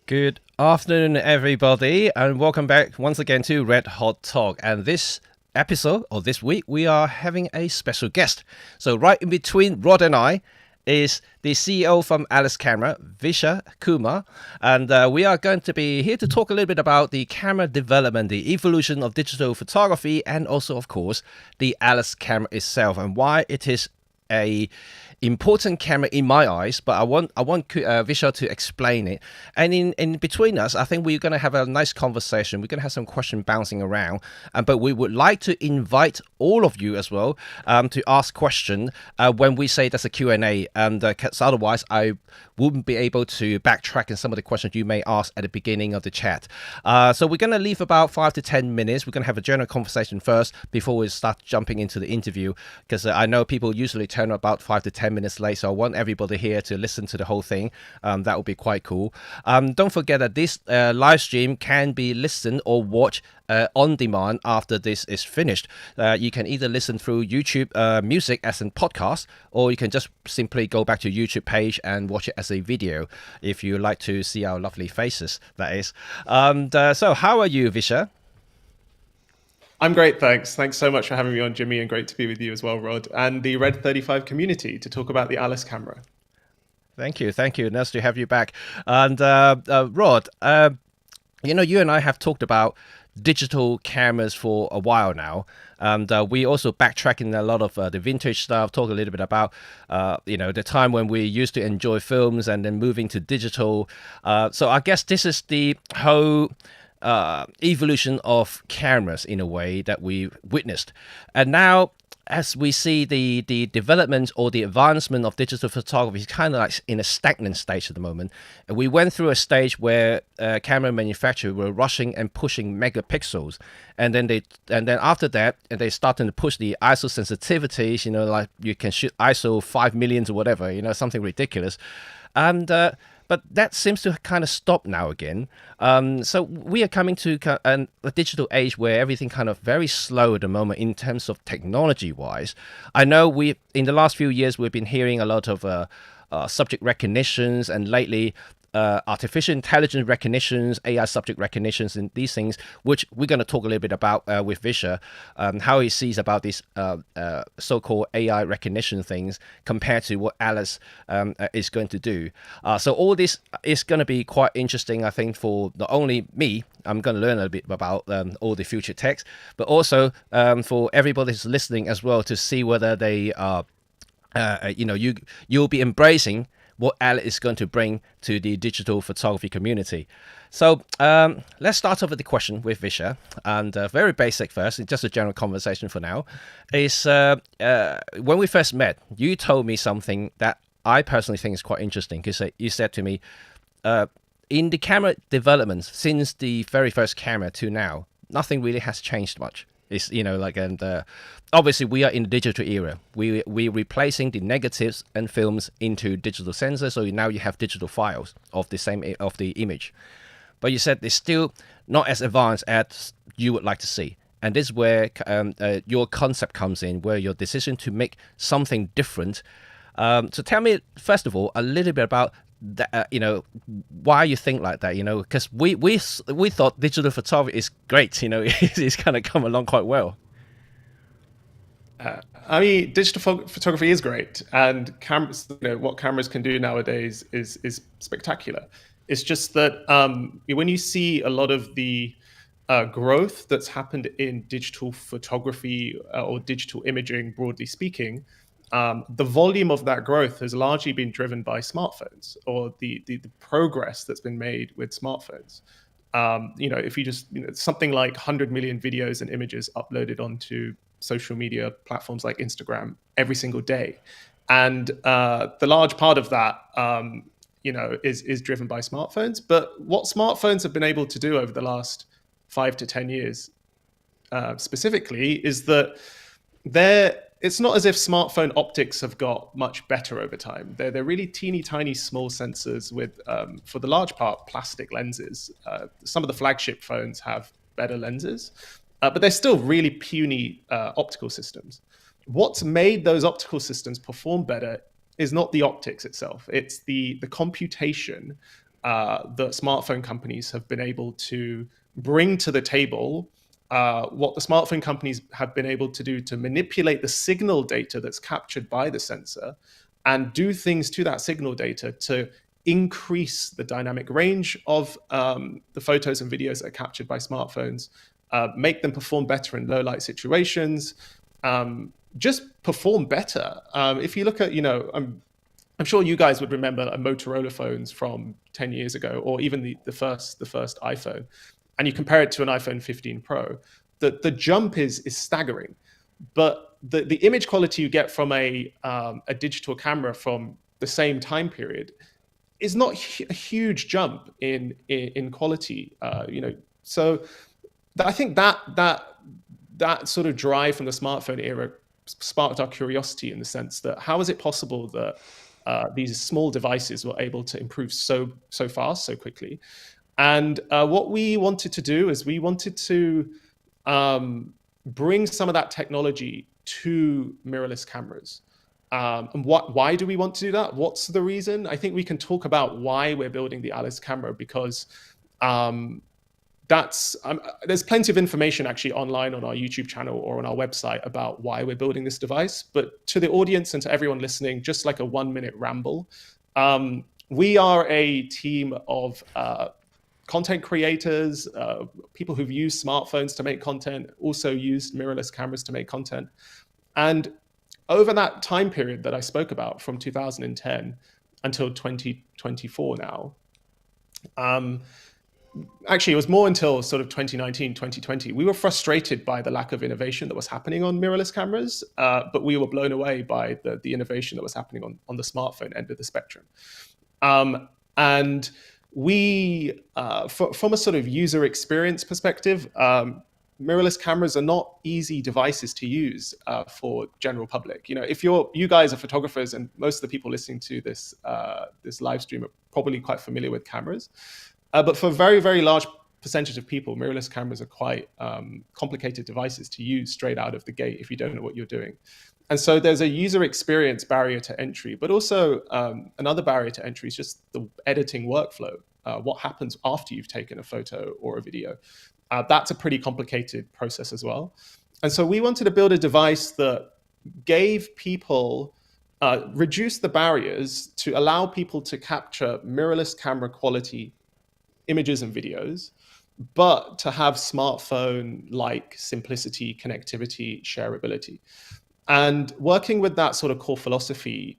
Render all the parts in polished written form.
Good afternoon, everybody, and welcome back once again to Red Hot Talk. And this episode, or this week, we are having a special guest. So, right in between Rod and I is the CEO from Alice Camera, Vishal Kumar, and we are going to be here to talk a little bit about the camera development, the evolution of digital photography, and also, of course, the Alice Camera itself and why it is a important camera in my eyes, but I want Vishal to explain it. And in between us, I think we're going to have a nice conversation. We're going to have some questions bouncing around, but we would like to invite all of you as well to ask questions when we say that's a Q&A, and cause otherwise I wouldn't be able to backtrack in some of the questions you may ask at the beginning of the chat. So we're going to leave about 5 to 10 minutes. We're going to have a general conversation first before we start jumping into the interview, because I know people usually turn about 5 to 10 minutes late, so I want everybody here to listen to the whole thing. That would be quite cool. Don't forget that this live stream can be listened or watched on demand after this is finished. You can either listen through YouTube Music as a podcast, or you can just simply go back to YouTube page and watch it as a video if you like to see our lovely faces, that is. So how are you, Visha? I'm great, thanks. Thanks so much for having me on, Jimmy, and great to be with you as well, Rod, and the Red 35 community to talk about the Alice camera. Thank you. Nice to have you back. And Rod, you and I have talked about digital cameras for a while now, and we also backtracking a lot of the vintage stuff, talk a little bit about the time when we used to enjoy films and then moving to digital. So I guess this is the whole evolution of cameras in a way that we witnessed. And now as we see the development or the advancement of digital photography is kind of like in a stagnant stage at the moment. And we went through a stage where camera manufacturers were rushing and pushing megapixels, and then after that, they started to push the ISO sensitivities. Like you can shoot ISO 5 millions or whatever. Something ridiculous, and but that seems to kind of stop now again. So we are coming to a digital age where everything kind of very slow at the moment in terms of technology-wise. I know in the last few years, we've been hearing a lot of subject recognitions, and lately artificial intelligence recognitions, AI subject recognitions, and these things, which we're going to talk a little bit about with Visha, how he sees about these so-called AI recognition things compared to what Alice is going to do. So all this is going to be quite interesting, I think, for not only me. I'm going to learn a bit about all the future techs, but also for everybody who's listening as well, to see whether they are, you'll be embracing what Alice is going to bring to the digital photography community. So let's start off with the question with Visha, and very basic first, just a general conversation for now, is when we first met, you told me something that I personally think is quite interesting, because you said to me, in the camera development since the very first camera to now, nothing really has changed much. It's, and obviously we are in the digital era. We're replacing the negatives and films into digital sensors. So now you have digital files of the image. But you said it's still not as advanced as you would like to see. And this is where your concept comes in, where your decision to make something different. So tell me, first of all, a little bit about that, why you think like that, because we thought digital photography is great, it's kind of come along quite well. I mean, digital photography is great, and cameras, what cameras can do nowadays is spectacular. It's just that when you see a lot of the growth that's happened in digital photography or digital imaging, broadly speaking, the volume of that growth has largely been driven by smartphones, or the progress that's been made with smartphones. If you just, something like 100 million videos and images uploaded onto social media platforms like Instagram every single day. And the large part of that, is driven by smartphones. But what smartphones have been able to do over the last 5 to 10 years specifically is that it's not as if smartphone optics have got much better over time. They're really teeny tiny small sensors with, for the large part, plastic lenses. Some of the flagship phones have better lenses, but they're still really puny optical systems. What's made those optical systems perform better is not the optics itself. It's the computation that smartphone companies have been able to bring to the table, what the smartphone companies have been able to do to manipulate the signal data that's captured by the sensor and do things to that signal data to increase the dynamic range of the photos and videos that are captured by smartphones, make them perform better in low light situations, just perform better. If you look at, I'm sure you guys would remember Motorola phones from 10 years ago, or even the first iPhone, and you compare it to an iPhone 15 Pro. The jump is staggering, but the image quality you get from a digital camera from the same time period is not a huge jump in quality. So I think that sort of drive from the smartphone era sparked our curiosity in the sense that how is it possible that these small devices were able to improve so fast, so quickly? And what we wanted to do is we wanted to bring some of that technology to mirrorless cameras. And why do we want to do that? What's the reason? I think we can talk about why we're building the Alice camera, because there's plenty of information actually online on our YouTube channel or on our website about why we're building this device. But to the audience and to everyone listening, just like a 1-minute ramble, we are a team of content creators, people who've used smartphones to make content, also used mirrorless cameras to make content. And over that time period that I spoke about, from 2010 until 2024 now, actually, it was more until sort of 2019, 2020. We were frustrated by the lack of innovation that was happening on mirrorless cameras, but we were blown away by the innovation that was happening on the smartphone end of the spectrum. And we, from a sort of user experience perspective, mirrorless cameras are not easy devices to use for general public. If you guys are photographers, and most of the people listening to this live stream are probably quite familiar with cameras. But for a very, very large percentage of people, mirrorless cameras are quite complicated devices to use straight out of the gate if you don't know what you're doing. And so there's a user experience barrier to entry, but also another barrier to entry is just the editing workflow. What happens after you've taken a photo or a video? That's a pretty complicated process as well. And so we wanted to build a device that gave people, reduce the barriers to allow people to capture mirrorless camera quality images and videos, but to have smartphone-like simplicity, connectivity, shareability. And working with that sort of core philosophy,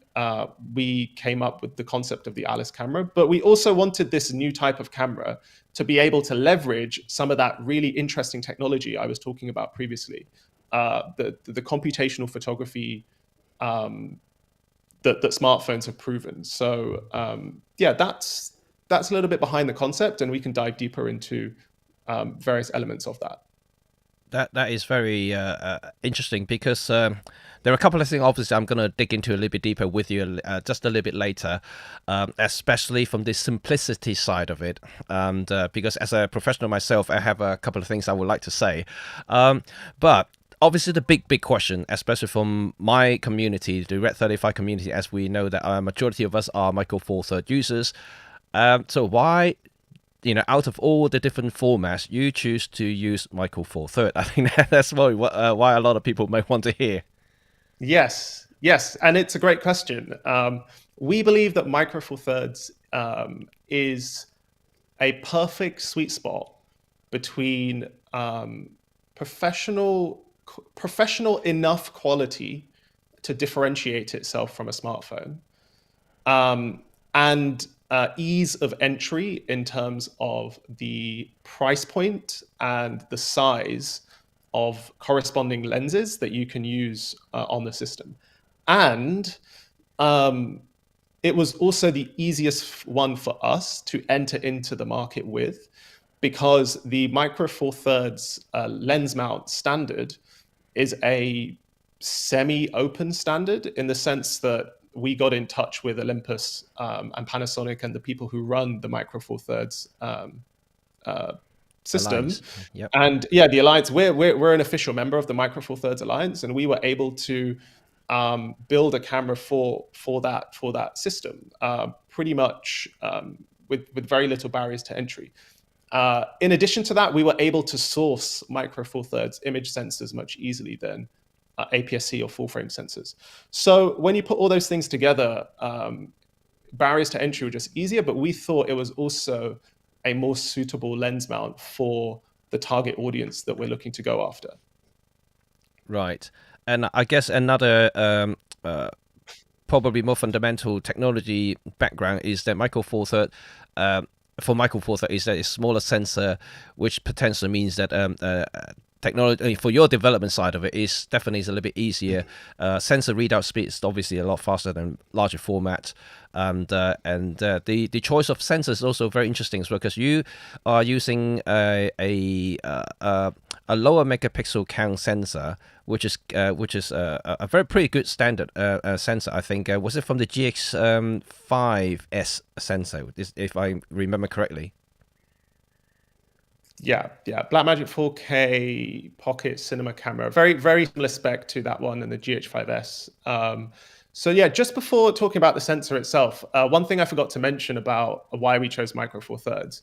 we came up with the concept of the Alice camera. But we also wanted this new type of camera to be able to leverage some of that really interesting technology I was talking about previously, the computational photography that smartphones have proven. So yeah, that's a little bit behind the concept, and we can dive deeper into various elements of that. That is very interesting, because there are a couple of things obviously I'm going to dig into a little bit deeper with you just a little bit later, especially from the simplicity side of it, and because as a professional myself, I have a couple of things I would like to say, but obviously the big question, especially from my community, the Red 35 community, as we know that a majority of us are Micro Four Thirds users, so why, out of all the different formats, you choose to use Micro Four Thirds? I think that's why a lot of people may want to hear. Yes, and it's a great question. We believe that Micro Four Thirds is a perfect sweet spot between professional enough quality to differentiate itself from a smartphone, and ease of entry in terms of the price point and the size of corresponding lenses that you can use on the system. And it was also the easiest one for us to enter into the market with, because the Micro Four Thirds lens mount standard is a semi-open standard, in the sense that we got in touch with Olympus and Panasonic and the people who run the Micro Four Thirds system. Alliance. Yep. And yeah, the Alliance, we're an official member of the Micro Four Thirds Alliance, and we were able to build a camera for that system. Pretty much with very little barriers to entry. In addition to that, we were able to source micro four thirds image sensors much easily than APS-C or full frame sensors. So when you put all those things together, barriers to entry were just easier, but we thought it was also a more suitable lens mount for the target audience that we're looking to go after. Right. And I guess another probably more fundamental technology background is that Micro Four Third, for Micro Four Third, is that it's smaller sensor, which potentially means that technology for your development side of it is definitely is a little bit easier. Sensor readout speed is obviously a lot faster than larger format, and the choice of sensors is also very interesting as well, because you are using a lower megapixel count sensor, which is a very pretty good standard sensor. I think was it from the GX5S sensor, if I remember correctly. Yeah. Blackmagic 4K pocket cinema camera, very very similar spec to that one in the GH5S. So yeah, just before talking about the sensor itself, one thing I forgot to mention about why we chose Micro Four Thirds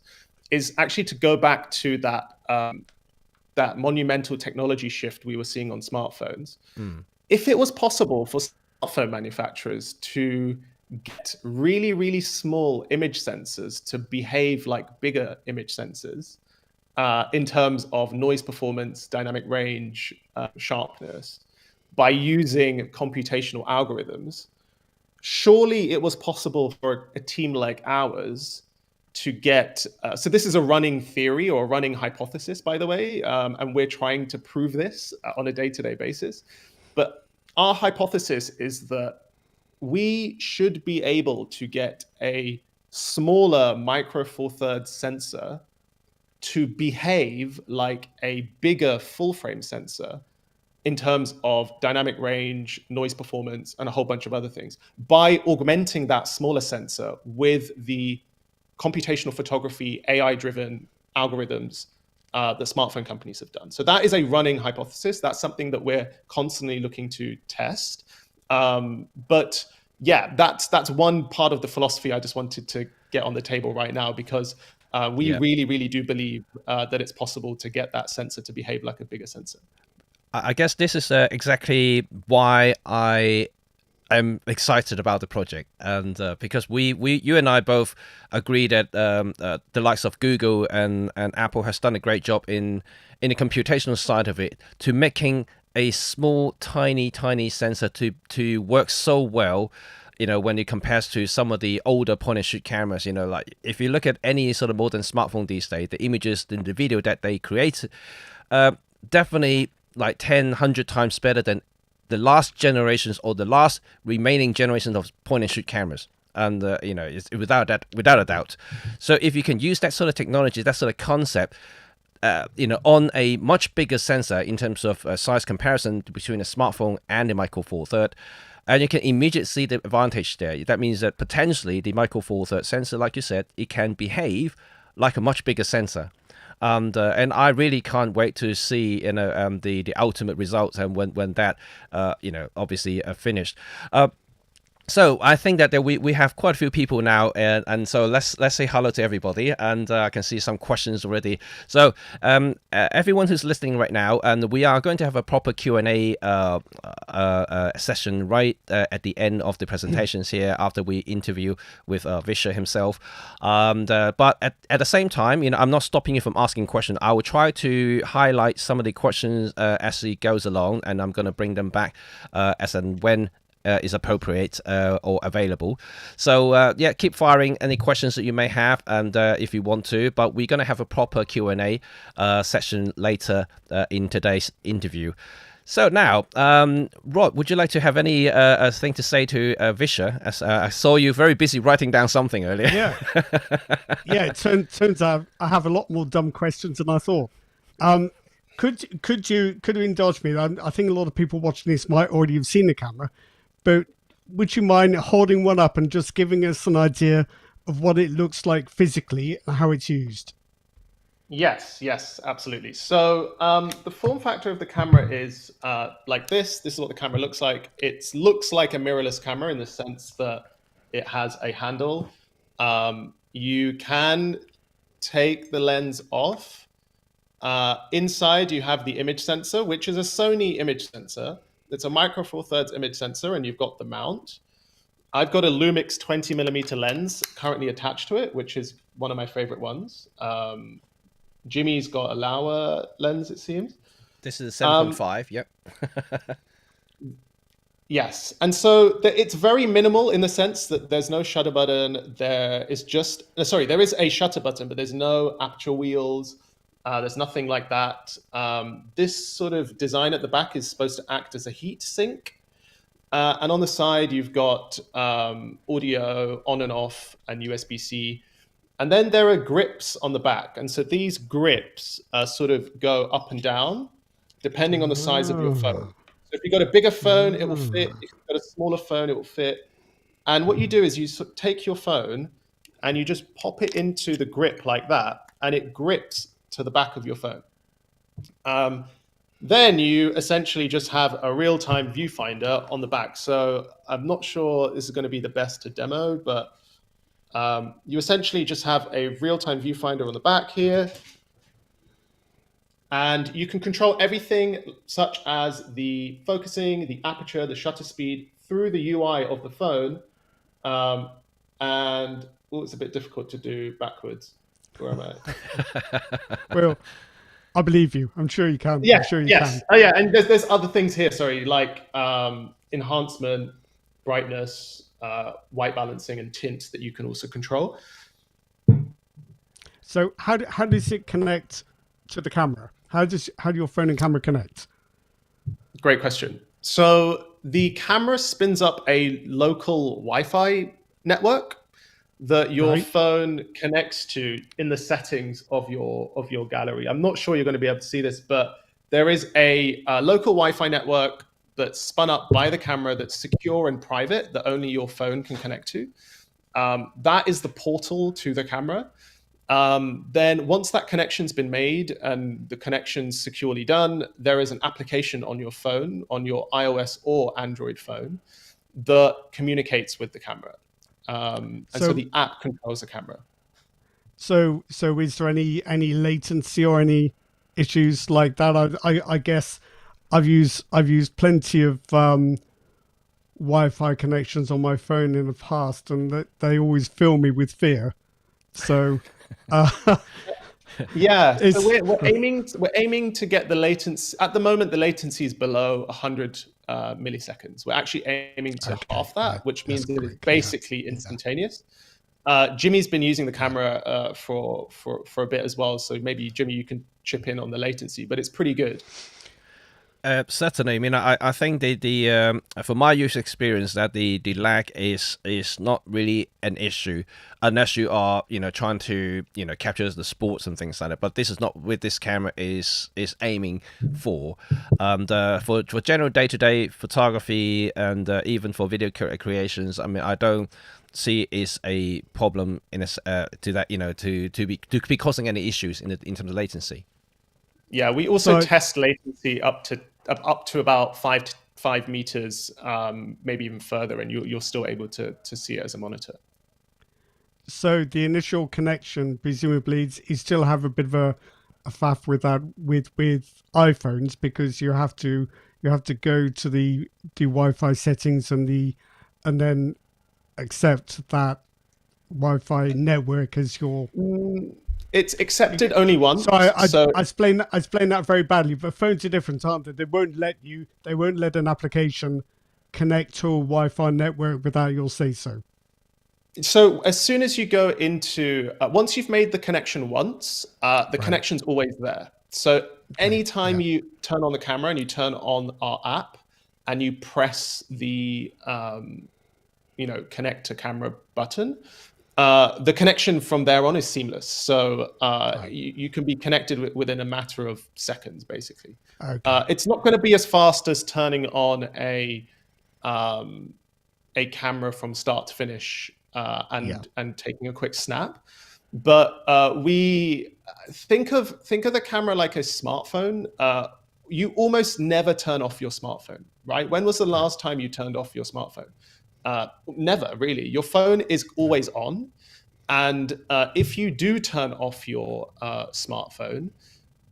is actually to go back to that monumental technology shift we were seeing on smartphones. If it was possible for smartphone manufacturers to get really, really small image sensors to behave like bigger image sensors in terms of noise performance, dynamic range, sharpness, by using computational algorithms, surely it was possible for a team like ours to get so this is a running theory or a running hypothesis, by the way, and we're trying to prove this on a day-to-day basis. But our hypothesis is that we should be able to get a smaller micro four thirds sensor to behave like a bigger full frame sensor in terms of dynamic range, noise performance, and a whole bunch of other things by augmenting that smaller sensor with the computational photography, AI-driven algorithms that smartphone companies have done. So that is a running hypothesis. That's something that we're constantly looking to test. But yeah, that's one part of the philosophy I just wanted to get on the table right now, because we really, really do believe that it's possible to get that sensor to behave like a bigger sensor. I guess this is exactly why I am excited about the project, and because you and I both agree that the likes of Google and Apple has done a great job in the computational side of it, to making a small, tiny sensor to work so well. When it compares to some of the older point and shoot cameras, like if you look at any sort of modern smartphone these days, the images and the video that they create, definitely like 10, 100 times better than the last generations or the last remaining generations of point and shoot cameras. And it's without a doubt. So if you can use that sort of technology, that sort of concept, on a much bigger sensor in terms of size comparison between a smartphone and the Micro Four Third, and you can immediately see the advantage there. That means that potentially the Micro Four Third sensor, like you said, it can behave like a much bigger sensor. And I really can't wait to see the ultimate results, and when that obviously finished. So I think that we have quite a few people now, and so let's say hello to everybody, and I can see some questions already. So everyone who's listening right now, and we are going to have a proper Q&A session right at the end of the presentations here, after we interview with Vishal himself. But at the same time, I'm not stopping you from asking questions. I will try to highlight some of the questions as it goes along, and I'm going to bring them back as and when is appropriate or available. So keep firing any questions that you may have, and if you want to. But we're going to have a proper Q&A session later in today's interview. So now, Rod, would you like to have any thing to say to Vishal? As I saw you very busy writing down something earlier. Yeah, yeah. It turns out I have a lot more dumb questions than I thought. Could you indulge me? I think a lot of people watching this might already have seen the camera, but would you mind holding one up and just giving us an idea of what it looks like physically and how it's used? Yes, absolutely. So the form factor of the camera is like this. This is what the camera looks like. It looks like a mirrorless camera in the sense that it has a handle. you can take the lens off. Inside, you have the image sensor, which is a Sony image sensor. It's a micro four thirds image sensor, and you've got the mount. I've got a Lumix 20mm lens currently attached to it, which is one of my favorite ones. Jimmy's got a Laowa lens, it seems. This is a 7.5. Yep. Yes. And so it's very minimal in the sense that there's no shutter button. There is there is a shutter button, but there's no aperture wheels. There's nothing like that. This sort of design at the back is supposed to act as a heat sink. And on the side, you've got audio on and off and USB-C. And then there are grips on the back. And so these grips sort of go up and down depending on the size of your phone. So if you've got a bigger phone, it will fit. If you've got a smaller phone, it will fit. And what you do is you take your phone and you just pop it into the grip like that, and it grips to the back of your phone. Then you essentially just have a real-time viewfinder on the back. So I'm not sure this is going to be the best to demo, but you essentially just have a real-time viewfinder on the back here. And you can control everything such as the focusing, the aperture, the shutter speed through the UI of the phone. And it's a bit difficult to do backwards. Where am I? Well, I believe you. I'm sure you can. Yeah, I'm sure you yes. can. Oh, yeah, and there's other things here, sorry, like enhancement, brightness, white balancing, and tint that you can also control. So how does it connect to the camera? How do your phone and camera connect? Great question. So the camera spins up a local Wi-Fi network that your phone connects to in the settings of your gallery. I'm not sure you're going to be able to see this, but there is a local Wi-Fi network that's spun up by the camera that's secure and private that only your phone can connect to. That is the portal to the camera. Then once that connection's been made and the connection's securely done, there is an application on your phone, on your iOS or Android phone, that communicates with the camera. And so the app controls the camera. So is there any latency or any issues like that? I guess I've used plenty of Wi-Fi connections on my phone in the past, and they always fill me with fear. So yeah, so we're aiming to get the latency. At the moment, the latency is below 100 milliseconds. We're actually aiming to half that, which means that it's basically instantaneous. Jimmy's been using the camera for a bit as well, so maybe Jimmy, you can chip in on the latency, but it's pretty good. Certainly. I mean, I think the for my user experience, that the lag is not really an issue unless you are trying to capture the sports and things like that. But this is not what this camera is aiming for. For general day-to-day photography and even for video creations, I mean, I don't see it is a problem in to that to be causing any issues in terms of latency. Yeah, we also test latency up to about 5 meters, maybe even further, and you're still able to see it as a monitor. So the initial connection, presumably, you still have a bit of a faff with that with iPhones, because you have to go to the Wi-Fi settings and then accept that Wi-Fi network as your. It's accepted only once. So I explain that very badly, but phones are different, aren't they? They won't let an application connect to a Wi-Fi network without your say so. So as soon as you go into, once you've made the connection once, the connection's always there. So anytime you turn on the camera and you turn on our app and you press the, connect to camera button, the connection from there on is seamless. So you can be connected within a matter of seconds, basically. It's not going to be as fast as turning on a camera from start to finish and taking a quick snap. But we think of the camera like a smartphone. You almost never turn off your smartphone, right? When was the last time you turned off your smartphone? Never, really. Your phone is always on. And if you do turn off your smartphone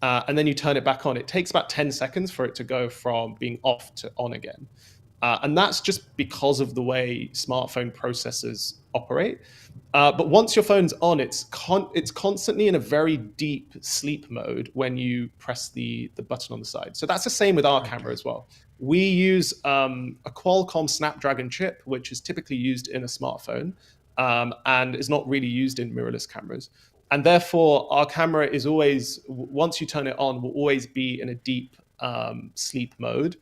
and then you turn it back on, it takes about 10 seconds for it to go from being off to on again. And that's just because of the way smartphone processors operate. But once your phone's on, it's constantly in a very deep sleep mode when you press the button on the side. So that's the same with our camera as well. We use a Qualcomm Snapdragon chip, which is typically used in a smartphone and is not really used in mirrorless cameras. And therefore, our camera is always, once you turn it on, will always be in a deep sleep mode.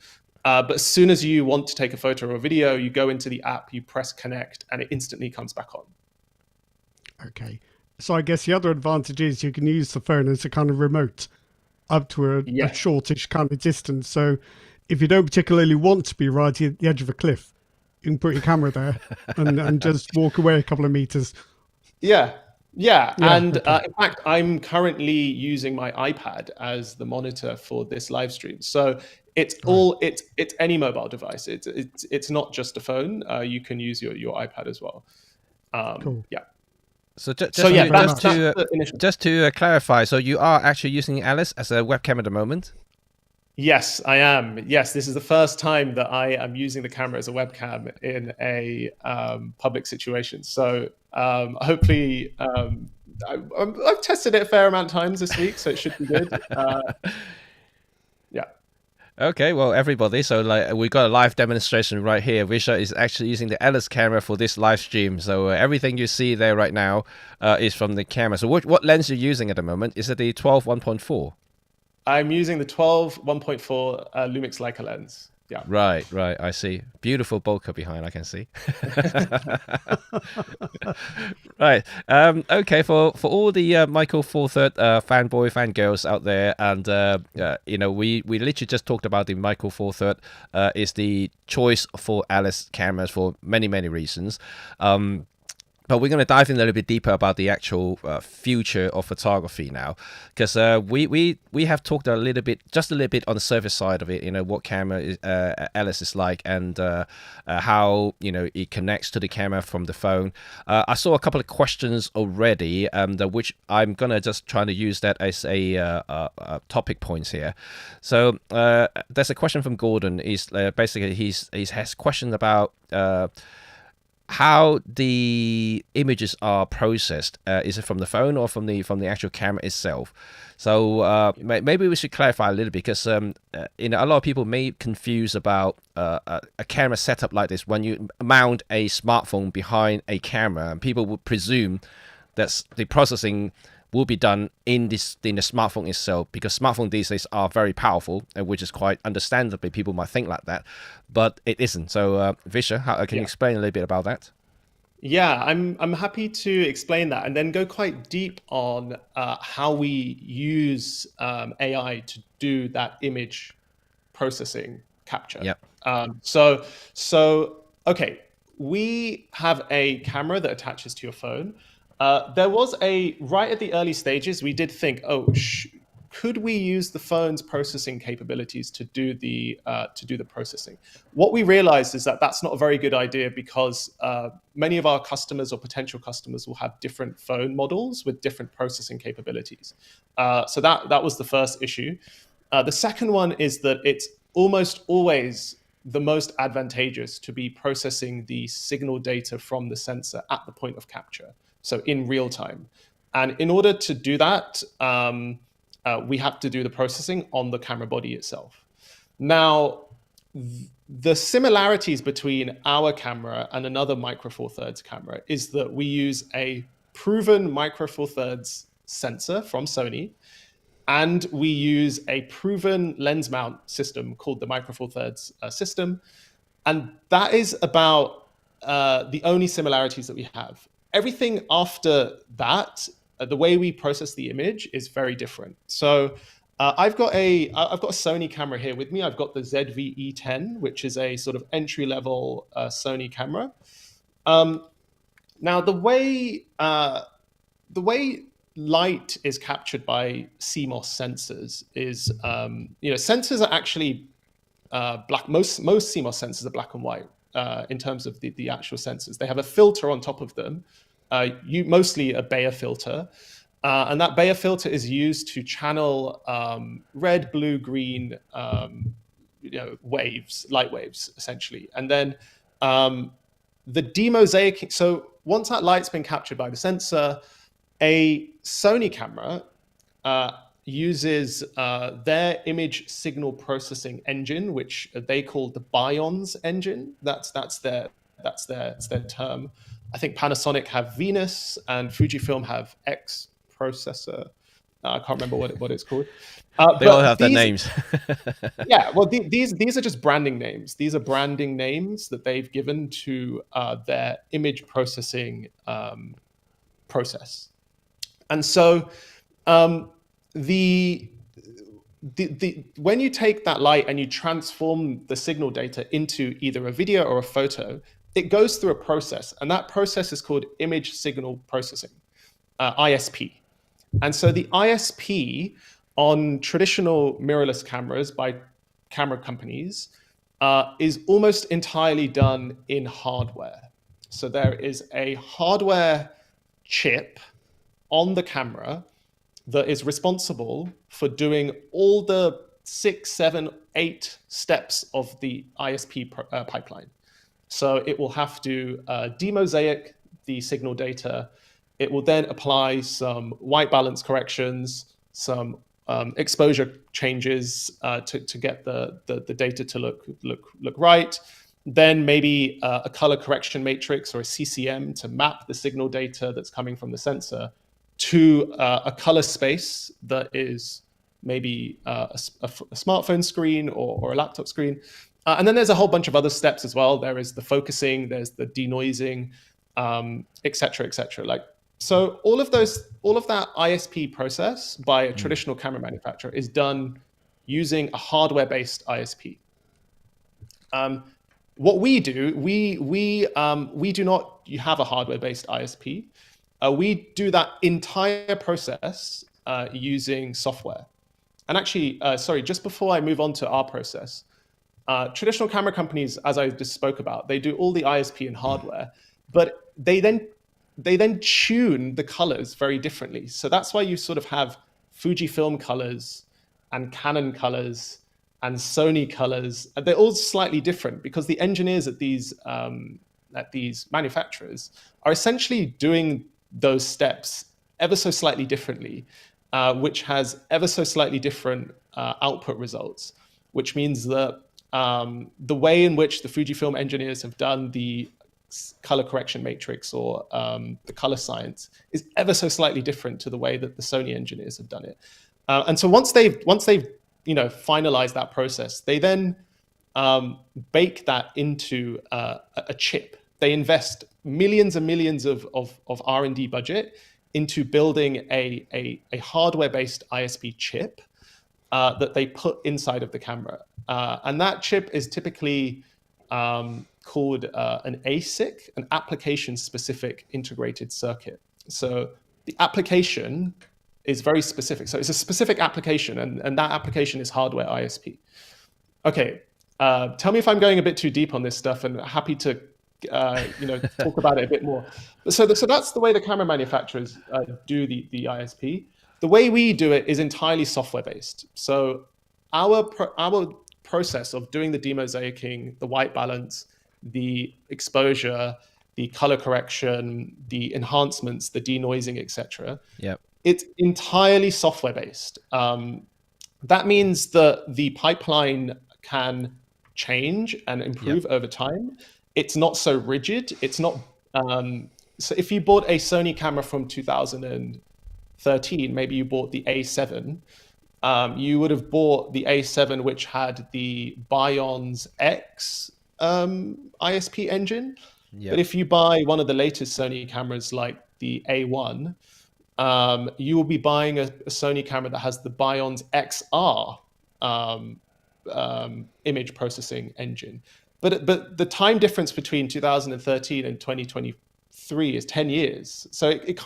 But as soon as you want to take a photo or a video, you go into the app, you press connect, and it instantly comes back on. Okay. So I guess the other advantage is you can use the phone as a kind of remote up to a shortish kind of distance. So if you don't particularly want to be right at the edge of a cliff, you can put your camera there and just walk away a couple of meters. Yeah. And in fact, I'm currently using my iPad as the monitor for this live stream. So it's any mobile device. It's not just a phone. You can use your iPad as well. Cool. Yeah. So just to clarify, so you are actually using Alice as a webcam at the moment? Yes, I am. Yes, this is the first time that I am using the camera as a webcam in a public situation. So hopefully, I've tested it a fair amount of times this week, so it should be good. Yeah. Okay, well, everybody, so like we got a live demonstration right here. Vishal is actually using the Alice camera for this live stream. So everything you see there right now is from the camera. So what lens are you using at the moment? Is it the 12 1.4? I'm using the 12 1.4 Lumix Leica lens. Yeah. Right. I see. Beautiful bokeh behind, I can see. Right. Okay. For all the Michael 43rd fangirls out there, and we literally just talked about the Michael 43rd is the choice for Alice cameras for many reasons. But we're going to dive in a little bit deeper about the actual future of photography now, because we have talked just a little bit on the surface side of it. What camera Alice is like, and how it connects to the camera from the phone. I saw a couple of questions already, which I'm gonna just try to use that as a topic points here. So there's a question from Gordon. Is basically he has questions about how the images are processed. Is it from the phone or from the actual camera itself? So maybe we should clarify a little bit, because a lot of people may confuse about a camera setup like this. When you mount a smartphone behind a camera, and people would presume that the processing will be done in the smartphone itself, because smartphones these days are very powerful, which is quite understandably people might think like that, but it isn't. So Vishal, can you explain a little bit about that? Yeah, I'm happy to explain that, and then go quite deep on how we use AI to do that image processing capture. Yeah. Okay, we have a camera that attaches to your phone. There was right at the early stages, we did think, could we use the phone's processing capabilities to do the processing? What we realized is that that's not a very good idea, because many of our customers or potential customers will have different phone models with different processing capabilities. So that was the first issue. The second one is that it's almost always the most advantageous to be processing the signal data from the sensor at the point of capture, so in real time. And in order to do that, we have to do the processing on the camera body itself. Now, the similarities between our camera and another Micro Four Thirds camera is that we use a proven Micro Four Thirds sensor from Sony, and we use a proven lens mount system called the Micro Four Thirds system. And that is about the only similarities that we have. Everything after that, the way we process the image is very different. So I've got a Sony camera here with me. I've got the ZV-E10, which is a sort of entry-level Sony camera. Now, the way light is captured by CMOS sensors is, sensors are actually black. Most CMOS sensors are black and white in terms of the actual sensors. They have a filter on top of them, mostly a Bayer filter. And that Bayer filter is used to channel red, blue, green waves, light waves, essentially. And then the demosaic. So once that light's been captured by the sensor, a Sony camera uses their image signal processing engine, which they call the Bions engine. That's their term. I think Panasonic have Venus and Fujifilm have X processor. I can't remember what it's called. They all have But their these, names. yeah, well, these are just branding names. These are branding names that they've given to their image processing process. And so the when you take that light and you transform the signal data into either a video or a photo, it goes through a process, and that process is called image signal processing, ISP. And so the ISP on traditional mirrorless cameras by camera companies is almost entirely done in hardware. So there is a hardware chip on the camera that is responsible for doing all the 6, 7, 8 steps of the ISP pipeline. So it will have to demosaic the signal data. It will then apply some white balance corrections, some exposure changes to get the data to look right. Then maybe a color correction matrix or a CCM to map the signal data that's coming from the sensor to a color space that is maybe a smartphone screen or a laptop screen. And then there's a whole bunch of other steps as well. There is the focusing, there's the denoising, et cetera, et cetera. Like, so all of that ISP process by a traditional camera manufacturer is done using a hardware-based ISP. What we do, we do not have a hardware-based ISP. We do that entire process using software. And actually, sorry, just before I move on to our process, traditional camera companies, as I just spoke about, they do all the ISP and hardware, but they then tune the colors very differently. So that's why you sort of have Fujifilm colors and Canon colors and Sony colors. They're all slightly different because the engineers at these manufacturers are essentially doing those steps ever so slightly differently, which has ever so slightly different output results, which means that the way in which the Fujifilm engineers have done the color correction matrix or the color science is ever so slightly different to the way that the Sony engineers have done it. And so once they've finalized that process, they then bake that into a chip. They invest millions and millions of R&D budget into building a hardware-based ISP chip that they put inside of the camera. And that chip is typically called an ASIC, an application-specific integrated circuit. So the application is very specific. So it's a specific application, and that application is hardware ISP. Okay, tell me if I'm going a bit too deep on this stuff, and happy to talk about it a bit more. So that's the way the camera manufacturers do the ISP. The way we do it is entirely software-based. So our process of doing the demosaicing, the white balance, the exposure, the color correction, the enhancements, the denoising, etc. Yep. It's entirely software-based. That means that the pipeline can change and improve over time. It's not so rigid. It's not. So if you bought a Sony camera from 2013, maybe you bought the A7, you would have bought the A7, which had the Bions X ISP engine. But if you buy one of the latest Sony cameras like the A1, you will be buying a Sony camera that has the Bions XR image processing engine. But the time difference between 2013 and 2023 is 10 years. So it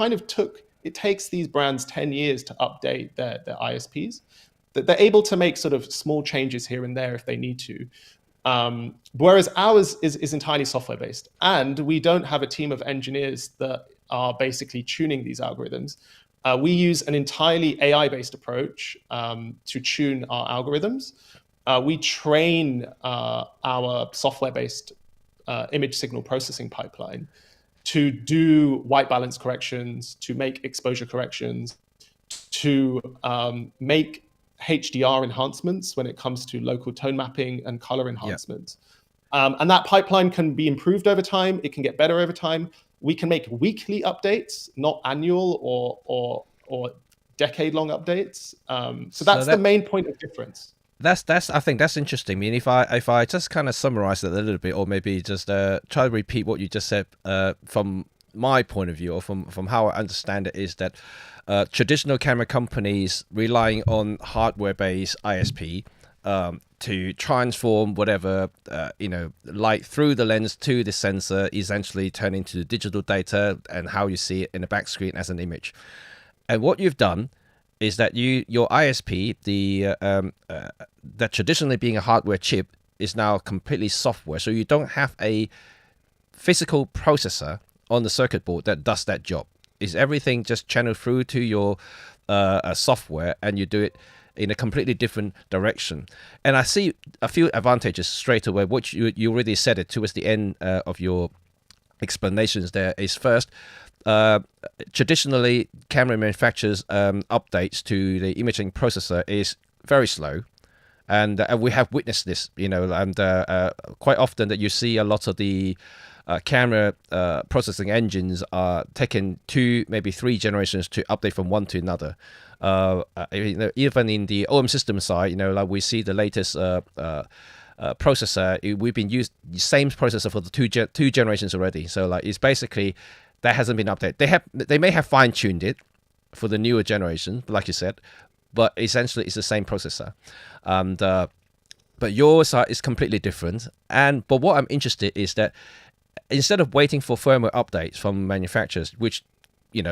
takes these brands 10 years to update their ISPs. That they're able to make sort of small changes here and there if they need to. Whereas ours is entirely software based, and we don't have a team of engineers that are basically tuning these algorithms. We use an entirely AI-based approach to tune our algorithms. We train our software-based image signal processing pipeline to do white balance corrections, to make exposure corrections, to make HDR enhancements when it comes to local tone mapping and color Yeah. enhancements. And that pipeline can be improved over time. It can get better over time. We can make weekly updates, not annual or decade-long updates. So So that's the that main point of difference. that's I think that's interesting. I mean, if I just kind of summarize it a little bit, or maybe just try to repeat what you just said from my point of view, or from how I understand it, is that traditional camera companies relying on hardware-based ISP to transform whatever light through the lens to the sensor, essentially turn into digital data and how you see it in the back screen as an image. And what you've done is that your ISP, that traditionally being a hardware chip, is now completely software. So you don't have a physical processor on the circuit board that does that job. Is everything just channeled through to your software, and you do it in a completely different direction? And I see a few advantages straight away, which you already said it towards the end of your explanations. There is first, traditionally camera manufacturers updates to the imaging processor is very slow, and we have witnessed this, and quite often that you see a lot of the camera processing engines are taking 2, maybe 3 generations to update from one to another. Even in the OM system side, like we see the latest processor, we've been used the same processor for the two generations already. So like it's basically that hasn't been updated. They may have fine tuned it for the newer generation, like you said, but essentially it's the same processor. And but yours is completely different. But what I'm interested is that instead of waiting for firmware updates from manufacturers, which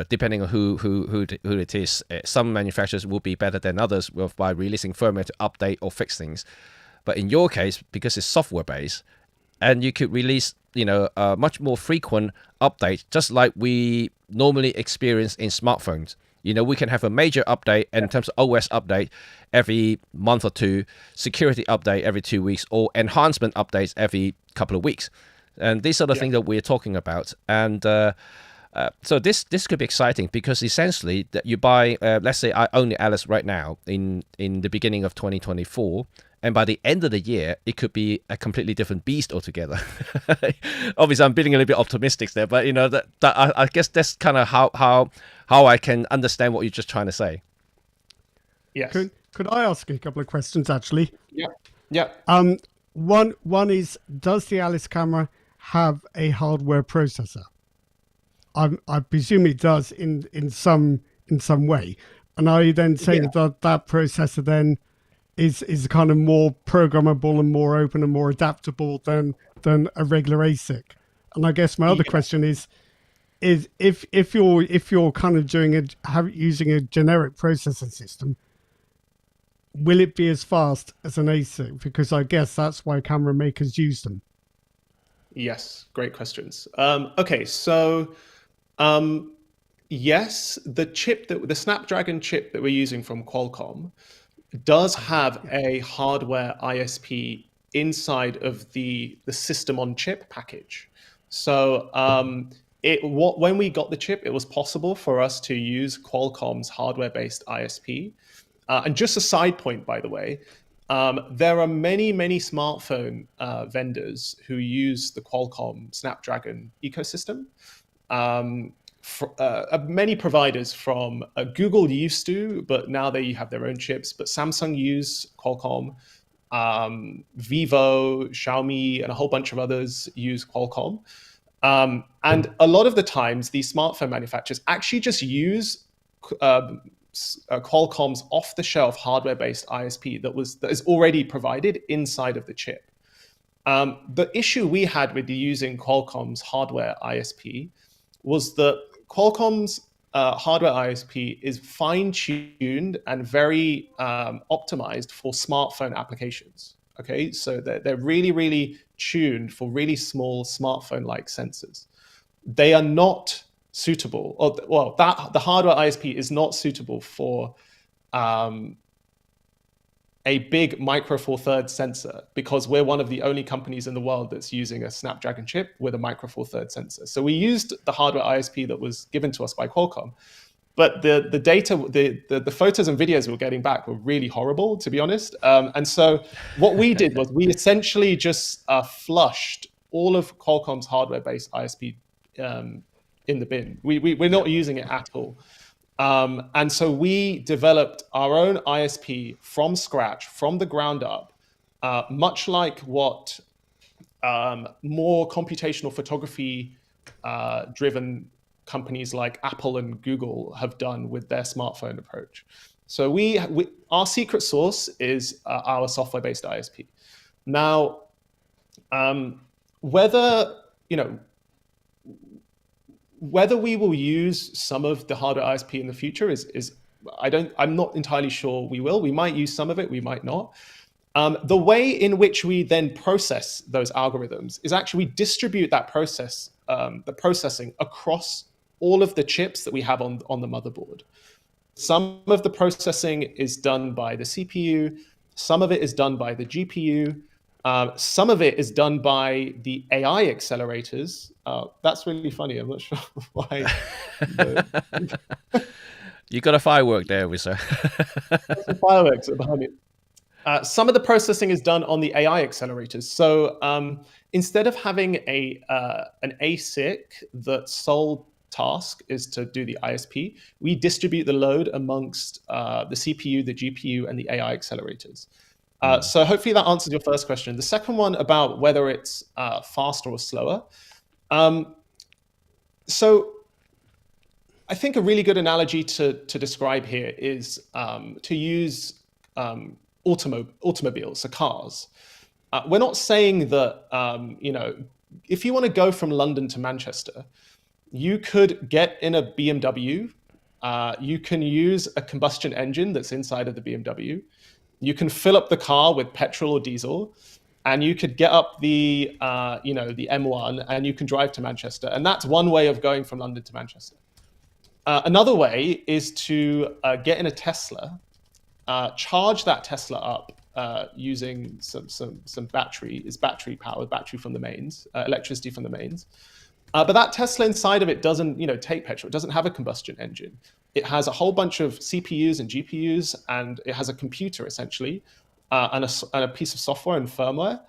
depending on who it is, some manufacturers will be better than others by releasing firmware to update or fix things. But in your case, because it's software based, and you could release a much more frequent update, just like we normally experience in smartphones. We can have a major update, and in terms of OS update every month or two, security update every 2 weeks, or enhancement updates every couple of weeks. And these are the things that we're talking about. And so this could be exciting, because essentially that you buy, let's say I own the Alice right now in the beginning of 2024. And by the end of the year, it could be a completely different beast altogether. Obviously, I'm being a little bit optimistic there, but that I guess that's kind of how I can understand what you're just trying to say. Yes. Could I ask a couple of questions actually? Yeah. Yeah. One is, does the Alice camera have a hardware processor? I presume it does in some way. And are you then saying that processor then is kind of more programmable and more open and more adaptable than a regular ASIC? And I guess my other question is if you're kind of using a generic processing system, will it be as fast as an ASIC? Because I guess that's why camera makers use them. Yes, great questions. Okay, so yes, the Snapdragon chip that we're using from Qualcomm does have a hardware ISP inside of the system on chip package. So when we got the chip, it was possible for us to use Qualcomm's hardware-based ISP. And just a side point, by the way, there are many smartphone vendors who use the Qualcomm Snapdragon ecosystem. Many providers from Google used to, but now they have their own chips. But Samsung use Qualcomm, Vivo, Xiaomi, and a whole bunch of others use Qualcomm. And a lot of the times, these smartphone manufacturers actually just use Qualcomm's off-the-shelf hardware-based ISP that is already provided inside of the chip. The issue we had with using Qualcomm's hardware ISP was that Qualcomm's hardware ISP is fine-tuned and very optimized for smartphone applications. Okay, so they're really tuned for really small smartphone-like sensors. They are not suitable, or well, that the hardware ISP is not suitable for a big micro four thirds sensor, because we're one of the only companies in the world that's using a Snapdragon chip with a micro four thirds sensor. So we used the hardware ISP that was given to us by Qualcomm, but the data, the photos and videos we were getting back were really horrible, to be honest. And so what we did was we essentially just flushed all of Qualcomm's hardware-based ISP in the bin. We're not using it at all. And so we developed our own ISP from scratch, from the ground up, much like what more computational photography driven companies like Apple and Google have done with their smartphone approach. So our secret sauce is our software-based ISP. Now, whether we will use some of the hardware ISP in the future I'm not entirely sure we will. We might use some of it, we might not. The way in which we then process those algorithms is actually we distribute that the processing across all of the chips that we have on the motherboard. Some of the processing is done by the CPU, some of it is done by the GPU, some of it is done by the AI accelerators. That's really funny. I'm not sure why. You got a firework there, Vishal. Some fireworks behind me. Some of the processing is done on the AI accelerators. So instead of having an ASIC that's sole task is to do the ISP, we distribute the load amongst the CPU, the GPU, and the AI accelerators. So hopefully that answers your first question. The second one about whether it's faster or slower. So I think a really good analogy to describe here is to use automobiles, so cars. We're not saying that, if you want to go from London to Manchester, you could get in a BMW. You can use a combustion engine that's inside of the BMW. You can fill up the car with petrol or diesel, and you could get up the M1 and you can drive to Manchester. And that's one way of going from London to Manchester. Another way is to get in a Tesla, charge that Tesla up using some battery. It's battery powered, battery from the mains, electricity from the mains. But that Tesla inside of it doesn't, take petrol. It doesn't have a combustion engine. It has a whole bunch of CPUs and GPUs, and it has a computer essentially, and a piece of software and firmware.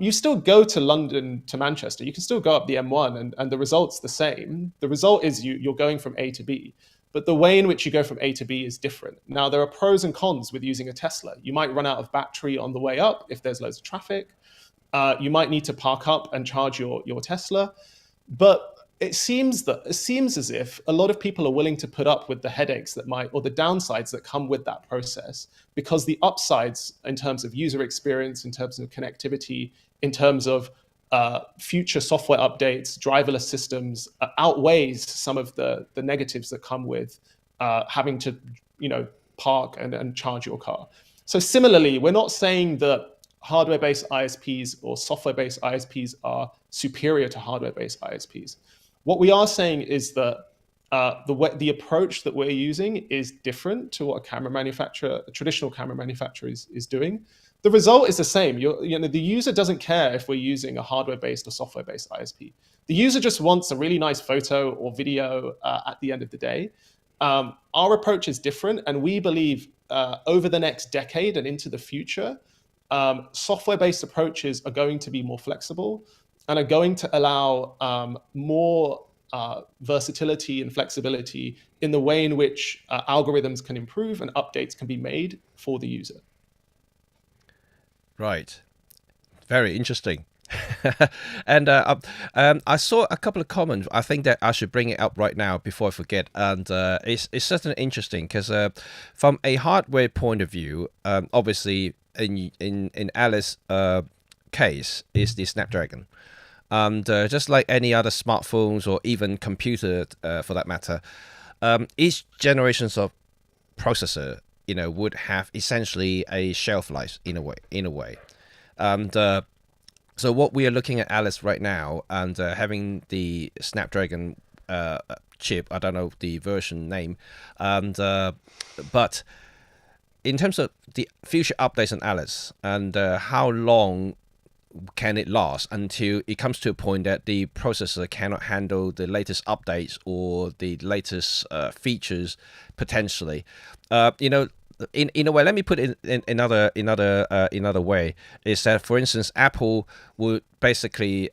You still go to London to Manchester. You can still go up the M1, and the result's the same. The result is you're going from A to B. But the way in which you go from A to B is different. Now, there are pros and cons with using a Tesla. You might run out of battery on the way up if there's loads of traffic. You might need to park up and charge your Tesla. But it seems as if a lot of people are willing to put up with the headaches or the downsides that come with that process, because the upsides in terms of user experience, in terms of connectivity, in terms of future software updates, driverless systems outweighs some of the negatives that come with having to, park and charge your car. So similarly, we're not saying that hardware-based ISPs or software-based ISPs are superior to hardware-based ISPs. What we are saying is that the approach that we're using is different to what a traditional camera manufacturer is doing. The result is the same. The user doesn't care if we're using a hardware-based or software-based ISP. The user just wants a really nice photo or video at the end of the day. Our approach is different, and we believe over the next decade and into the future, software-based approaches are going to be more flexible and are going to allow more versatility and flexibility in the way in which algorithms can improve and updates can be made for the user. Right. Very interesting. And I saw a couple of comments. I think that I should bring it up right now before I forget. And it's certainly interesting because from a hardware point of view, obviously in Alice's case is the Snapdragon. And just like any other smartphones or even computer for that matter, each generations of processor, would have essentially a shelf life in a way. And so what we are looking at Alice right now and having the Snapdragon chip. I don't know the version name, and but in terms of the future updates on Alice and how long can it last until it comes to a point that the processor cannot handle the latest updates or the latest features potentially. In a way, let me put it in another way, is that, for instance, Apple would basically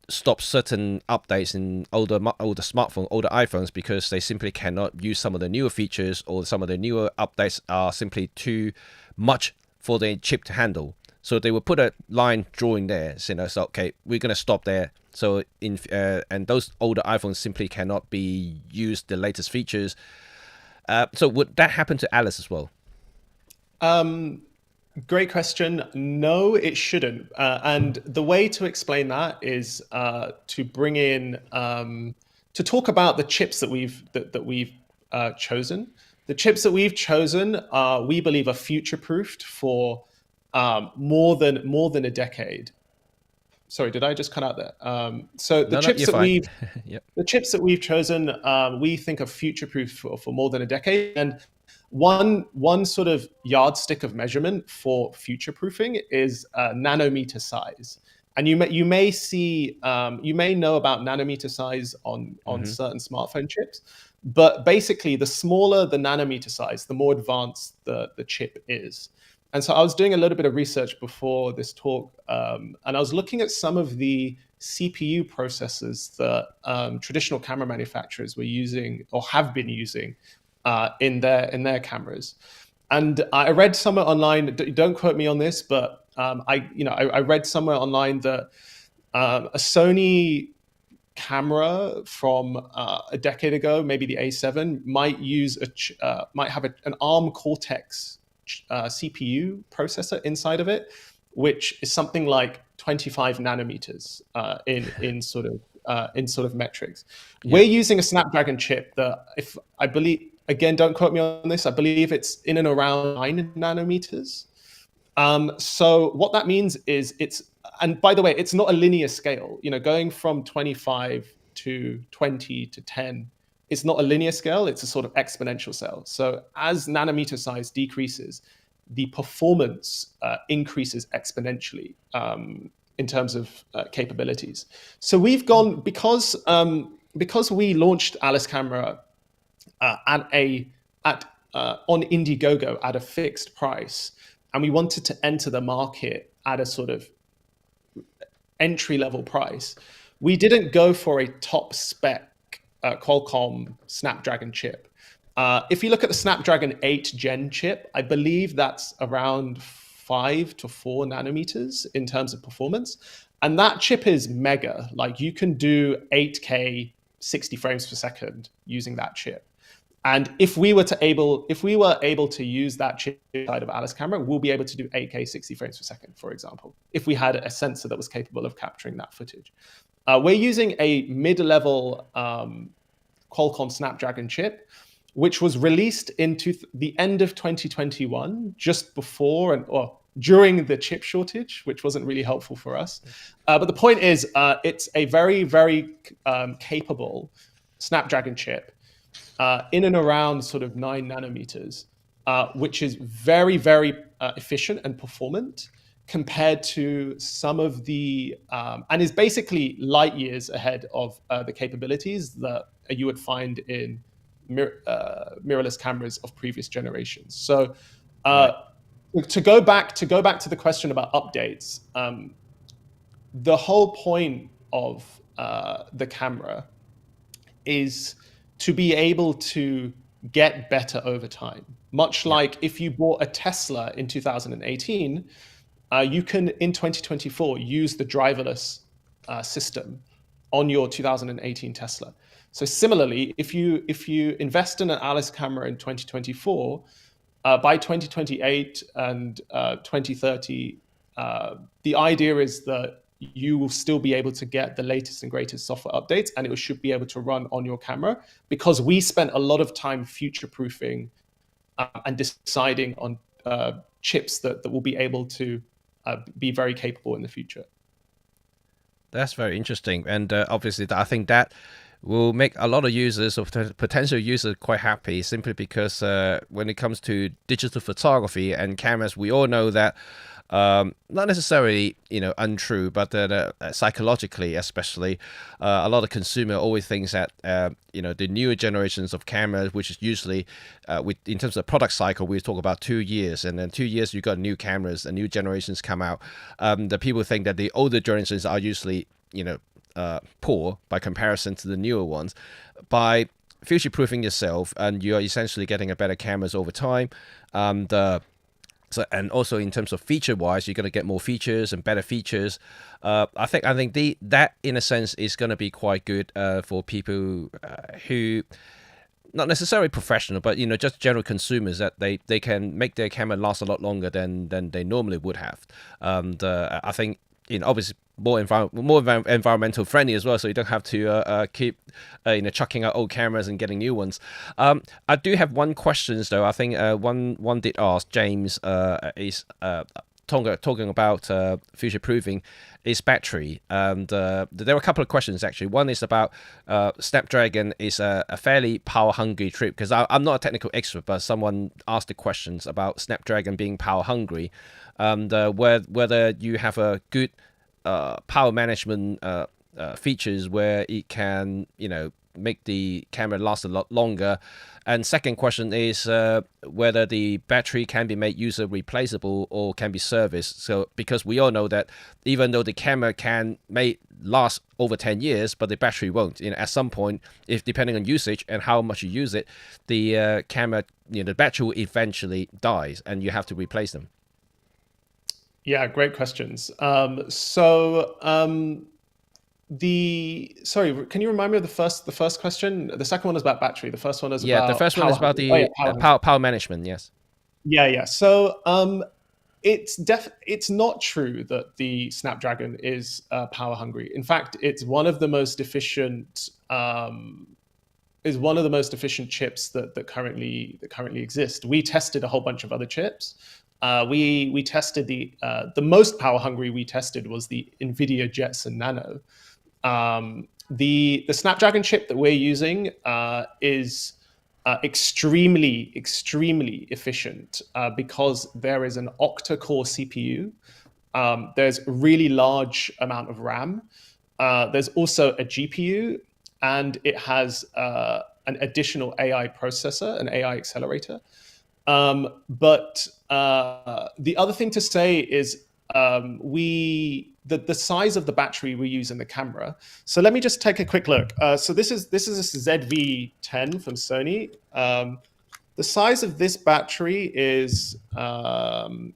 stop certain updates in older smartphone, older iPhones, because they simply cannot use some of the newer features, or some of the newer updates are simply too much for the chip to handle. So they will put a line drawing there, saying, so, okay, we're going to stop there. So and those older iPhones simply cannot be used the latest features. So would that happen to Alice as well? Great question. No, it shouldn't. And the way to explain that is to bring in to talk about the chips that we've chosen. The chips that we've chosen, we believe, are future-proofed for more than a decade. Sorry, did I just cut out there? So No, no, you're fine. Yep. the chips that we've chosen, we think are future-proof for more than a decade. And one sort of yardstick of measurement for future proofing is nanometer size. And you may see you may know about nanometer size on certain smartphone chips, but basically the smaller the nanometer size, the more advanced the chip is. And so I was doing a little bit of research before this talk, and I was looking at some of the CPU processors that traditional camera manufacturers were using or have been using in their cameras. And I read somewhere online, don't quote me on this, but I read somewhere online that a Sony camera from a decade ago, maybe the A7, might have an ARM Cortex CPU processor inside of it, which is something like 25 nanometers in sort of metrics. Yeah. We're using a Snapdragon chip that, if I believe, again, don't quote me on this, I believe it's in and around 9 nanometers. So what that means is and by the way, it's not a linear scale. Going from 25 to 20 to 10, it's not a linear scale. It's a sort of exponential scale. So as nanometer size decreases, the performance increases exponentially in terms of capabilities. So we've gone, because we launched Alice Camera on Indiegogo at a fixed price, and we wanted to enter the market at a sort of entry-level price. We didn't go for a top spec Qualcomm Snapdragon chip. If you look at the Snapdragon 8 Gen chip, I believe that's around 5 to 4 nanometers in terms of performance. And that chip is mega. Like, you can do 8K 60 frames per second using that chip. And if we were able to use that chip inside of Alice Camera, we'll be able to do 8K 60 frames per second, for example, if we had a sensor that was capable of capturing that footage. We're using a mid-level Qualcomm Snapdragon chip, which was released into the end of 2021, just before or during the chip shortage, which wasn't really helpful for us. But the point is, it's a very, very capable Snapdragon chip in and around sort of 9 nanometers, which is very, very efficient and performant compared to some of the, and is basically light years ahead of the capabilities that you would find in mirrorless cameras of previous generations. So to go back to the question about updates, the whole point of the camera is to be able to get better over time. Much like if you bought a Tesla in 2018, you can, in 2024, use the driverless system on your 2018 Tesla. So similarly, if you invest in an Alice camera in 2024, by 2028 and 2030, the idea is that you will still be able to get the latest and greatest software updates, and it should be able to run on your camera, because we spent a lot of time future-proofing and deciding on chips that will be able to be very capable in the future. That's very interesting, and obviously, I think that will make a lot of users or potential users quite happy, simply because when it comes to digital photography and cameras, we all know that not necessarily untrue, but psychologically especially, a lot of consumer always thinks that the newer generations of cameras, which is usually in terms of product cycle, we talk about 2 years, and then 2 years you got new cameras and new generations come out. The people think that the older generations are usually poor by comparison to the newer ones. By future proofing yourself, and you're essentially getting a better cameras over time, and and also in terms of feature wise, you're going to get more features and better features. I think that in a sense is going to be quite good for people who not necessarily professional, but just general consumers, that they can make their camera last a lot longer than they normally would have. And I think obviously more environmental friendly as well, so you don't have to keep chucking out old cameras and getting new ones. I do have one question though. I think one did ask, James is talking about future proofing is battery, and there were a couple of questions actually. One is about Snapdragon is a fairly power hungry chip, because I'm not a technical expert, but someone asked the questions about Snapdragon being power hungry, and whether you have a good power management features where it can make the camera last a lot longer. And second question is whether the battery can be made user replaceable or can be serviced. So because we all know that even though the camera may last over 10 years, but the battery won't. At some point, if depending on usage and how much you use it, the camera, the battery can dies and you have to replace them. Yeah, great questions. Sorry, can you remind me of the first question? The second one was about battery. The first one is about the first one is about the power management. Yes. Yeah. So it's not true that the Snapdragon is power hungry. In fact, it's one of the most efficient chips that currently exist. We tested a whole bunch of other chips. We tested the most power hungry we tested was the NVIDIA Jetson Nano. The Snapdragon chip that we're using is extremely efficient because there is an octa-core CPU. There's a really large amount of RAM. There's also a GPU, and it has an additional AI processor, an AI accelerator. But the other thing to say is the size of the battery we use in the camera. So let me just take a quick look. So this is a ZV-10 from Sony. The size of this battery is 1,000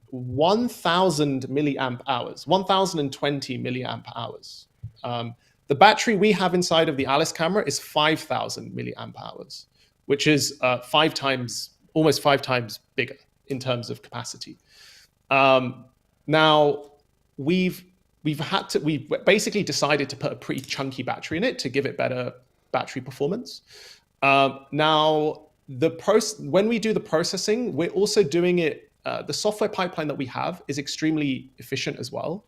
milliamp hours, 1,020 milliamp hours. The battery we have inside of the Alice camera is 5,000 milliamp hours, which is almost five times bigger in terms of capacity. Now we've basically decided to put a pretty chunky battery in it to give it better battery performance. Now when we do the processing, we're also doing it. The software pipeline that we have is extremely efficient as well,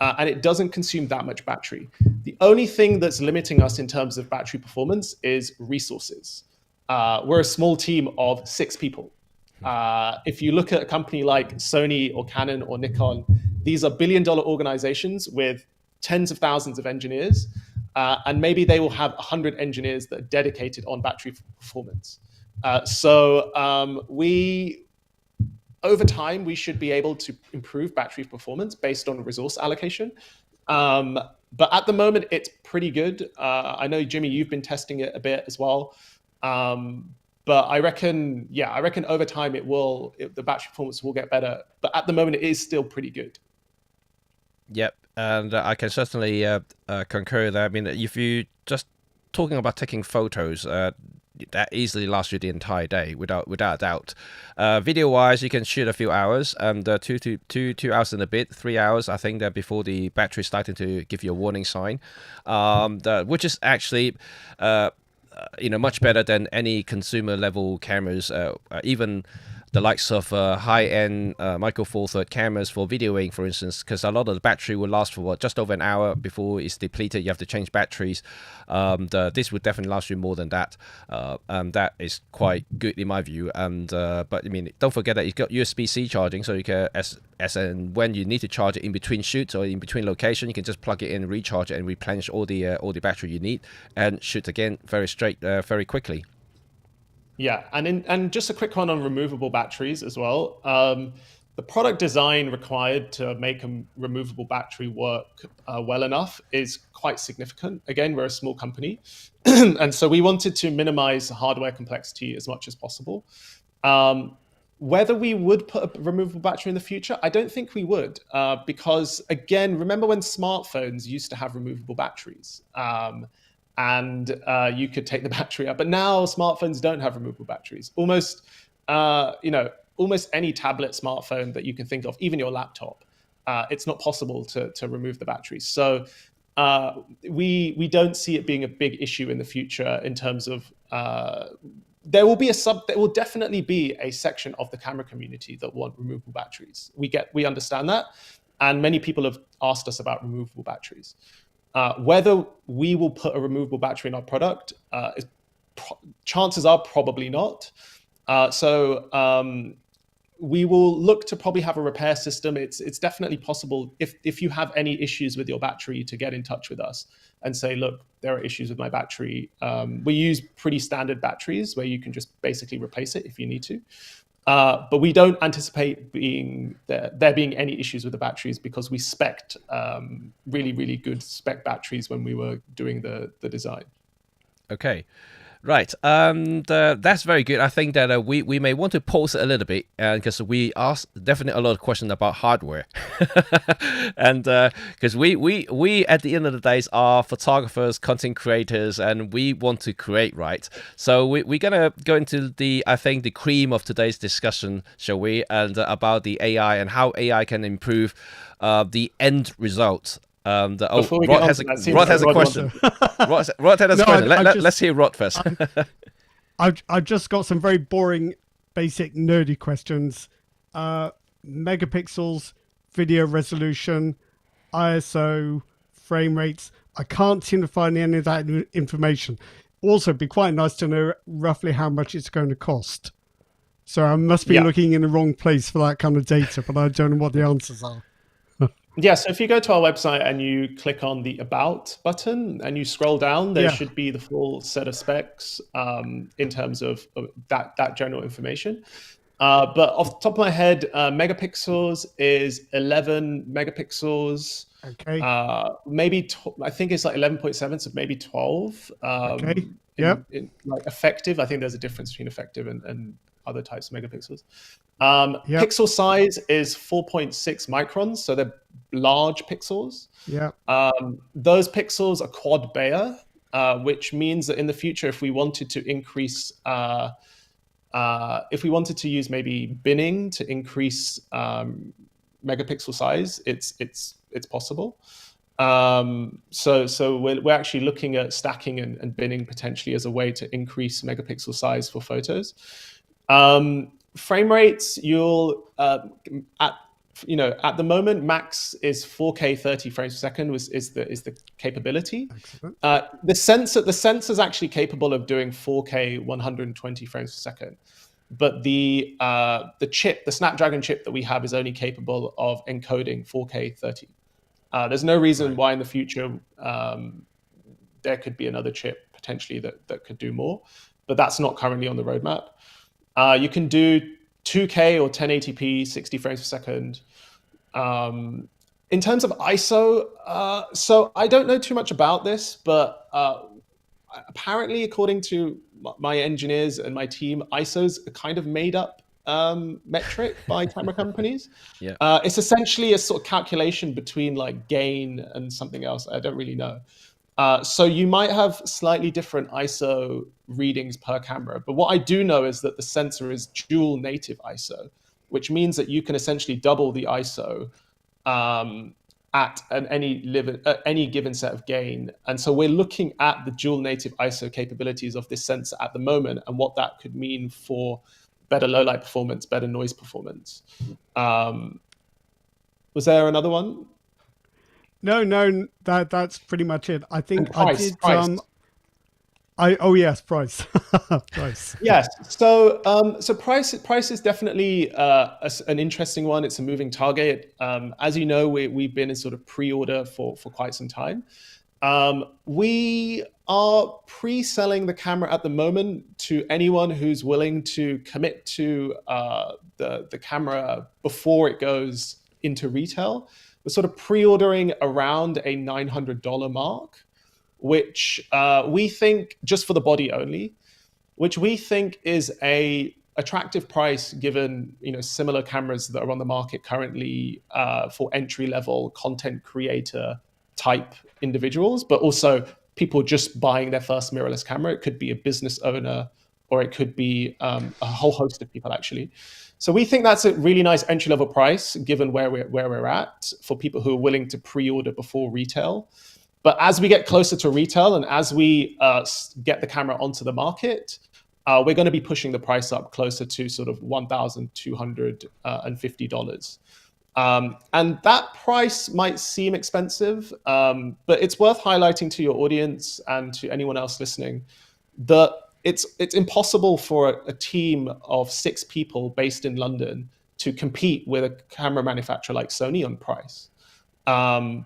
and it doesn't consume that much battery. The only thing that's limiting us in terms of battery performance is resources. We're a small team of 6 people. If you look at a company like Sony or Canon or Nikon, these are billion-dollar organizations with tens of thousands of engineers, and maybe they will have 100 engineers that are dedicated on battery performance. Over time, we should be able to improve battery performance based on resource allocation. But at the moment, it's pretty good. I know, Jimmy, you've been testing it a bit as well. But I reckon over time the battery performance will get better. But at the moment, it is still pretty good. Yep, and I can certainly concur that. I mean, if you just talking about taking photos, that easily lasts you the entire day without a doubt. Video wise, you can shoot a few hours, and 2 hours and a bit, 3 hours, I think, that before the battery is starting to give you a warning sign, which is actually much better than any consumer level cameras, even the likes of high-end micro four third cameras for videoing, for instance, because a lot of the battery will last for just over an hour before it's depleted. You have to change batteries. This would definitely last you more than that. That is quite good in my view. And but I mean, don't forget that it's got USB-C charging, so you can as and when you need to charge it in between shoots or in between location, you can just plug it in, recharge it, and replenish all the battery you need, and shoot again very quickly. Yeah, and just a quick one on removable batteries as well. The product design required to make a removable battery work well enough is quite significant. Again, we're a small company, and so we wanted to minimize hardware complexity as much as possible. Whether we would put a removable battery in the future, I don't think we would, because again, remember when smartphones used to have removable batteries? And you could take the battery out. But now smartphones don't have removable batteries. Almost any tablet, smartphone that you can think of, even your laptop, it's not possible to remove the batteries. So we don't see it being a big issue in the future in terms of there will definitely be a section of the camera community that want removable batteries. We understand that, and many people have asked us about removable batteries. Whether we will put a removable battery in our product, chances are probably not. We will look to probably have a repair system. It's definitely possible if you have any issues with your battery to get in touch with us and say, look, there are issues with my battery. We use pretty standard batteries where you can just basically replace it if you need to. But we don't anticipate there being any issues with the batteries because we spec'd really, really good spec batteries when we were doing the design. Okay. Right, that's very good. I think that we may want to pause it a little bit because we asked definitely a lot of questions about hardware, and because we at the end of the days are photographers, content creators, and we want to create, right? So we're gonna go into I think the cream of today's discussion, shall we? And about the AI and how AI can improve the end result. Rod has a question. Rod has a question. Let's hear Rod first. I've just got some very boring, basic, nerdy questions. Megapixels, video resolution, ISO, frame rates. I can't seem to find any of that information. Also, it'd be quite nice to know roughly how much it's going to cost. So I must be looking in the wrong place for that kind of data, but I don't know what the answers are. Yeah, so if you go to our website and you click on the About button and you scroll down, there should be the full set of specs in terms of that general information. But off the top of my head, megapixels is 11 megapixels. Okay. I think it's like 11.7, so maybe 12. Okay. Yep. Like effective, I think there's a difference between effective and other types of megapixels. Pixel size is 4.6 microns, so they're large pixels. Yeah. Those pixels are quad Bayer, which means that in the future, if we wanted to increase, if we wanted to use maybe binning to increase megapixel size, it's possible. So we're actually looking at stacking and binning potentially as a way to increase megapixel size for photos. Frame rates, you'll at the moment max is 4K 30 frames per second is the capability. The sensor's actually capable of doing 4K 120 frames per second, but the Snapdragon chip that we have is only capable of encoding 4K 30. There's no reason why in the future there could be another chip potentially that could do more, but that's not currently on the roadmap. You can do 2K or 1080p, 60 frames per second. In terms of ISO, so I don't know too much about this, but apparently, according to my engineers and my team, ISO's a kind of made up metric by camera companies. Yeah. It's essentially a sort of calculation between like gain and something else. I don't really know. So you might have slightly different ISO readings per camera. But what I do know is that the sensor is dual native ISO, which means that you can essentially double the ISO at any given set of gain. And so we're looking at the dual native ISO capabilities of this sensor at the moment and what that could mean for better low light performance, better noise performance. Was there another one? No, that's pretty much it. I think And I price, did. price. Oh yes, price, price. Yes. So, price is definitely an interesting one. It's a moving target. As you know, we've been in sort of pre-order for quite some time. We are pre-selling the camera at the moment to anyone who's willing to commit to the camera before it goes into retail. We're sort of pre-ordering around a $900 mark, which we think, just for the body only, which we think is a attractive price given similar cameras that are on the market currently for entry level content creator type individuals, but also people just buying their first mirrorless camera. It could be a business owner, or it could be a whole host of people actually. So we think that's a really nice entry level price given where we're at for people who are willing to pre-order before retail. But as we get closer to retail and as we get the camera onto the market, we're going to be pushing the price up closer to sort of $1,250. And that price might seem expensive, but it's worth highlighting to your audience and to anyone else listening that it's impossible for a team of 6 people based in London to compete with a camera manufacturer like Sony on price.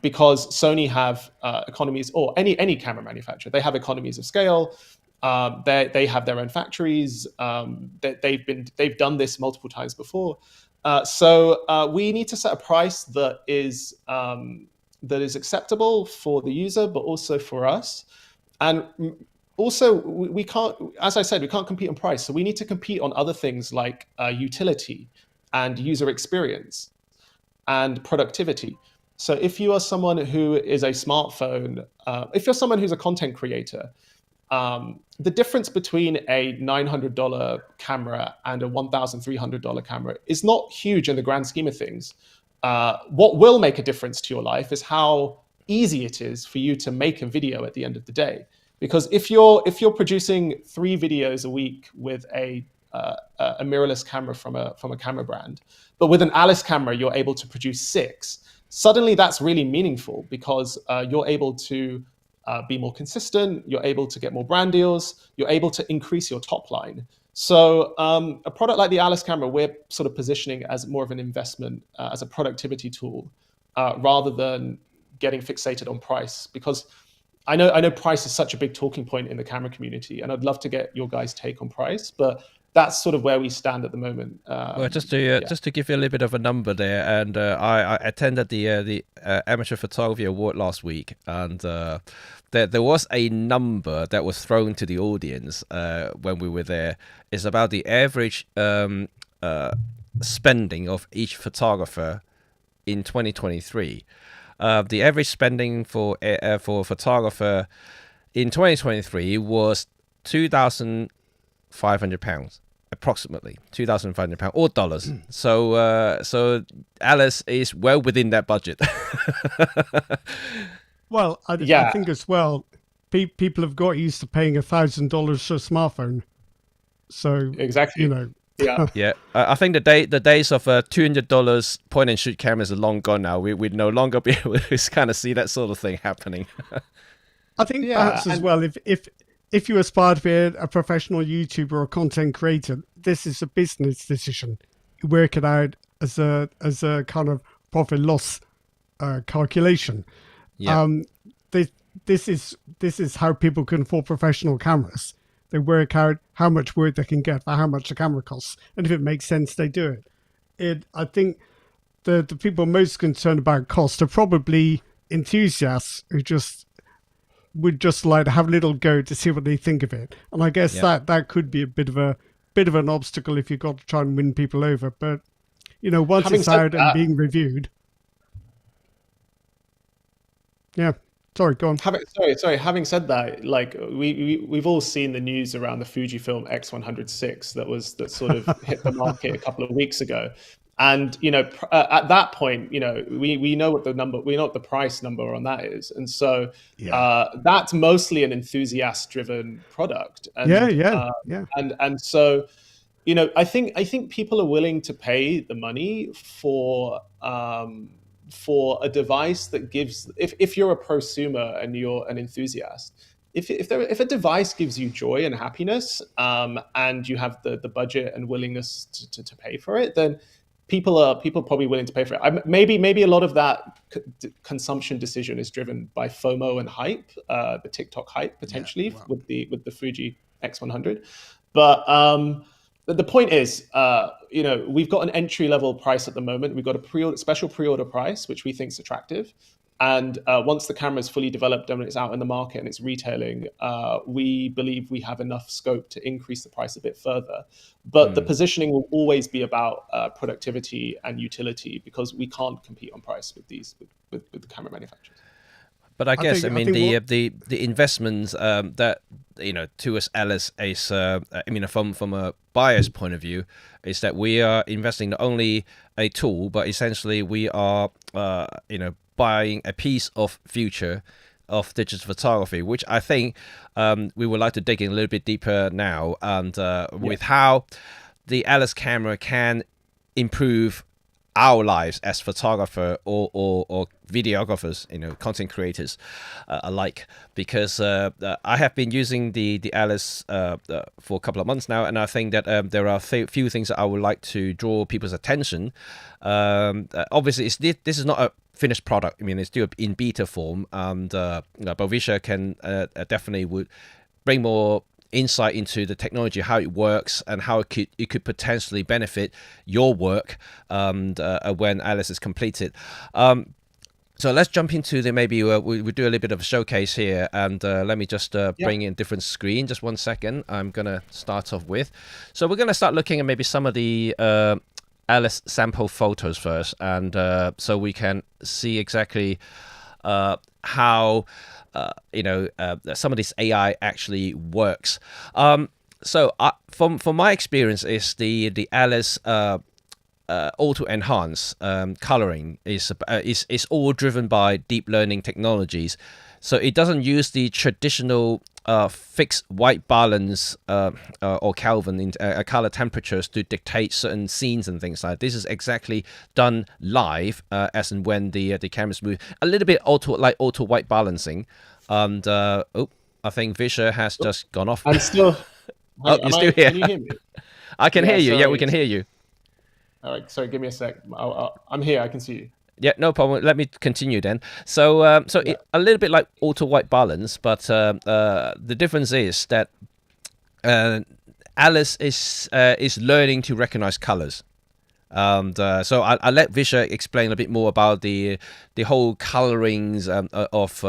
Because Sony have economies, or any camera manufacturer, they have economies of scale. They have their own factories. They've done this multiple times before. So we need to set a price that is acceptable for the user, but also for us. And also, we can't, as I said, we can't compete on price. So we need to compete on other things like utility and user experience and productivity. So if you are someone who is a smartphone, if you're someone who's a content creator, the difference between a $900 camera and a $1,300 camera is not huge in the grand scheme of things. What will make a difference to your life is how easy it is for you to make a video at the end of the day. Because if you're producing 3 videos a week with a mirrorless camera from a camera brand, but with an Alice camera you're able to produce 6. Suddenly, that's really meaningful because you're able to be more consistent. You're able to get more brand deals. You're able to increase your top line. So a product like the Alice camera, we're sort of positioning as more of an investment, as a productivity tool, rather than getting fixated on price. Because I know price is such a big talking point in the camera community, and I'd love to get your guys' take on price, but that's sort of where we stand at the moment. Well, just to give you a little bit of a number there, and I attended the Amateur Photography Award last week, and there was a number that was thrown to the audience when we were there. It's about the average spending of each photographer in 2023. The average spending for a photographer in 2023 was £2,500, approximately £2,500 or dollars. So Alice is well within that budget. Well, I think as well, people have got used to paying $1,000 for a smartphone. So exactly, yeah. I think the days of $200 point and shoot cameras are long gone now. We'd no longer be able to kind of see that sort of thing happening. I think perhaps as well, if you aspire to be a professional YouTuber or content creator, this is a business decision. You work it out as a kind of profit loss calculation. Yeah. This is how people can afford professional cameras. They work out how much work they can get for how much the camera costs, and if it makes sense, they do it. I think the people most concerned about cost are probably enthusiasts who would just like to have a little go to see what they think of it. And I guess that could be a bit of an obstacle if you've got to try and win people over. But once it's out and being reviewed. Yeah. Sorry, go on. Having said that, like we've all seen the news around the Fujifilm X106 that sort of hit the market a couple of weeks ago, and at that point, we know what the price number on that is, and so that's mostly an enthusiast-driven product. And, yeah. and so I think people are willing to pay the money for a device that gives, if you're a prosumer and you're an enthusiast, if a device gives you joy and happiness, and you have the budget and willingness to pay for it, then people are probably willing to pay for it. Maybe a lot of that consumption decision is driven by FOMO and hype, the TikTok hype Yeah. potentially Well, with the Fuji X100. But the point is, we've got an entry level price at the moment. We've got a special pre-order price, which we think is attractive. And once the camera is fully developed and it's out in the market and it's retailing, we believe we have enough scope to increase the price a bit further. But the Hmm. positioning will always be about productivity and utility, because we can't compete on price with with the camera manufacturers. But I guess I I mean think what the investments that to us Alice is from a buyer's point of view is that we are investing not only a tool but essentially we are buying a piece of future of digital photography, which I think we would like to dig in a little bit deeper now, and Yeah. with how the Alice camera can improve our lives as photographer or videographers, content creators alike. Because I have been using the Alice for a couple of months now, and I think that there are a few things that I would like to draw people's attention. Obviously, this is not a finished product. I mean, it's still in beta form, and but Visha can definitely would bring more insight into the technology, how it works, and how it could potentially benefit your work when Alice is completed. So let's jump into the maybe we do a little bit of a showcase here, and let me just Yeah. bring in different screen. Just 1 second. I'm gonna start off with. So we're gonna start looking at maybe some of the Alice sample photos first, and so we can see exactly how some of this AI actually works. From my experience, is the Alice auto enhance coloring is all driven by deep learning technologies. So it doesn't use the traditional fixed white balance or Kelvin in color temperatures to dictate certain scenes and things like that. This is exactly done live, as and when the cameras move. A little bit auto white balancing, and I think Visha has just gone off. I'm still. Oh, you're still here. Can you hear me? I can hear Yeah. you. Yeah, we Sorry. can hear you. All right. Sorry. Give me a sec. I'm here. I can see you. Yeah, no problem. Let me continue then. So, Yeah. a little bit like auto white balance, but the difference is that Alice is learning to recognize colors. And so I'll let Visha explain a bit more about the whole colorings of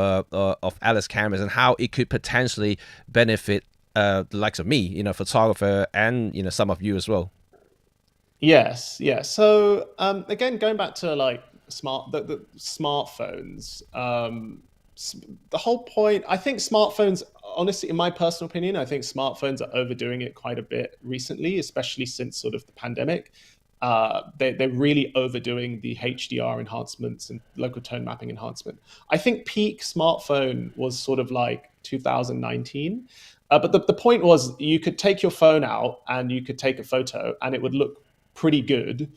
Alice cameras and how it could potentially benefit the likes of me, photographer, and some of you as well. Yes. Yeah. So again, going back to like the smartphones. The whole point, I think smartphones. Honestly, in my personal opinion, I think smartphones are overdoing it quite a bit recently, especially since sort of the pandemic. They're really overdoing the HDR enhancements and local tone mapping enhancement. I think peak smartphone was sort of like 2019. But the point was you could take your phone out and you could take a photo and it would look pretty good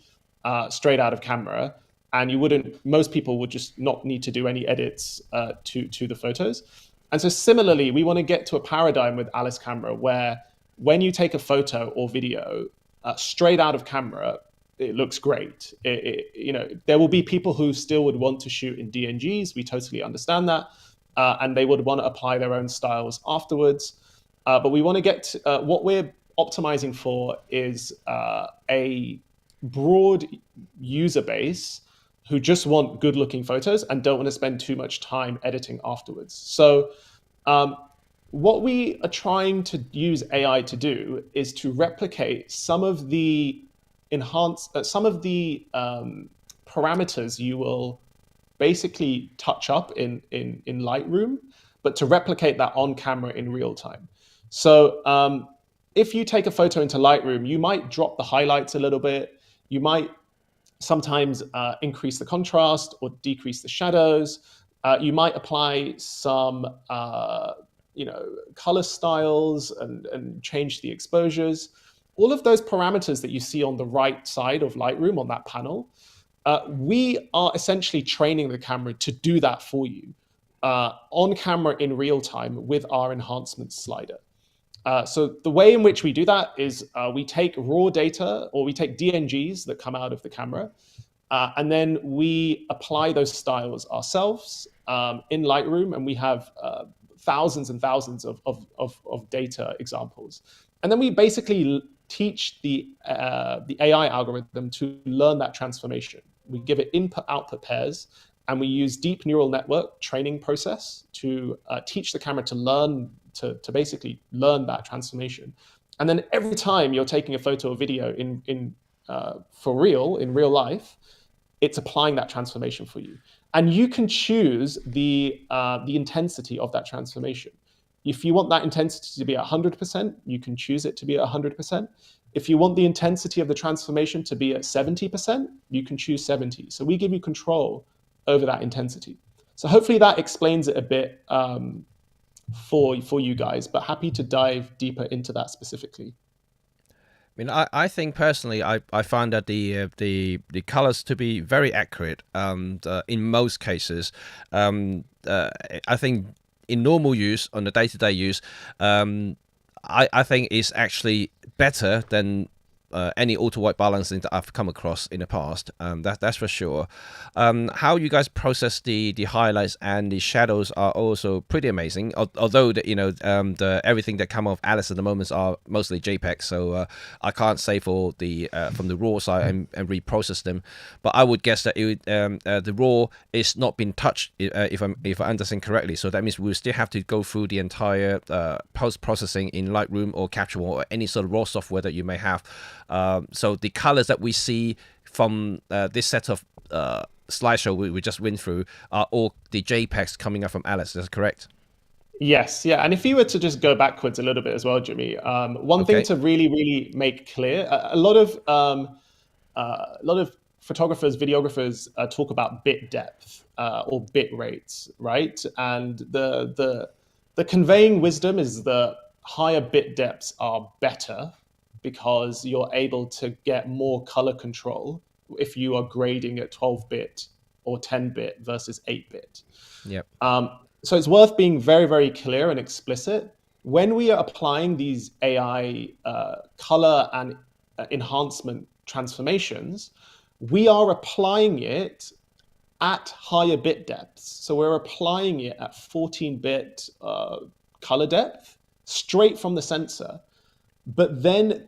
straight out of camera. And most people would just not need to do any edits to the photos. And so similarly, we want to get to a paradigm with Alice camera where when you take a photo or video straight out of camera, it looks great. There will be people who still would want to shoot in DNGs. We totally understand that. And they would want to apply their own styles afterwards. But we want to get what we're optimizing for is a broad user base who just want good looking photos and don't want to spend too much time editing afterwards. So um, what we are trying to use AI to do is to replicate some of the parameters you will basically touch up in Lightroom, but to replicate that on camera in real time. So if you take a photo into Lightroom, you might drop the highlights a little bit. You might sometimes increase the contrast or decrease the shadows. You might apply some color styles and change the exposures. all of those parameters that you see on the right side of Lightroom on that panel, we are essentially training the camera to do that for you on camera in real time with our enhancements slider. So the way in which we do that is we take raw data, or we take DNGs that come out of the camera, and then we apply those styles ourselves in Lightroom, and we have thousands and thousands of data examples. And then we basically teach the AI algorithm to learn that transformation. We give it input-output pairs, and we use deep neural network training process to teach the camera to learn, to basically learn that transformation. And then every time you're taking a photo or video for real, in real life, it's applying that transformation for you. And you can choose the intensity of that transformation. If you want that intensity to be 100%, you can choose it to be 100%. If you want the intensity of the transformation to be at 70%, you can choose 70. So we give you control over that intensity. So hopefully that explains it a bit for you guys, but happy to dive deeper into that specifically. I mean, I think personally, I find that the colors to be very accurate, and in most cases, I think in normal use, on the day-to-day use, I think it's actually better than any auto white balancing that I've come across in the past. That's for sure. How you guys process the highlights and the shadows are also pretty amazing. Although the everything that come off Alice at the moment are mostly JPEG, so I can't say for the from the raw side and reprocess them. But I would guess that the raw is not been touched, if I understand correctly. So that means we'll still have to go through the entire post processing in Lightroom or Capture One or any sort of raw software that you may have. So the colors that we see from this set of slideshow we just went through are all the JPEGs coming up from Alice. Is that correct? Yes, yeah. And if you were to just go backwards a little bit as well, Jimmy, one thing to really make clear, a lot of photographers, videographers talk about bit depth or bit rates, right? And the conveying wisdom is that higher bit depths are better because you're able to get more color control if you are grading at 12-bit or 10-bit versus 8-bit. Yep. So it's worth being very clear and explicit. When we are applying these AI color and enhancement transformations, we are applying it at higher bit depths. So we're applying it at 14-bit color depth straight from the sensor. But then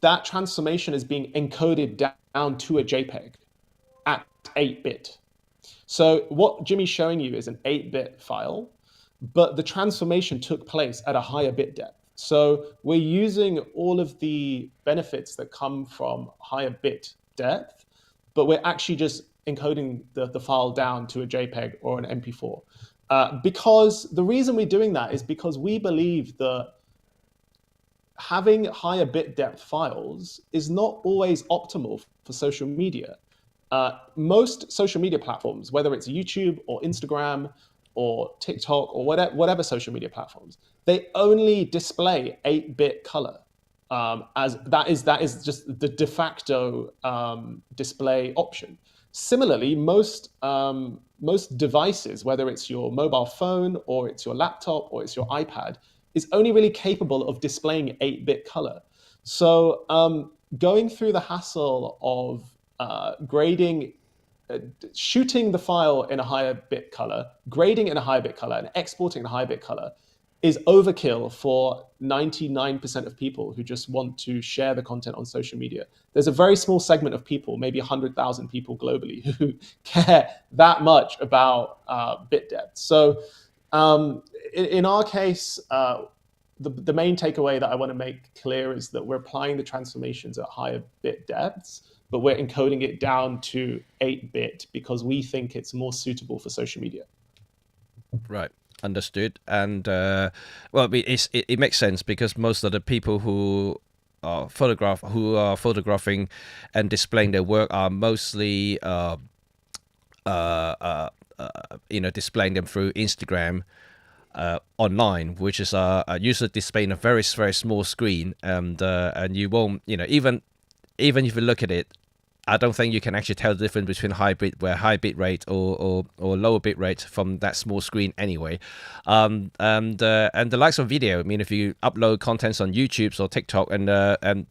that transformation is being encoded down to a JPEG at 8-bit. So what Jimmy's showing you is an 8-bit file, but the transformation took place at a higher bit depth. So we're using all of the benefits that come from higher bit depth, but we're actually just encoding the file down to a JPEG or an MP4. Because the reason we're doing that is because we believe that having higher bit depth files is not always optimal for social media. Most social media platforms, whether it's YouTube or Instagram or TikTok or whatever social media platforms, they only display 8-bit color, as that is just the de facto display option. Similarly, most devices, whether it's your mobile phone or it's your laptop or it's your iPad, is only really capable of displaying 8-bit color. So going through the hassle of grading, shooting the file in a higher bit color, grading in a higher bit color, and exporting in a higher bit color is overkill for 99% of people who just want to share the content on social media. There's a very small segment of people, maybe 100,000 people globally, who care that much about bit depth. So in our case, the main takeaway that I want to make clear is that we're applying the transformations at higher bit depths, but we're encoding it down to 8-bit because we think it's more suitable for social media. Right. Understood. And well, it makes sense because most of the people who are photographing and displaying their work are mostly displaying them through Instagram online, which is a user displaying a very very small screen, and you won't, even if you look at it, I don't think you can actually tell the difference between high bit rate or lower bit rate from that small screen anyway. And the likes of video, I mean, if you upload contents on YouTube or TikTok, and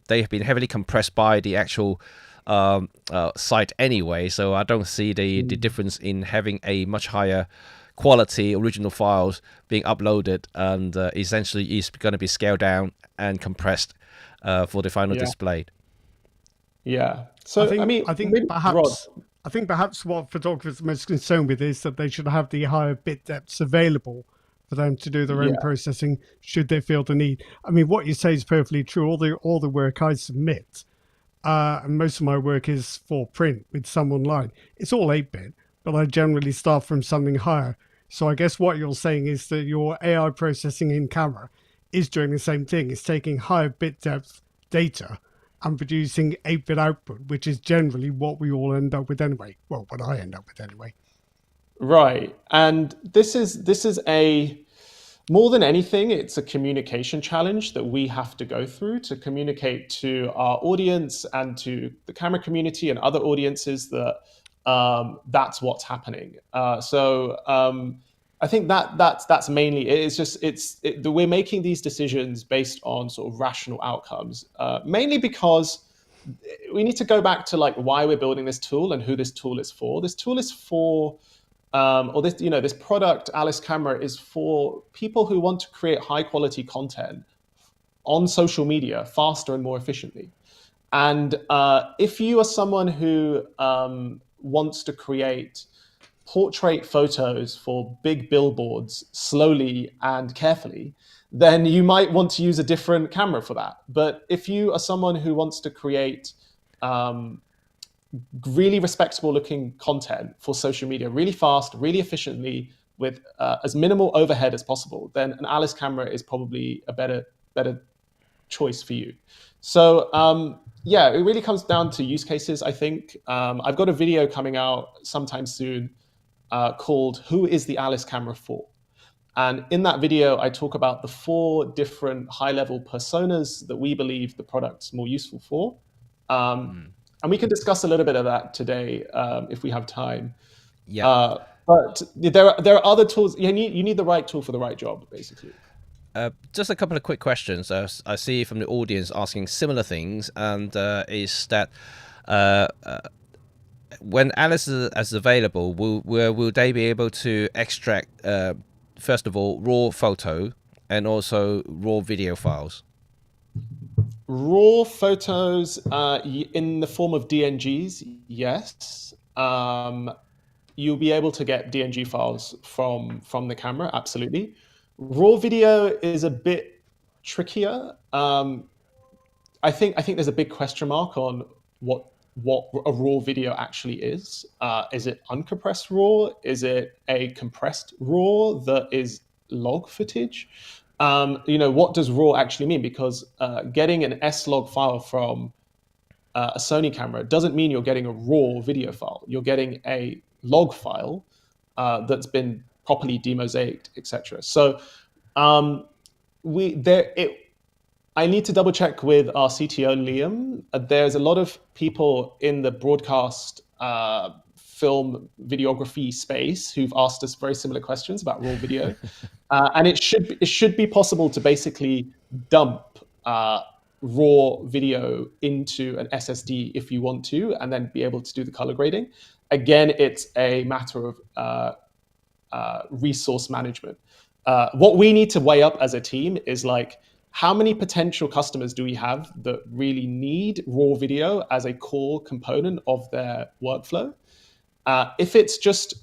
they have been heavily compressed by the actual site anyway, so I don't see the difference in having a much higher quality original files being uploaded, and essentially is going to be scaled down and compressed for the final Yeah. display. I So, I think mean, I think maybe, Rod. perhaps I think perhaps what photographers are most concerned with is that they should have the higher bit depths available for them to do their own Yeah. processing should they feel the need. I mean, what you say is perfectly true. All the work I submit, and most of my work is for print with some online. It's all 8-bit, but I generally start from something higher. So I guess what you're saying is that your AI processing in camera is doing the same thing. It's taking higher bit depth data and producing 8-bit output, which is generally what we all end up with anyway. Well, what I end up with anyway. Right. And this is a more than anything, it's a communication challenge that we have to go through to communicate to our audience and to the camera community and other audiences that that's what's happening. So I think that's mainly it. It's just we're making these decisions based on sort of rational outcomes, mainly because we need to go back to like why we're building this tool and who this tool is for. This tool is for or this, this product, Alice Camera, is for people who want to create high quality content on social media faster and more efficiently. And if you are someone who wants to create portrait photos for big billboards slowly and carefully, then you might want to use a different camera for that. But if you are someone who wants to create really respectable looking content for social media really fast, really efficiently, with as minimal overhead as possible, then an Alice camera is probably a better choice for you. So yeah, it really comes down to use cases, I think. I've got a video coming out sometime soon called "Who is the Alice camera for?" And in that video, I talk about the 4 different high-level personas that we believe the product's more useful for. And we can discuss a little bit of that today if we have time. Yeah. But there are other tools. You need the right tool for the right job, basically. Just a couple of quick questions. I see from the audience asking similar things, and is that when Alice is available, will they be able to extract, first of all, raw photo and also raw video files? Raw photos in the form of DNGs, yes. You'll be able to get DNG files from the camera, absolutely. Raw video is a bit trickier. I think there's a big question mark on what a raw video actually is. Is it uncompressed raw? Is it a compressed raw that is log footage? What does raw actually mean? Because getting an S-log file from a Sony camera doesn't mean you're getting a raw video file. You're getting a log file that's been properly demosaicked, etc. So I need to double check with our CTO Liam. There's a lot of people in the broadcast film videography space who've asked us very similar questions about raw video, and it should be possible to basically dump raw video into an SSD if you want to, and then be able to do the color grading. Again, it's a matter of resource management. What we need to weigh up as a team is like, how many potential customers do we have that really need raw video as a core component of their workflow? If it's just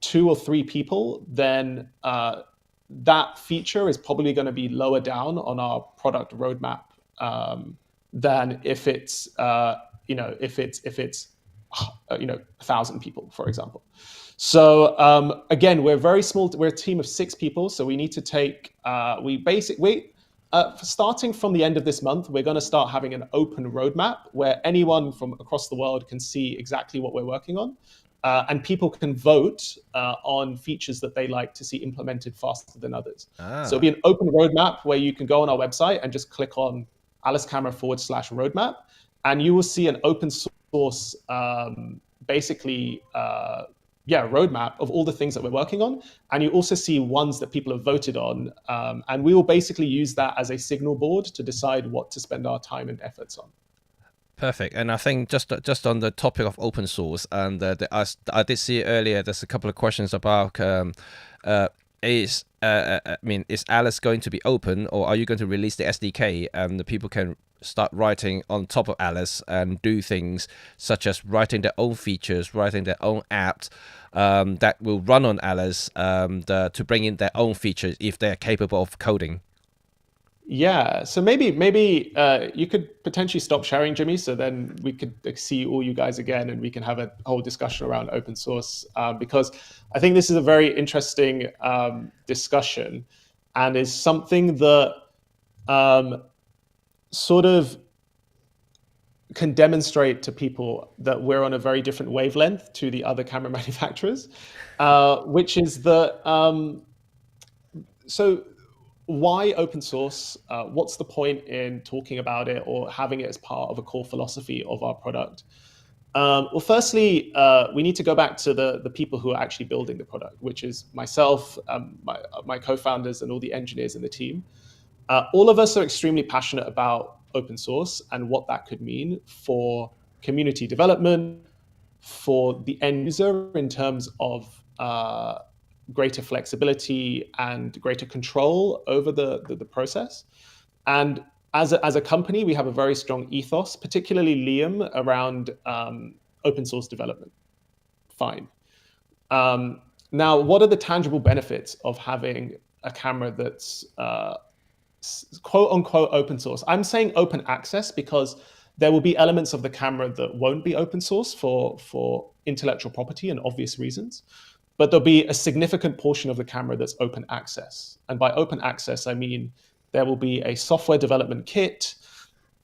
2 or 3 people, then that feature is probably going to be lower down on our product roadmap than if it's 1,000 people, for example. So again, we're very small. We're a team of 6 people, so we need to take. Starting from the end of this month, we're going to start having an open roadmap where anyone from across the world can see exactly what we're working on. and people can vote on features that they like to see implemented faster than others. So it'll be Ah, an open roadmap where you can go on our website and just click on Alice Camera /roadmap, and you will see an open source, basically, roadmap of all the things that we're working on. And you also see ones that people have voted on. And we will basically use that as a signal board to decide what to spend our time and efforts on. perfect. And I think just on the topic of open source, and I did see earlier. There's a couple of questions about is Alice going to be open, or are you going to release the SDK and the people can start writing on top of Alice and do things such as writing their own features, writing their own apps that will run on Alice to bring in their own features if they're capable of coding. Yeah, so maybe you could potentially stop sharing, Jimmy, so then we could see all you guys again, and we can have a whole discussion around open source, because I think this is a very interesting discussion, and is something that sort of can demonstrate to people that we're on a very different wavelength to the other camera manufacturers, which is that so why open source? What's the point in talking about it or having it as part of a core philosophy of our product? Well, firstly, we need to go back to the people who are actually building the product, which is myself, my co-founders, and all the engineers in the team. All of us are extremely passionate about open source and what that could mean for community development, for the end user in terms of greater flexibility and greater control over the process. And as a company, we have a very strong ethos, particularly Liam, around open source development. Fine. Now, what are the tangible benefits of having a camera that's quote unquote open source? I'm saying open access because there will be elements of the camera that won't be open source for intellectual property and obvious reasons. But there'll be a significant portion of the camera that's open access. And by open access, I mean there will be a software development kit,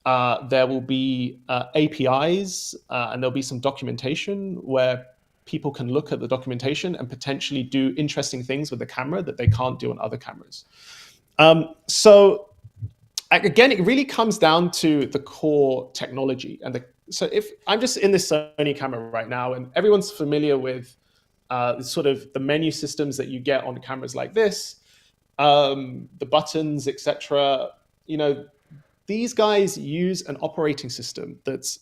there will be APIs, and there'll be some documentation where people can look at the documentation and potentially do interesting things with the camera that they can't do on other cameras. So again, it really comes down to the core technology. So if I'm just in this Sony camera right now, and everyone's familiar with sort of the menu systems that you get on cameras like this, the buttons, etc. These guys use an operating system that's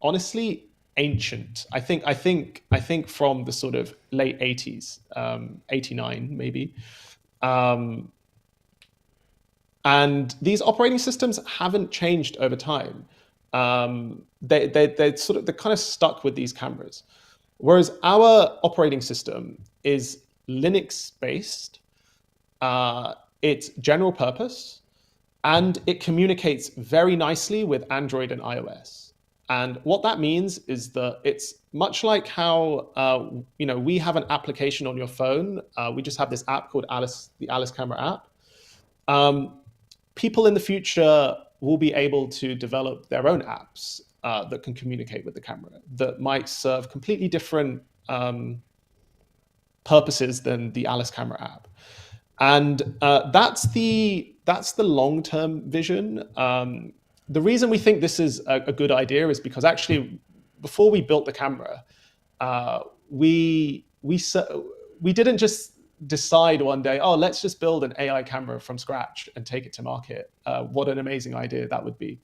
honestly ancient. I think from the sort of late 80s, 89 maybe. And these operating systems haven't changed over time. They're kind of stuck with these cameras. Whereas our operating system is Linux based, it's general purpose, and it communicates very nicely with Android and iOS. And what that means is that it's much like how we have an application on your phone. We just have this app called Alice, the Alice Camera app. People in the future will be able to develop their own apps that can communicate with the camera that might serve completely different purposes than the Alice Camera app. And that's the long-term vision. The reason we think this is a good idea is because actually, before we built the camera, we didn't just decide one day, oh, let's just build an AI camera from scratch and take it to market. What an amazing idea that would be.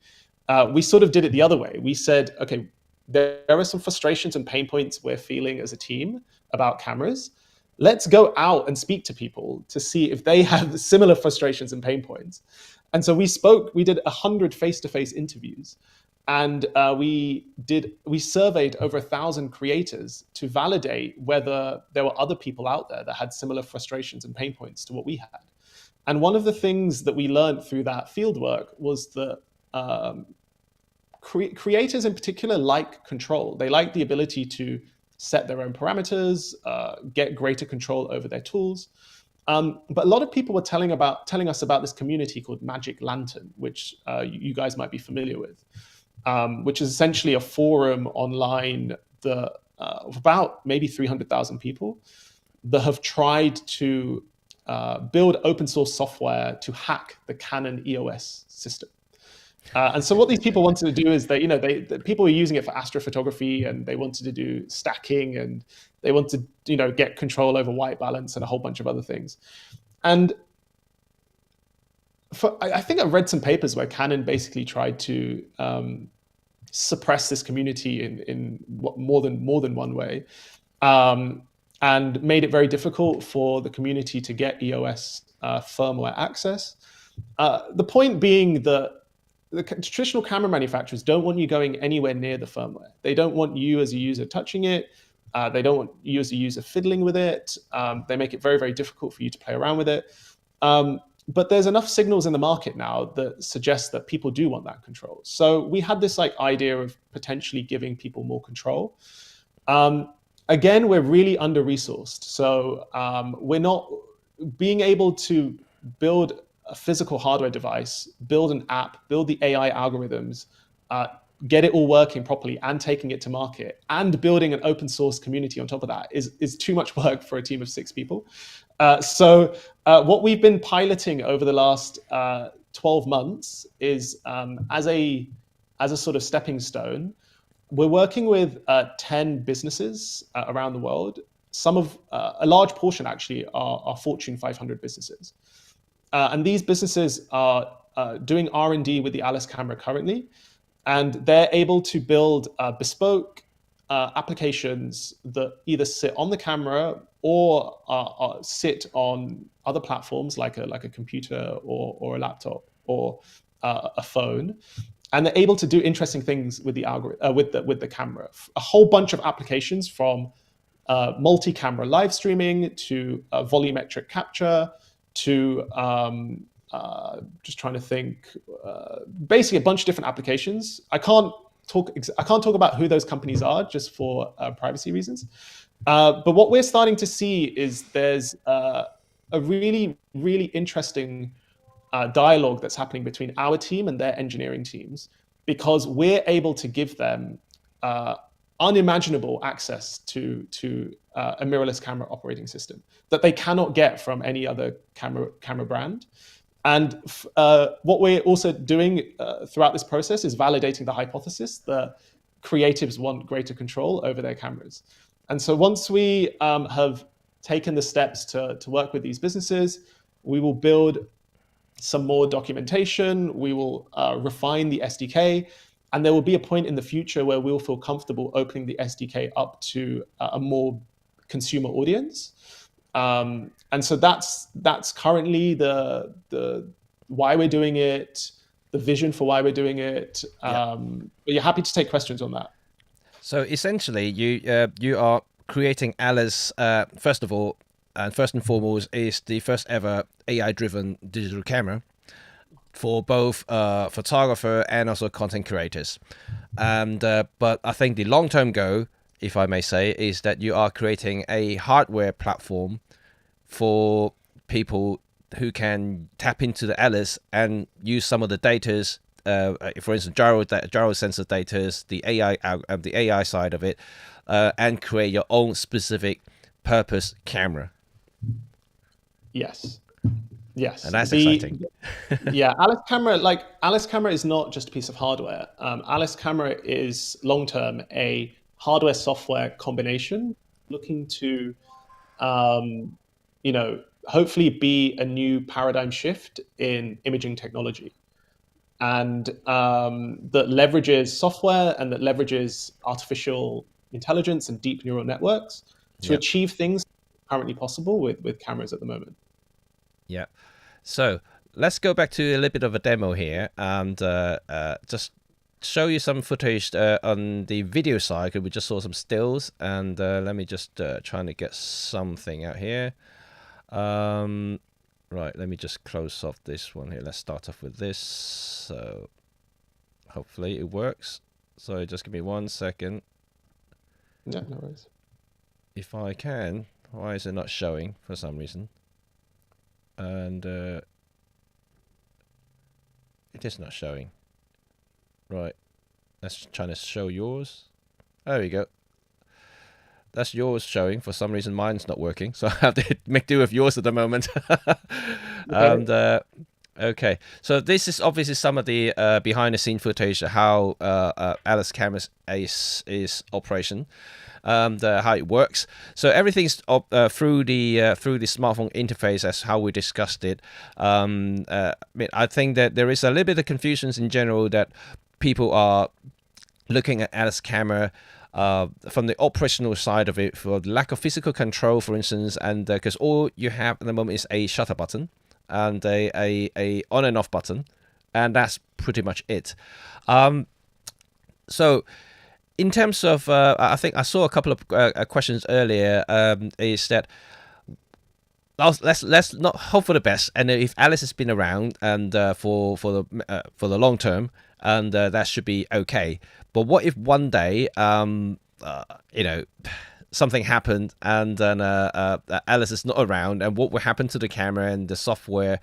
We sort of did it the other way. We said, okay, there are some frustrations and pain points we're feeling as a team about cameras. Let's go out and speak to people to see if they have similar frustrations and pain points. And so we did 100 face-to-face interviews, and we surveyed over 1,000 creators to validate whether there were other people out there that had similar frustrations and pain points to what we had. And one of the things that we learned through that fieldwork was that creators in particular like control. They like the ability to set their own parameters, get greater control over their tools. But a lot of people were telling us about this community called Magic Lantern, which you guys might be familiar with, which is essentially a forum online that of about maybe 300,000 people that have tried to build open source software to hack the Canon EOS system. And so what these people wanted to do is that, the people were using it for astrophotography, and they wanted to do stacking, and they wanted to, get control over white balance and a whole bunch of other things. And I think I read some papers where Canon basically tried to suppress this community in more than one way, and made it very difficult for the community to get EOS firmware access. The point being that the traditional camera manufacturers don't want you going anywhere near the firmware. They don't want you as a user touching it. They don't want you as a user fiddling with it. They make it very, very difficult for you to play around with it. But there's enough signals in the market now that suggest that people do want that control. So we had this idea of potentially giving people more control. Again, we're really under-resourced. So we're not being able to build a physical hardware device, build an app, build the AI algorithms, get it all working properly and taking it to market, and building an open source community on top of that is too much work for a team of 6 people. So what we've been piloting over the last 12 months is as a sort of stepping stone, we're working with 10 businesses around the world. Some of a large portion actually are Fortune 500 businesses. And these businesses are doing R&D with the Alice camera currently, and they're able to build bespoke applications that either sit on the camera or sit on other platforms like a computer or a laptop or a phone, and they're able to do interesting things with the algorithm with the camera. A whole bunch of applications from multi-camera live streaming to volumetric capture to just trying to think, basically a bunch of different applications. I can't talk about who those companies are just for privacy reasons. But what we're starting to see is there's a really, really interesting dialogue that's happening between our team and their engineering teams, because we're able to give them unimaginable access to a mirrorless camera operating system that they cannot get from any other camera brand. And what we're also doing throughout this process is validating the hypothesis that creatives want greater control over their cameras. And so once we have taken the steps to work with these businesses, we will build some more documentation, we will refine the SDK, and there will be a point in the future where we'll feel comfortable opening the SDK up to a more consumer audience. And so that's currently the why we're doing it, the vision for why we're doing it. But you're happy to take questions on that. So essentially, you are creating Alice. First of all, and first and foremost, is the first ever AI-driven digital camera for both photographer and also content creators. And but I think the long-term goal, if I may say, is that you are creating a hardware platform for people who can tap into the Alice and use some of the data's, for instance, gyro sensor data's, the AI side of it, and create your own specific purpose camera. Yes. And that's exciting. Yeah, Alice camera is not just a piece of hardware. Alice camera is long-term a hardware software combination looking to, hopefully be a new paradigm shift in imaging technology, and that leverages software and that leverages artificial intelligence and deep neural networks to achieve things currently possible with cameras at the moment. Yeah. So let's go back to a little bit of a demo here and just show you some footage on the video side, because we just saw some stills, and let me just trying to get something out here. Right, let me just close off this one here. Let's start off with this. So hopefully it works. So just give me 1 second. Yeah, no worries. If I can, why is it not showing for some reason? And it is not showing. Right, let's try to show yours. There we go. That's yours showing. For some reason, mine's not working, so I have to make do with yours at the moment. Okay. And okay, so this is obviously some of the behind the scene footage how Alice cameras is operation, how it works. So everything's through the smartphone interface as how we discussed it. I mean, I think that there is a little bit of confusions in general that people are looking at Alice camera from the operational side of it, for the lack of physical control, for instance, and because all you have at the moment is a shutter button and a on and off button, and that's pretty much it. So in terms of, I think I saw a couple of questions earlier. Is that let's not hope for the best, and if Alice has been around and for the long term, and that should be okay. But what if one day, you know, something happened and then Alice is not around, and what will happen to the camera and the software?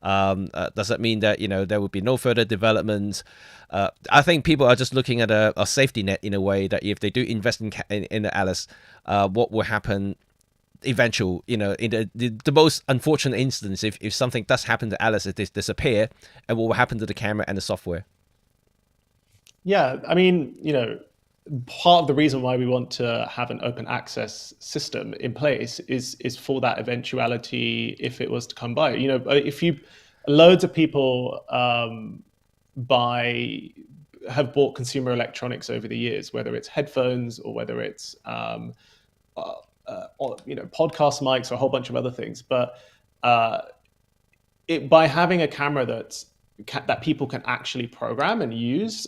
Does that mean that there would be no further development? I think people are just looking at a safety net in a way that if they do invest in the Alice, what will happen? Eventual, in the most unfortunate instance, if something does happen to Alice, it disappear, and what will happen to the camera and the software? Yeah, I mean, part of the reason why we want to have an open access system in place is for that eventuality if it was to come by. If you loads of people buy have bought consumer electronics over the years, whether it's headphones or whether it's podcast mics or a whole bunch of other things. But by having a camera that people can actually program and use,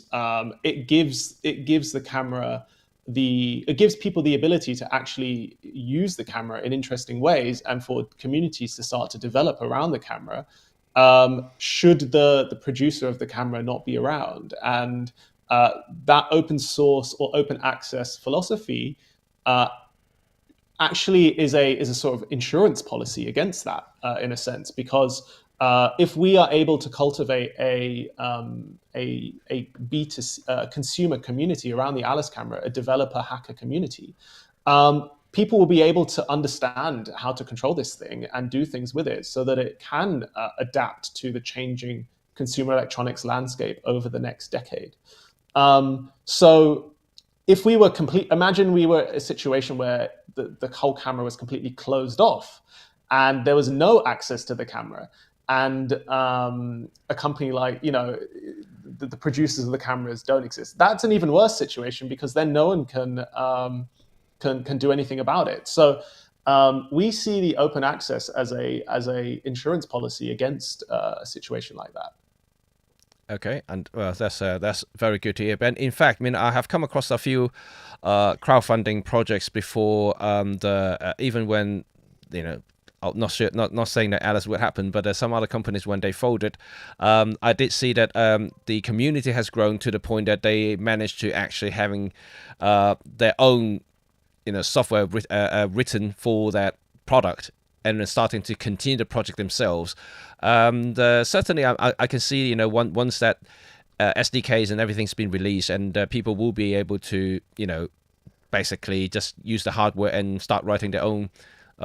it gives the camera it gives people the ability to actually use the camera in interesting ways, and for communities to start to develop around the camera. Should the producer of the camera not be around, and that open source or open access philosophy actually is a sort of insurance policy against that, in a sense, because if we are able to cultivate a B2C consumer community around the Alice camera, a developer hacker community, people will be able to understand how to control this thing and do things with it so that it can adapt to the changing consumer electronics landscape over the next decade. So if we were imagine we were a situation where the whole camera was completely closed off and there was no access to the camera, and a company like, the producers of the cameras don't exist. That's an even worse situation, because then no one can do anything about it. So we see the open access as a insurance policy against a situation like that. Okay, and that's very good to hear. And in fact, I mean, I have come across a few crowdfunding projects before. Even when, I'm not sure, not saying that Alice would happen, but some other companies, when they folded, I did see that the community has grown to the point that they managed to actually having their own software written for that product, and then starting to continue the project themselves. Certainly, I can see, once that SDKs and everything's been released, and people will be able to, basically just use the hardware and start writing their own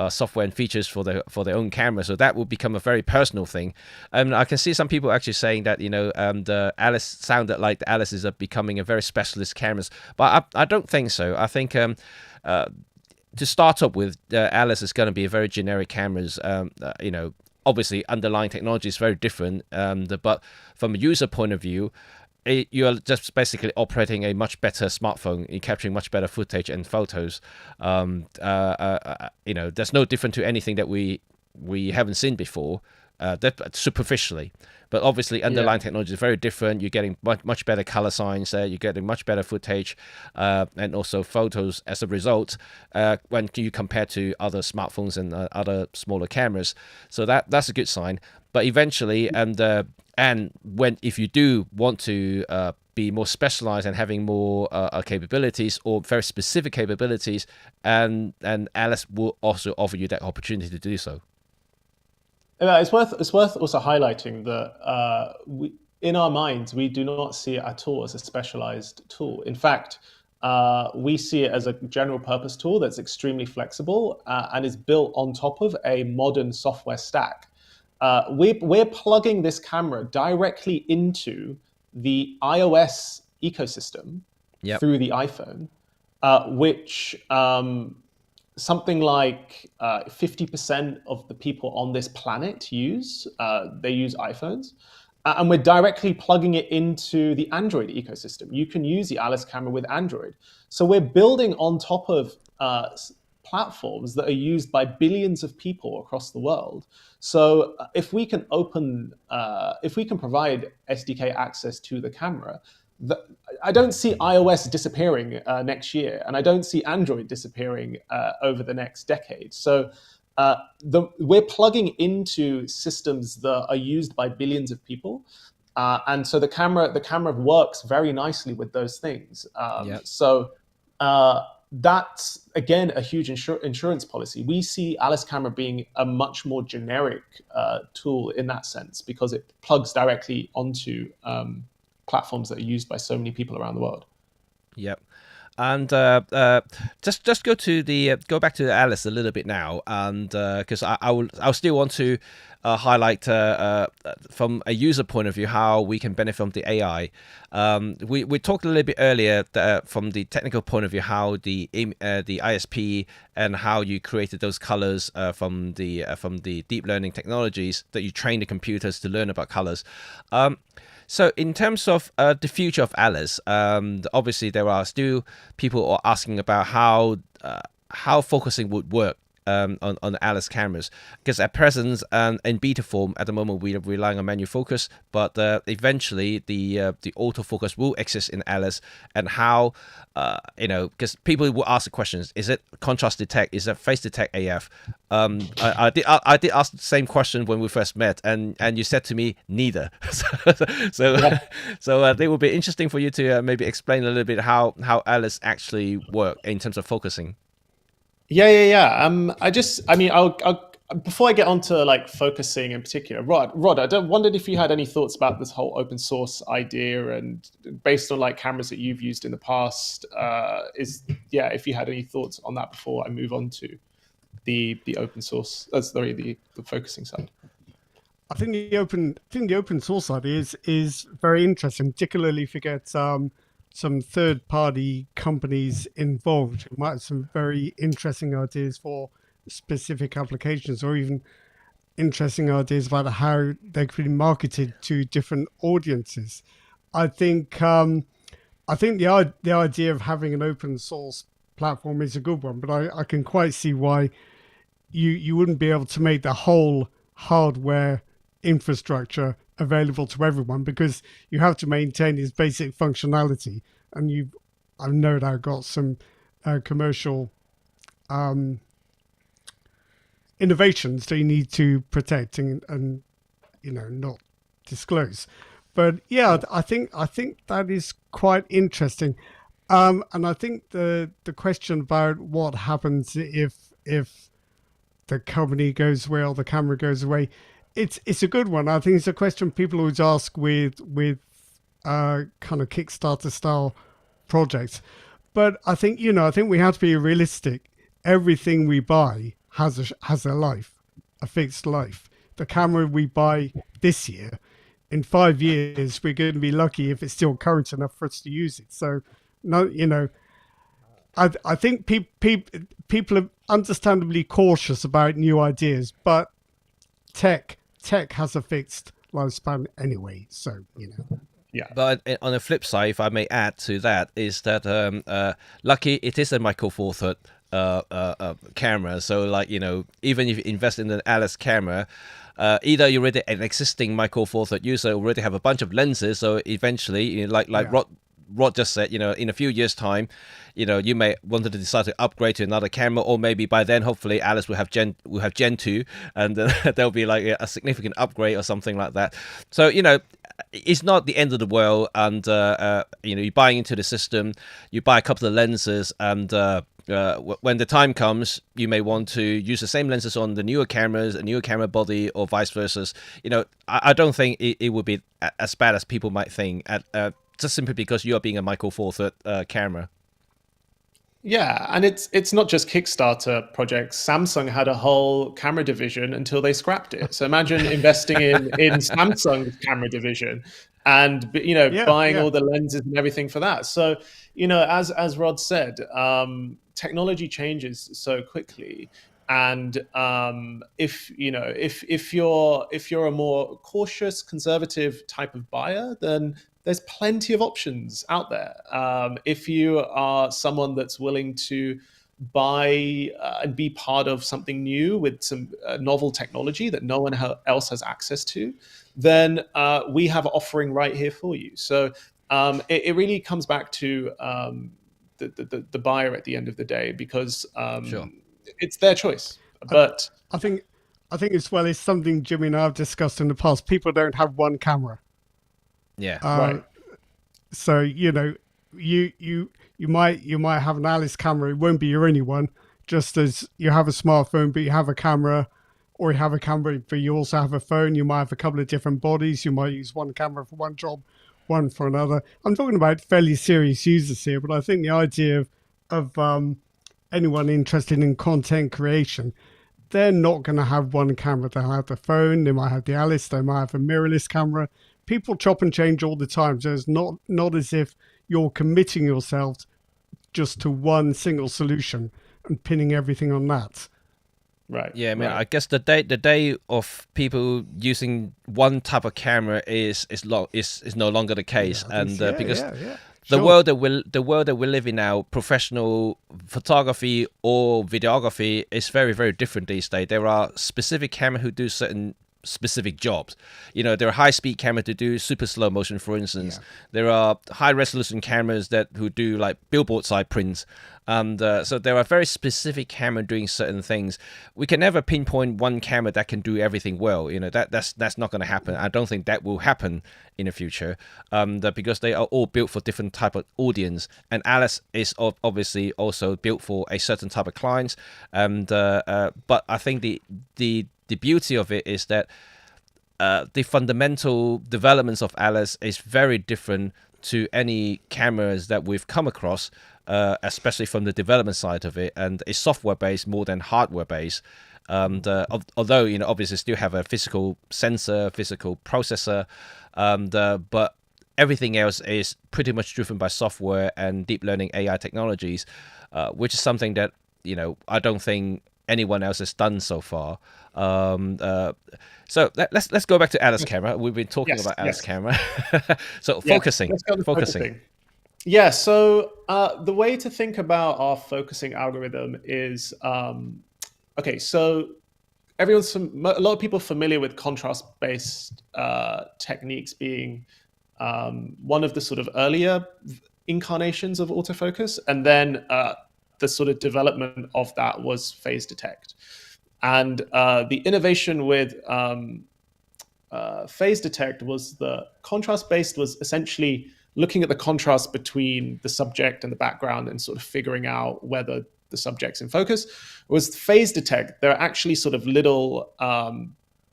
software and features for their own camera. So that will become a very personal thing. And I can see some people actually saying that, the Alice sounded like the Alice is becoming a very specialist cameras, but I don't think so. I think to start up with, Alice is going to be a very generic cameras. Obviously underlying technology is very different, but from a user point of view, you're just basically operating a much better smartphone, you're capturing much better footage and photos. That's no different to anything that we haven't seen before, that superficially. But obviously, underlying technology is very different. You're getting much better color science there. You're getting much better footage, and also photos as a result, when you compare to other smartphones and other smaller cameras. So that's a good sign. But eventually, and if you do want to be more specialized and having more capabilities or very specific capabilities, and Alice will also offer you that opportunity to do so. It's worth also highlighting that in our minds, we do not see it at all as a specialized tool. In fact, we see it as a general purpose tool that's extremely flexible and is built on top of a modern software stack. We're plugging this camera directly into the iOS ecosystem Yep. through the iPhone, which something like 50% of the people on this planet use. They use iPhones. And we're directly plugging it into the Android ecosystem. You can use the Alice camera with Android. So we're building on top of platforms that are used by billions of people across the world. So if we can provide SDK access to the camera, I don't see iOS disappearing next year, and I don't see Android disappearing over the next decade. So we're plugging into systems that are used by billions of people, and so the camera works very nicely with those things. Yep. So that's again a huge insurance policy. We see Alice Camera being a much more generic tool in that sense because it plugs directly onto platforms that are used by so many people around the world. Yep. And just go back to Alice a little bit now, and because I'll still want to highlight from a user point of view how we can benefit from the AI. We talked a little bit earlier from the technical point of view how the ISP and how you created those colors from the deep learning technologies that you train the computers to learn about colors. So in terms of the future of Alice, obviously there are still people are asking about how focusing would work on Alice cameras, because at present in beta form at the moment we are relying on manual focus, but eventually the autofocus will exist in Alice, and how because people will ask the questions: is it contrast detect? Is it face detect AF? I did ask the same question when we first met, and you said to me neither. So Yeah. so it will be interesting for you to maybe explain a little bit how Alice actually work in terms of focusing. Yeah. I'll before I get onto like focusing in particular, Rod, wondered if you had any thoughts about this whole open source idea, and based on like cameras that you've used in the past, if you had any thoughts on that before I move on to the open source, the focusing side. I think the open source idea is very interesting, particularly if you get some third party companies involved who might have some very interesting ideas for specific applications, or even interesting ideas about how they could be marketed to different audiences. I think the idea of having an open source platform is a good one, but I can quite see why you wouldn't be able to make the whole hardware infrastructure available to everyone, because you have to maintain its basic functionality, and I've no doubt got some commercial innovations that you need to protect and not disclose. But yeah, I think that is quite interesting. And I think the question about what happens if the company goes away or the camera goes away, it's a good one. I think it's a question people always ask with kind of Kickstarter style projects. But I think we have to be realistic. Everything we buy has a life, a fixed life. The camera we buy this year, in 5 years, we're going to be lucky if it's still current enough for us to use it. So, no, I think people are understandably cautious about new ideas, but tech has a fixed lifespan anyway. So, Yeah. But on the flip side, if I may add to that, is that lucky it is a Micro Four Third camera. So like even if you invest in an Alice camera, either you're already an existing Micro Four Third user, already have a bunch of lenses. So eventually, like Rod just said, in a few years' time, you may want to decide to upgrade to another camera, or maybe by then, hopefully, Alice will have Gen 2, and there'll be like a significant upgrade or something like that. So it's not the end of the world, and you're buying into the system, you buy a couple of lenses, and when the time comes, you may want to use the same lenses on the newer cameras, a newer camera body, or vice versa. I don't think it would be as bad as people might think, just simply because you are being a Micro Four Third camera. Yeah, and it's not just Kickstarter projects. Samsung had a whole camera division until they scrapped it. So imagine investing in Samsung's camera division and Yeah, buying yeah. all the lenses and everything for that. So as Rod said, technology changes so quickly, and if you're a more cautious, conservative type of buyer, then there's plenty of options out there. If you are someone that's willing to buy and be part of something new with some novel technology that no one else has access to, then we have an offering right here for you. So it really comes back to the buyer at the end of the day, because Sure. it's their choice. I, But I think I think as well, it's something Jimmy and I have discussed in the past. People don't have one camera. Yeah. Uh, right, so you might have an Alice camera. It won't be your only one. Just as you have a smartphone, but you have a camera, or you have a camera, but you also have a phone. You might have a couple of different bodies. You might use one camera for one job, one for another. I'm talking about fairly serious users here, but I think the idea of anyone interested in content creation, they're not going to have one camera. They'll have the phone, they might have the Alice, they might have a mirrorless camera. People chop and change all the time. So it's not as if you're committing yourself just to one single solution and pinning everything on that. right, Yeah, I mean, right. I guess the day of people using one type of camera is no longer the case, Yeah, I think and so. Yeah, because yeah, yeah. the Sure. world that we live in now, professional photography or videography is very, very different these days. There are specific camera who do certain specific jobs. There are high speed cameras to do super slow motion, for instance. Yeah. There are high resolution cameras that who do like billboard side prints. And so there are very specific camera doing certain things. We can never pinpoint one camera that can do everything well. That's not going to happen. I don't think that will happen in the future, because they are all built for different type of audience. And Alice is obviously also built for a certain type of clients. And but I think the beauty of it is that the fundamental developments of Alice is very different to any cameras that we've come across, especially from the development side of it, and it's software based more than hardware based. And although obviously still have a physical sensor, physical processor, but everything else is pretty much driven by software and deep learning AI technologies, which is something that I don't think anyone else has done so far. So let's go back to Alice camera. We've been talking Yes, about Alice yes, camera. So yes. focusing, Let's go to focusing. focusing. Yeah, so the way to think about our focusing algorithm is okay. So a lot of people are familiar with contrast-based techniques being one of the sort of earlier incarnations of autofocus, and then the sort of development of that was phase detect. And the innovation with phase detect was the contrast based was essentially looking at the contrast between the subject and the background and sort of figuring out whether the subject's in focus. Was phase detect, there are actually sort of little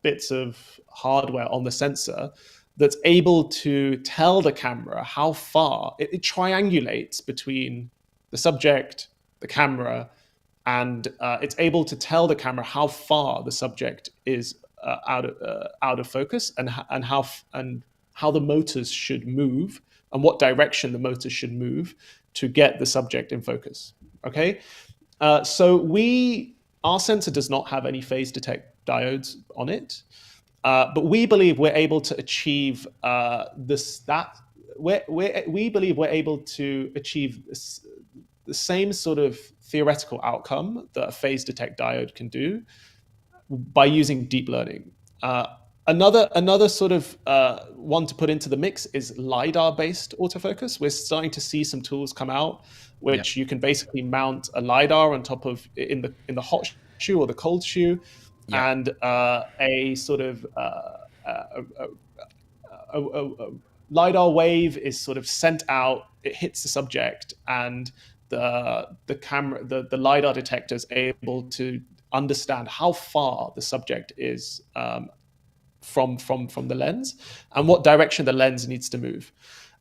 bits of hardware on the sensor that's able to tell the camera how far it triangulates between the subject, the camera, and it's able to tell the camera how far the subject is out of focus, and how the motors should move, and what direction the motors should move to get the subject in focus. Okay, so our sensor does not have any phase detect diodes on it, but we believe we're able to achieve we believe we're able to achieve the same sort of theoretical outcome that a phase detect diode can do by using deep learning. Another sort of one to put into the mix is lidar based autofocus. We're starting to see some tools come out Yeah. which you can basically mount a lidar on top of in the hot shoe or the cold shoe, Yeah. and a sort of a lidar wave is sort of sent out. It hits the subject, and the lidar detector is able to understand how far the subject is from the lens and what direction the lens needs to move.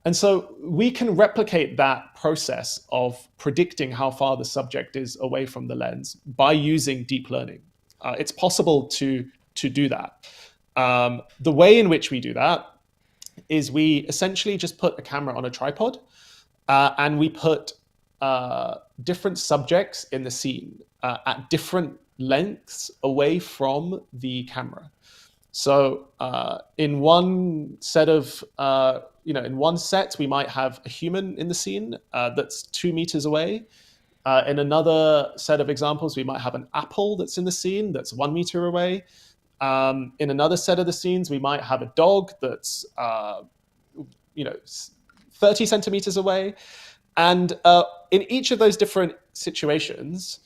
And so we can replicate that process of predicting how far the subject is away from the lens by using deep learning. It's possible to do that. The way in which we do that is we essentially just put a camera on a tripod, and we put different subjects in the scene at different lengths away from the camera. So in one set of, in one set, we might have a human in the scene that's 2 meters away. In another set of examples, we might have an apple that's in the scene that's 1 meter away. In another set of the scenes, we might have a dog that's, 30 centimeters away. And in each of those different situations,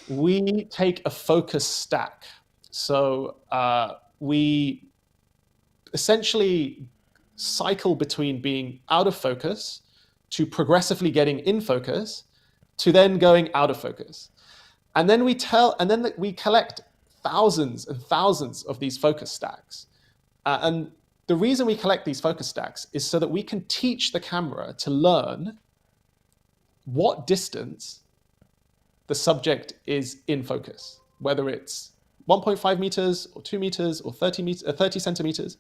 we take a focus stack. So we essentially cycle between being out of focus to progressively getting in focus to then going out of focus. And then we collect thousands and thousands of these focus stacks. And the reason we collect these focus stacks is so that we can teach the camera to learn what distance the subject is in focus, whether it's 1.5 meters or 2 meters or 30 centimeters.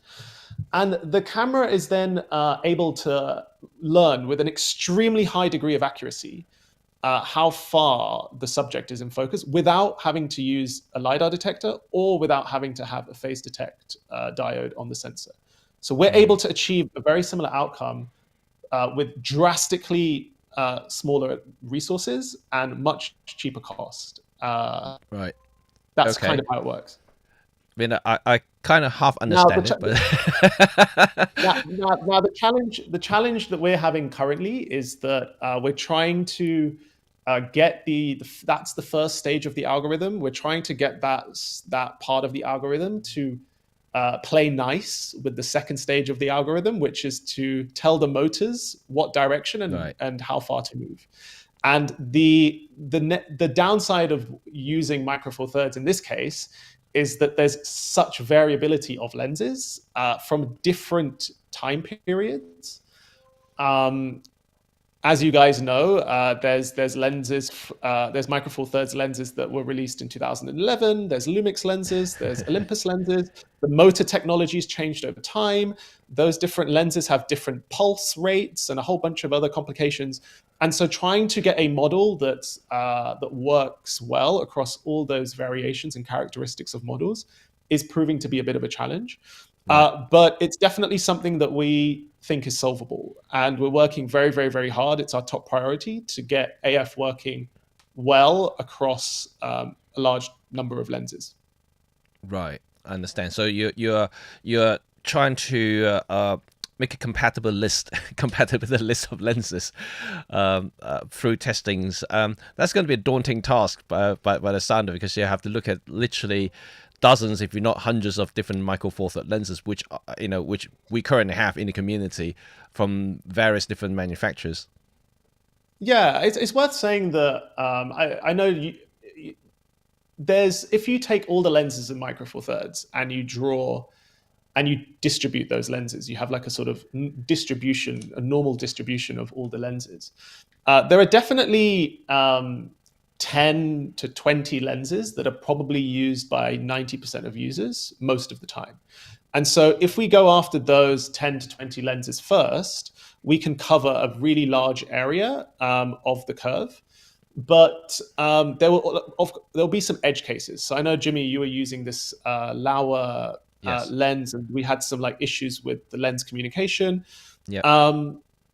And the camera is then able to learn with an extremely high degree of accuracy how far the subject is in focus without having to use a LiDAR detector or without having to have a phase detect diode on the sensor. So we're able to achieve a very similar outcome with drastically smaller resources and much cheaper cost. Right. That's Okay. kind of how it works. I mean, I kind of half understand it, but now the challenge that we're having currently is that we're trying to get that's the first stage of the algorithm. We're trying to get that part of the algorithm to play nice with the second stage of the algorithm, which is to tell the motors what direction and how far to move. And the downside of using Micro Four Thirds in this case is that there's such variability of lenses from different time periods. As you guys know, there's lenses, there's Micro Four Thirds lenses that were released in 2011. There's Lumix lenses, there's Olympus lenses. The motor technology's changed over time. Those different lenses have different pulse rates and a whole bunch of other complications. And so trying to get a model that works well across all those variations and characteristics of models is proving to be a bit of a challenge. But it's definitely something that we think is solvable. And we're working very, very, very hard. It's our top priority to get AF working well across a large number of lenses. Right, I understand. So you're trying to make a compatible list of lenses through testings. That's going to be a daunting task by the sound of it, because you have to look at literally dozens, if not hundreds, of different Micro Four Thirds lenses, which we currently have in the community from various different manufacturers. Yeah, it's worth saying that I know if you take all the lenses in Micro Four Thirds and you distribute those lenses, you have like a sort of distribution, a normal distribution of all the lenses. There are definitely 10 to 20 lenses that are probably used by 90% of users most of the time. And so if we go after those 10 to 20 lenses first, we can cover a really large area of the curve. But there'll be some edge cases. So I know, Jimmy, you were using this Lauer lens, and we had some issues with the lens communication. Yeah.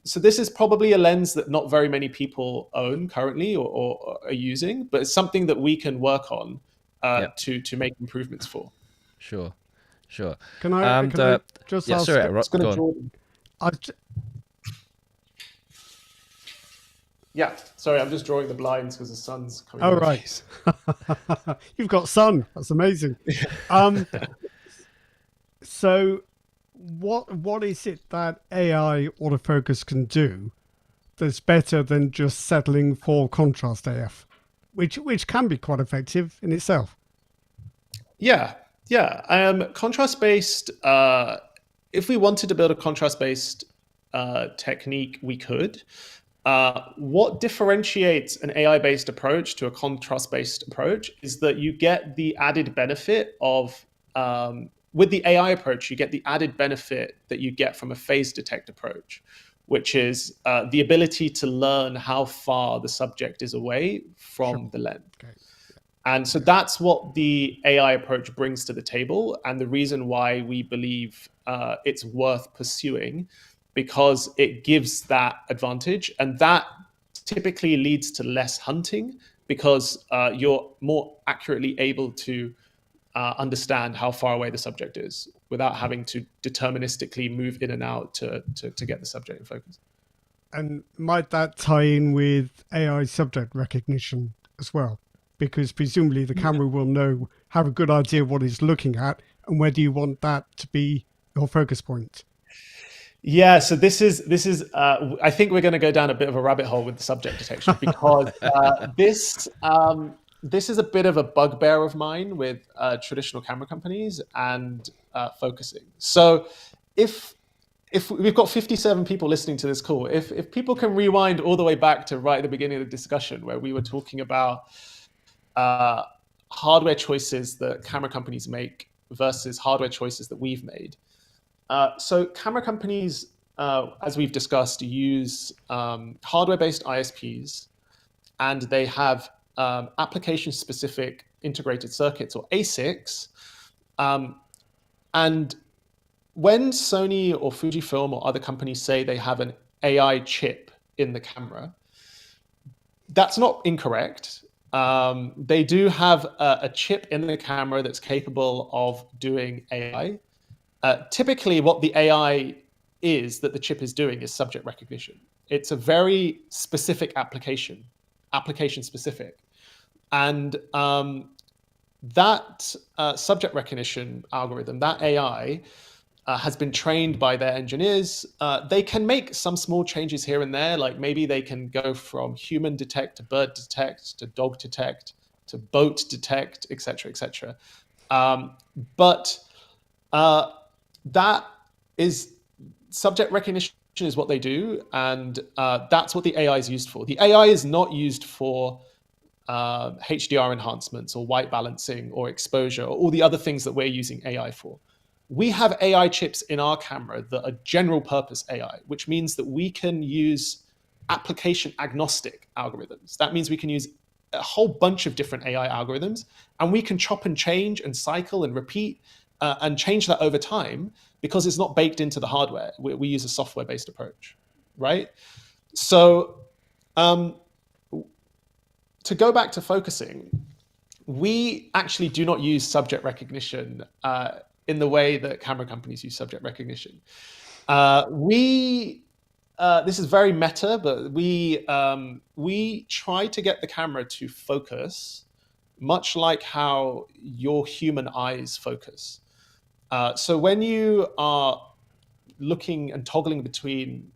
So this is probably a lens that not very many people own currently or are using, but it's something that we can work on to make improvements for. Sure. Can I just ask? Sorry, go on. Yeah, sorry, I'm just drawing the blinds because the sun's coming. Oh, right. You've got sun. That's amazing. So what is it that AI autofocus can do that's better than just settling for contrast AF, which can be quite effective in itself? Yeah. Contrast-based, if we wanted to build a contrast-based technique we could. What differentiates an AI-based approach to a contrast-based approach is that you get the added benefit of, with the AI approach, you get the added benefit that you get from a phase detect approach, which is the ability to learn how far the subject is away from the lens. Okay. And so that's what the AI approach brings to the table, and the reason why we believe it's worth pursuing, because it gives that advantage, and that typically leads to less hunting because you're more accurately able to understand how far away the subject is without having to deterministically move in and out to get the subject in focus. And might that tie in with AI subject recognition as well? Because presumably the camera will know, have a good idea of what it's looking at, and whether you want that to be your focus point. Yeah, so this is. I think we're going to go down a bit of a rabbit hole with the subject detection because this is a bit of a bugbear of mine with traditional camera companies and focusing. So if we've got 57 people listening to this call, if people can rewind all the way back to right at the beginning of the discussion where we were talking about hardware choices that camera companies make versus hardware choices that we've made. So camera companies, as we've discussed, use hardware-based ISPs, and they have application-specific integrated circuits, or ASICs. And when Sony or Fujifilm or other companies say they have an AI chip in the camera, that's not incorrect. They do have a chip in the camera that's capable of doing AI. Typically, what the AI is that the chip is doing is subject recognition. It's a very specific application specific. And that subject recognition algorithm, that AI, has been trained by their engineers. They can make some small changes here and there, like maybe they can go from human detect to bird detect to dog detect to boat detect, etc., etc. But that is subject recognition is what they do, and that's what the AI is used for. The AI is not used for HDR enhancements or white balancing or exposure or all the other things that we're using AI for. We have AI chips in our camera that are general purpose AI, which means that we can use application agnostic algorithms. That means we can use a whole bunch of different AI algorithms, and we can chop and change and cycle and repeat and change that over time because it's not baked into the hardware. We use a software-based approach, right? So to go back to focusing, we actually do not use subject recognition in the way that camera companies use subject recognition. This is very meta, but we try to get the camera to focus much like how your human eyes focus. So when you are looking and toggling between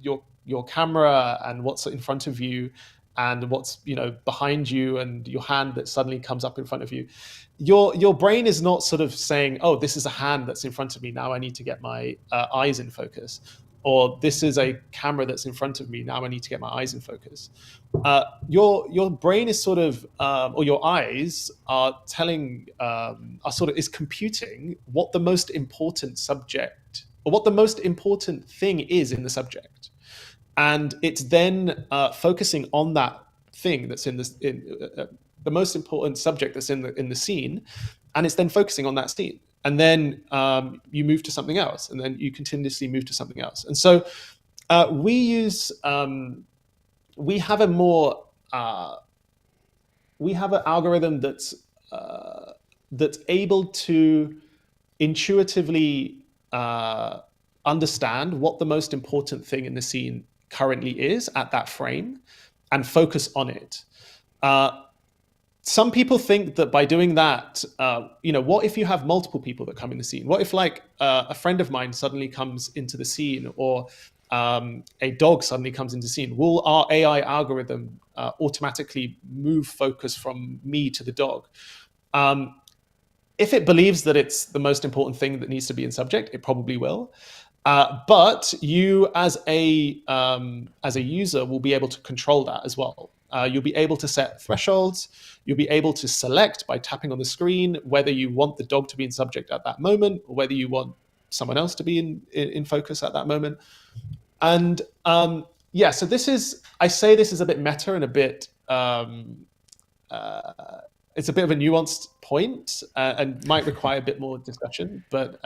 your camera and what's in front of you and what's behind you and your hand that suddenly comes up in front of you, your brain is not sort of saying, oh, this is a hand that's in front of me, now I need to get my eyes in focus, or this is a camera that's in front of me, now I need to get my eyes in focus. Your brain is sort of or your eyes are telling is computing what the most important subject or what the most important thing is in the subject. And it's then focusing on that thing that's in the most important subject that's in the scene, and it's then focusing on that scene. And then you move to something else, and then you continuously move to something else. And so we have an algorithm that's able to intuitively understand what the most important thing in the scene currently is at that frame and focus on it. Some people think that by doing that, what if you have multiple people that come in the scene? What if a friend of mine suddenly comes into the scene, or a dog suddenly comes into the scene? Will our AI algorithm automatically move focus from me to the dog? If it believes that it's the most important thing that needs to be in subject, it probably will. But you, as a user, will be able to control that as well. You'll be able to set thresholds. You'll be able to select by tapping on the screen whether you want the dog to be in subject at that moment, or whether you want someone else to be in focus at that moment. And yeah, so I say this is a bit meta and a bit it's a bit of a nuanced point, and might require a bit more discussion, but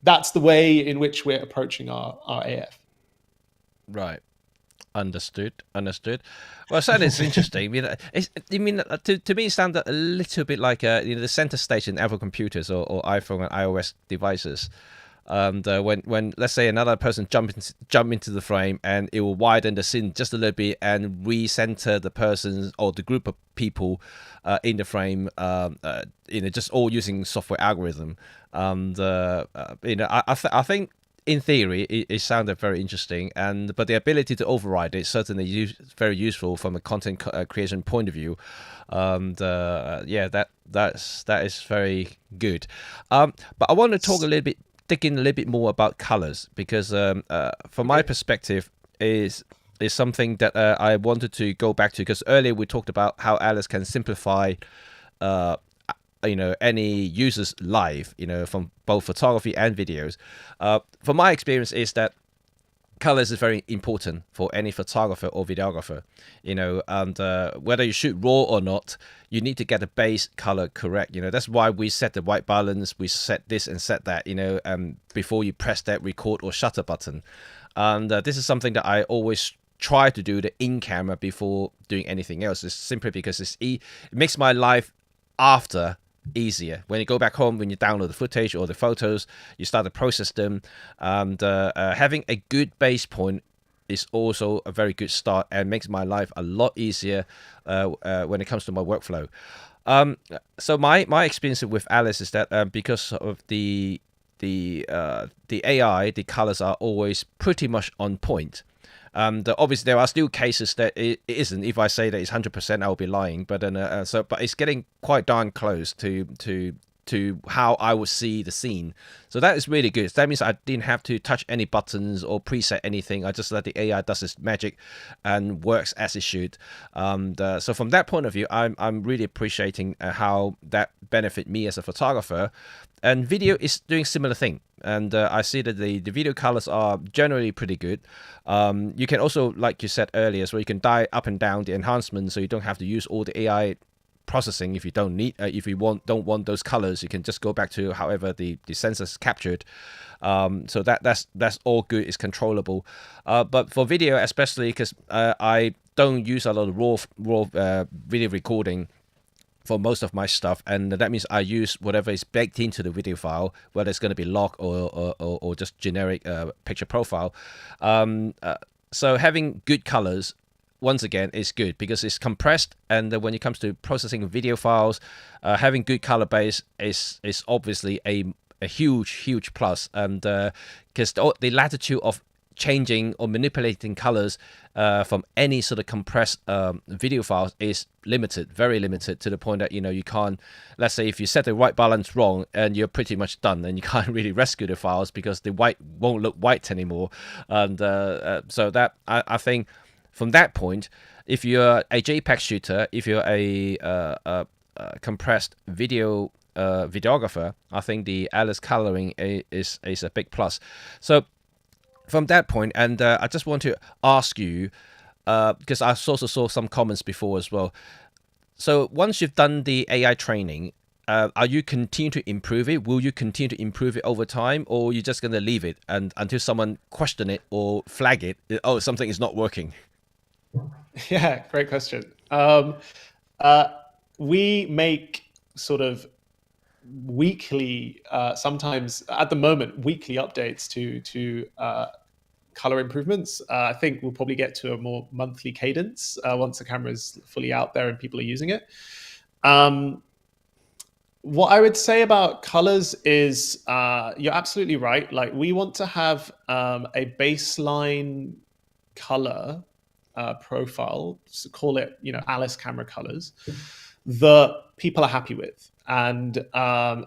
that's the way in which we're approaching our AF. Right. Understood. Understood. Well, certainly it's interesting. To me, it sounded a little bit like the center stage in Apple computers or iPhone and iOS devices. And when let's say another person jump into the frame, and it will widen the scene just a little bit and recenter the person or the group of people in the frame, just all using software algorithm. And I think in theory it sounded very interesting, but the ability to override it certainly very useful from a content creation point of view. Yeah, that is very good. But I want to talk a little bit. Dig in a little bit more about colors, because from my perspective is something that I wanted to go back to, because earlier we talked about how Alice can simplify any user's life, from both photography and videos. From my experience is that colors is very important for any photographer or videographer, and whether you shoot raw or not, you need to get the base color correct. That's why we set the white balance, we set this and set that, before you press that record or shutter button. And this is something that I always try to do the in camera before doing anything else. It's simply because it makes my life after easier. When you go back home, when you download the footage or the photos, you start to process them, and having a good base point is also a very good start and makes my life a lot easier when it comes to my workflow. So my experience with Alice is that because of the AI, the colors are always pretty much on point. Obviously, there are still cases that it isn't. If I say that it's 100%, I'll be lying. But but it's getting quite darn close to how I would see the scene. So that is really good. That means I didn't have to touch any buttons or preset anything. I just let the AI does its magic and works as it should. So from that point of view, I'm really appreciating how that benefit me as a photographer. And video is doing similar thing. And I see that the video colors are generally pretty good. You can also, like you said earlier, so you can dial up and down the enhancements, so you don't have to use all the AI processing if you don't need. If you don't want those colors, you can just go back to however the sensors captured. So that's all good. It's controllable. But for video, especially because I don't use a lot of raw video recording for most of my stuff, and that means I use whatever is baked into the video file, whether it's going to be log or just generic picture profile. So having good colors, once again, is good because it's compressed, and when it comes to processing video files, having good color base is obviously a huge plus, and because the latitude of changing or manipulating colors from any sort of compressed video files is limited, very limited, to the point that you can't, let's say if you set the white balance wrong and you're pretty much done, and you can't really rescue the files because the white won't look white anymore. And so that I think from that point, if you're a JPEG shooter, if you're a compressed video videographer, I think the Alice coloring is a big plus. So from that point, and I just want to ask you, because I also saw some comments before as well. So once you've done the AI training, are you continue to improve it? Will you continue to improve it over time, or are you just going to leave it and until someone question it or flag it? Oh, something is not working. Yeah, great question. We make sort of weekly, sometimes at the moment, weekly updates to color improvements. I think we'll probably get to a more monthly cadence once the camera is fully out there and people are using it. What I would say about colors is you're absolutely right. Like, we want to have a baseline color profile, so call it, Alice camera colors, that people are happy with. And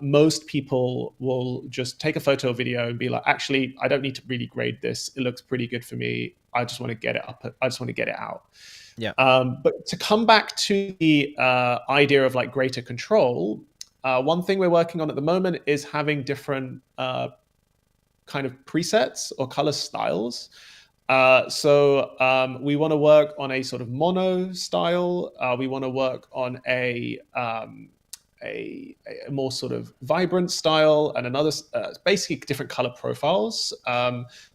most people will just take a photo or video and be like, actually, I don't need to really grade this. It looks pretty good for me. I just want to get it up. I just want to get it out. Yeah. But to come back to the idea of like greater control, one thing we're working on at the moment is having different kind of presets or color styles. So we want to work on a sort of mono style. We want to work on a more sort of vibrant style and another, basically different color profiles.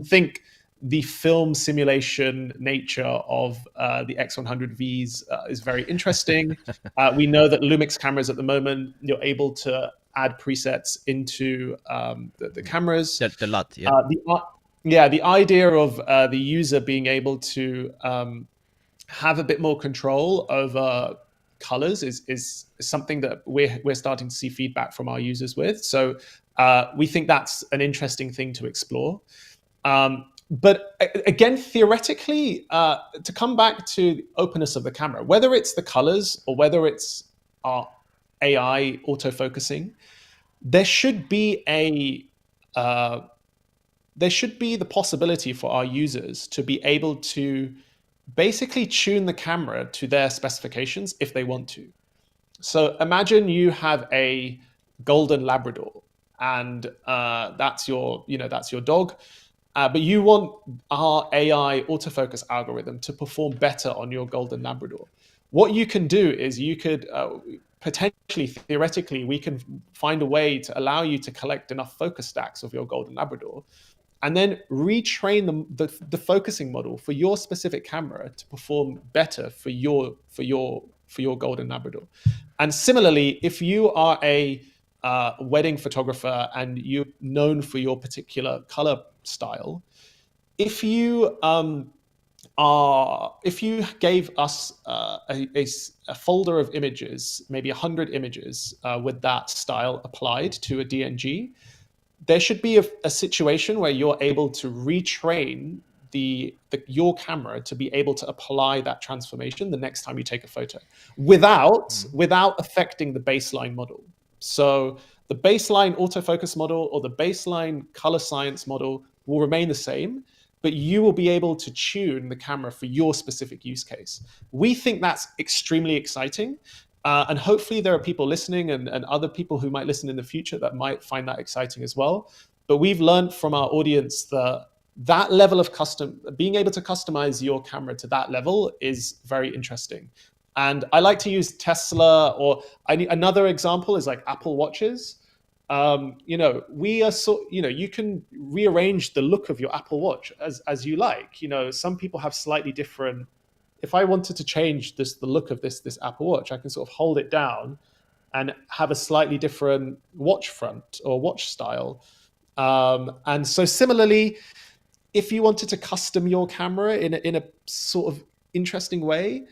Think the film simulation nature of the X100Vs is very interesting. We know that Lumix cameras at the moment, you're able to add presets into the cameras. The LUT, yeah. The idea of the user being able to have a bit more control over colors is something that we're starting to see feedback from our users with. So we think that's an interesting thing to explore. But again, theoretically, to come back to the openness of the camera, whether it's the colors or whether it's our AI autofocusing, there should be the possibility for our users to be able to basically tune the camera to their specifications if they want to. So imagine you have a golden Labrador, and that's your dog. But you want our AI autofocus algorithm to perform better on your golden Labrador. What you can do is you could potentially, theoretically, we can find a way to allow you to collect enough focus stacks of your golden Labrador and then retrain the focusing model for your specific camera to perform better for your golden Labrador. And similarly, if you are a wedding photographer and you're known for your particular color style, if you gave us a folder of images, maybe 100 images with that style applied to a DNG, there should be a situation where you're able to retrain your camera to be able to apply that transformation the next time you take a photo without affecting the baseline model. So the baseline autofocus model or the baseline color science model will remain the same, but you will be able to tune the camera for your specific use case. We think that's extremely exciting. And hopefully there are people listening and other people who might listen in the future that might find that exciting as well. But we've learned from our audience that level of being able to customize your camera to that level is very interesting. And I like to use Tesla, or another example is like Apple Watches. You can rearrange the look of your Apple Watch as you like. Some people have slightly different. If I wanted to change the look of this Apple Watch, I can sort of hold it down and have a slightly different watch front or watch style. And so similarly, if you wanted to custom your camera in a sort of interesting way,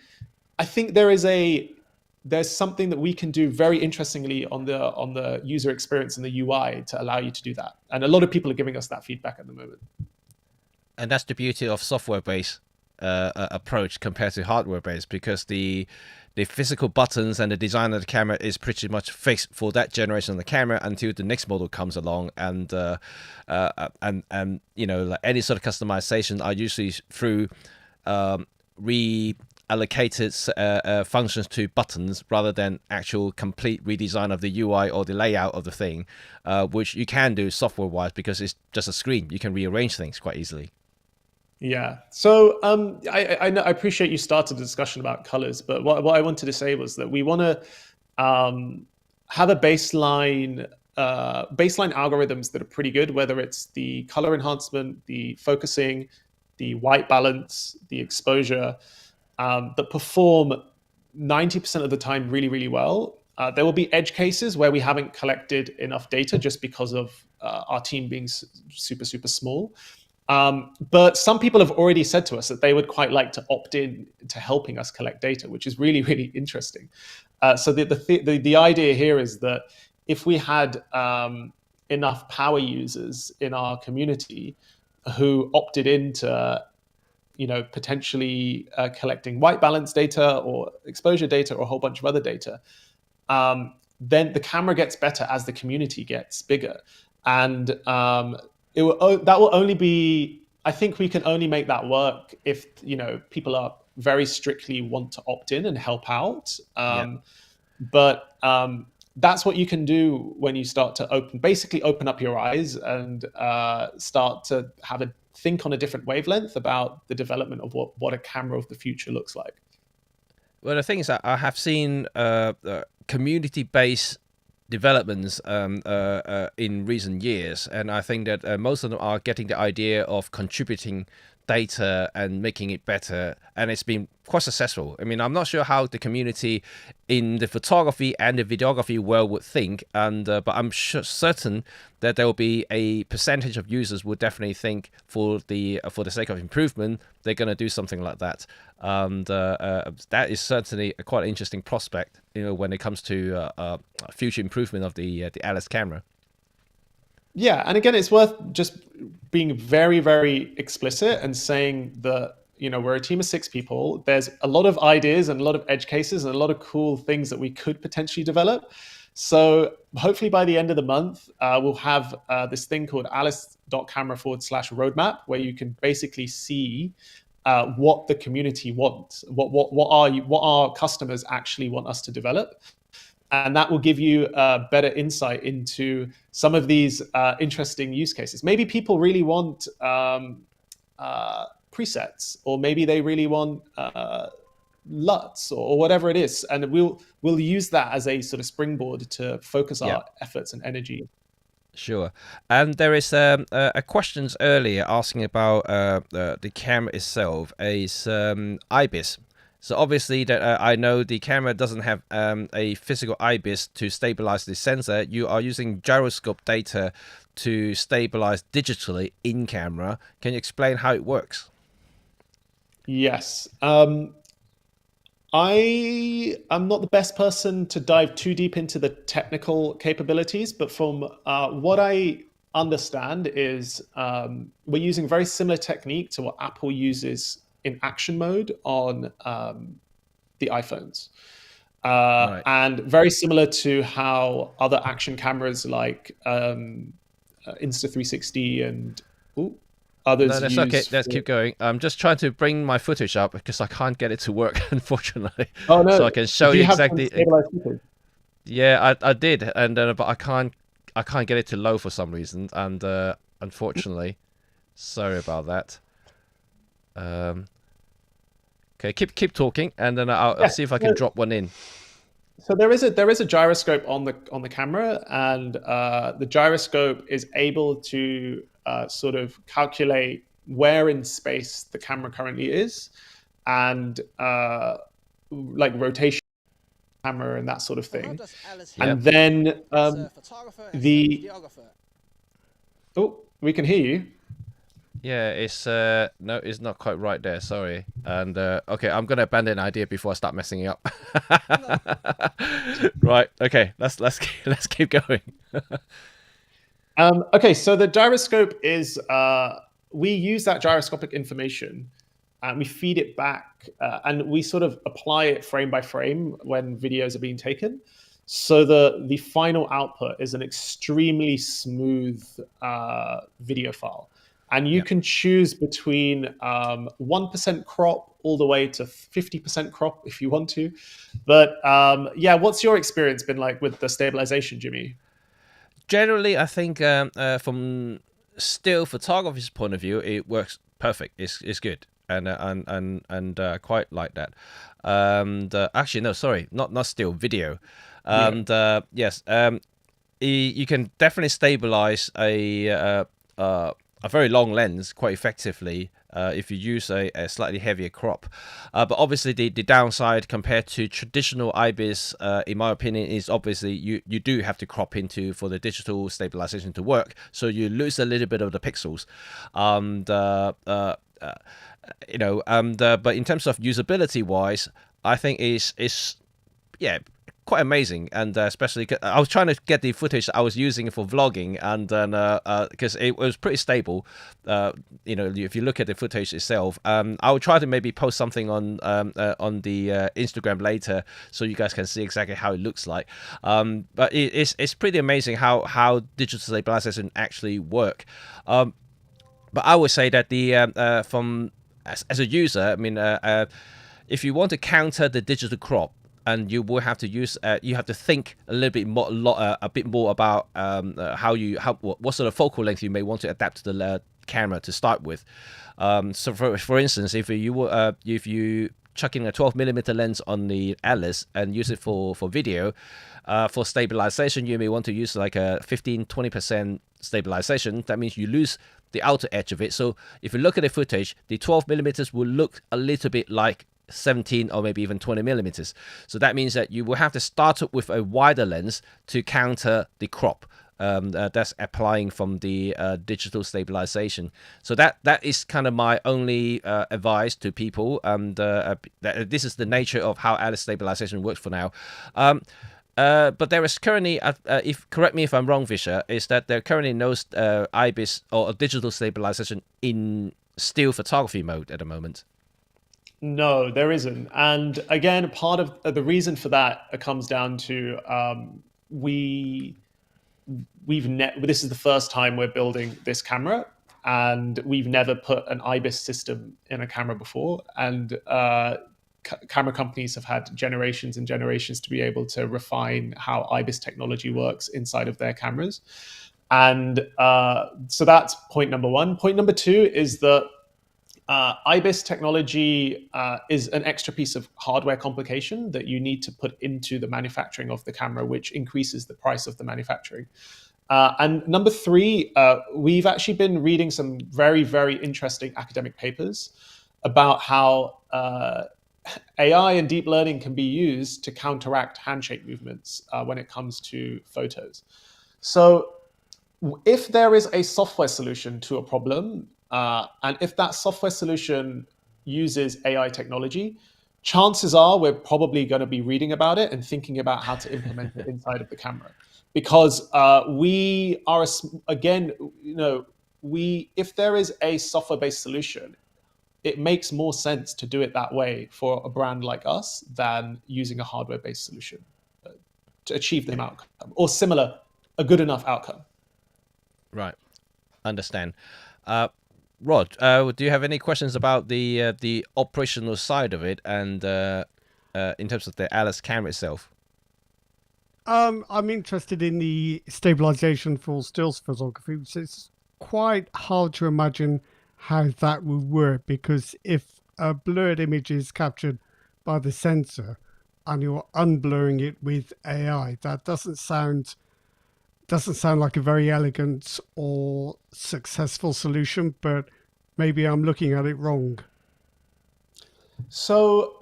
I think there's something that we can do very interestingly on the user experience and the UI to allow you to do that. And a lot of people are giving us that feedback at the moment. And that's the beauty of software-based approach compared to hardware-based, because the physical buttons and the design of the camera is pretty much fixed for that generation of the camera until the next model comes along, and like any sort of customization are usually through reallocated functions to buttons rather than actual complete redesign of the UI or the layout of the thing, which you can do software-wise because it's just a screen. You can rearrange things quite easily. Yeah. So I appreciate you started the discussion about colors, but what I wanted to say was that we want to have a baseline algorithms that are pretty good, whether it's the color enhancement, the focusing, the white balance, the exposure, that perform 90% of the time really, really well. There will be edge cases where we haven't collected enough data just because of our team being super, super small. But some people have already said to us that they would quite like to opt in to helping us collect data, which is really, really interesting. So the idea here is that if we had enough power users in our community who opted into potentially collecting white balance data or exposure data or a whole bunch of other data, then the camera gets better as the community gets bigger, and that will only be. I think we can only make that work if people are very strictly want to opt in and help out. Yeah. But that's what you can do when you start to basically open up your eyes and start to have a think on a different wavelength about the development of what a camera of the future looks like. Well, the thing is that I have seen community-based developments in recent years, and I think that most of them are getting the idea of contributing data and making it better, and it's been quite successful. I mean, I'm not sure how the community in the photography and the videography world would think, and but I'm certain that there will be a percentage of users would definitely think for the sake of improvement, they're going to do something like that, and that is certainly a quite interesting prospect, when it comes to future improvement of the Alice camera. Yeah, and again, it's worth just being very, very explicit and saying that we're a team of 6 people. There's a lot of ideas and a lot of edge cases and a lot of cool things that we could potentially develop. So hopefully by the end of the month, we'll have this thing called alice.camera/roadmap, where you can basically see what the community wants, what our customers actually want us to develop. And that will give you a better insight into some of these interesting use cases. Maybe people really want presets, or maybe they really want LUTs, or whatever it is. And we'll use that as a sort of springboard to focus our efforts and energy. Sure. And there is a questions earlier asking about the camera itself is IBIS. So obviously that I know the camera doesn't have a physical IBIS to stabilize the sensor. You are using gyroscope data to stabilize digitally in camera. Can you explain how it works? Yes. I am not the best person to dive too deep into the technical capabilities, but from what I understand is we're using a very similar technique to what Apple uses in action mode on the iPhones. Right. And very similar to how other action cameras like Insta360 and others No, that's use. okay. Let's keep going. I'm just trying to bring my footage up because I can't get it to work, unfortunately. Oh no! So I can show Do you you have some exactly. stabilized footage? Yeah, I did, and but I can't get it to load for some reason, and unfortunately, sorry about that. Okay, keep talking, and then I'll see if I can drop one in. So there is a gyroscope on the camera, and the gyroscope is able to sort of calculate where in space the camera currently is, and like rotation camera and that sort of thing. And then we can hear you. Yeah, it's no, it's not quite right there. Sorry. And okay, I'm gonna abandon the idea before I start messing it up. Right. Okay. Let's keep going. Okay, so the gyroscope is we use that gyroscopic information and we feed it back, and we sort of apply it frame by frame when videos are being taken. So the final output is an extremely smooth video file. And you can choose between 1% crop all the way to 50% crop if you want to. But yeah, what's your experience been like with the stabilization, Jimmy? Generally, I think from still photography's point of view, it works perfect. It's good, and quite like that. And actually, no, sorry, not still video. And yes, you can definitely stabilize a very long lens quite effectively if you use a slightly heavier crop. But obviously the downside compared to traditional IBIS, in my opinion, is obviously you do have to crop into for the digital stabilization to work. So you lose a little bit of the pixels. But in terms of usability wise, I think is yeah, quite amazing, and especially I was trying to get the footage I was using for vlogging, and then because it was pretty stable. If you look at the footage itself, I will try to maybe post something on the Instagram later, so you guys can see exactly how it looks like. But it's pretty amazing how digital stabilization actually work. But I would say that the from as a user, I mean, if you want to counter the digital crop, and you will have to use, you have to think a little bit more, a bit more about what sort of focal length you may want to adapt to the camera to start with. So for instance, if you chuck in a 12mm lens on the Atlas and use it for video, for stabilization, you may want to use like a 15-20% stabilization. That means you lose the outer edge of it. So if you look at the footage, the 12mm will look a little bit like 17 or maybe even 20mm. So that means that you will have to start up with a wider lens to counter the crop. That's applying from the digital stabilization. So that is kind of my only advice to people. And this is the nature of how Atlas stabilization works for now. But there is currently, if correct me if I'm wrong, Visha, is that there currently no IBIS or digital stabilization in still photography mode at the moment. No, there isn't. And again, part of the reason for that comes down to this is the first time we're building this camera, and we've never put an IBIS system in a camera before. And camera companies have had generations and generations to be able to refine how IBIS technology works inside of their cameras. And so that's point number one. Point number two is that IBIS technology is an extra piece of hardware complication that you need to put into the manufacturing of the camera, which increases the price of the manufacturing. And number three, we've actually been reading some very, very interesting academic papers about how AI and deep learning can be used to counteract handshake movements when it comes to photos. So if there is a software solution to a problem, and if that software solution uses AI technology, chances are we're probably going to be reading about it and thinking about how to implement it inside of the camera. Because we are, again, if there is a software-based solution, it makes more sense to do it that way for a brand like us than using a hardware-based solution to achieve the same outcome or similar, a good enough outcome. Right, understand. Rod, do you have any questions about the operational side of it, and in terms of the Atlas camera itself? I'm interested in the stabilization for stills photography. So it's quite hard to imagine how that would work, because if a blurred image is captured by the sensor and you're unblurring it with AI, that doesn't sound like a very elegant or successful solution. But maybe I'm looking at it wrong. So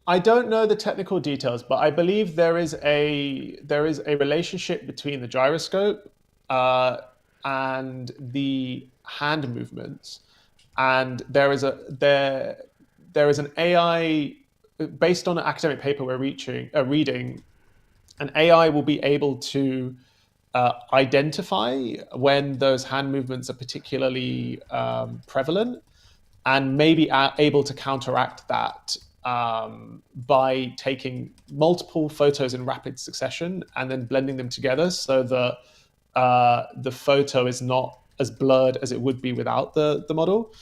I don't know the technical details, but I believe there is a relationship between the gyroscope and the hand movements, and there is an AI based on an academic paper we're reading. An AI will be able to identify when those hand movements are particularly prevalent, and maybe able to counteract that by taking multiple photos in rapid succession and then blending them together so that the photo is not as blurred as it would be without the model.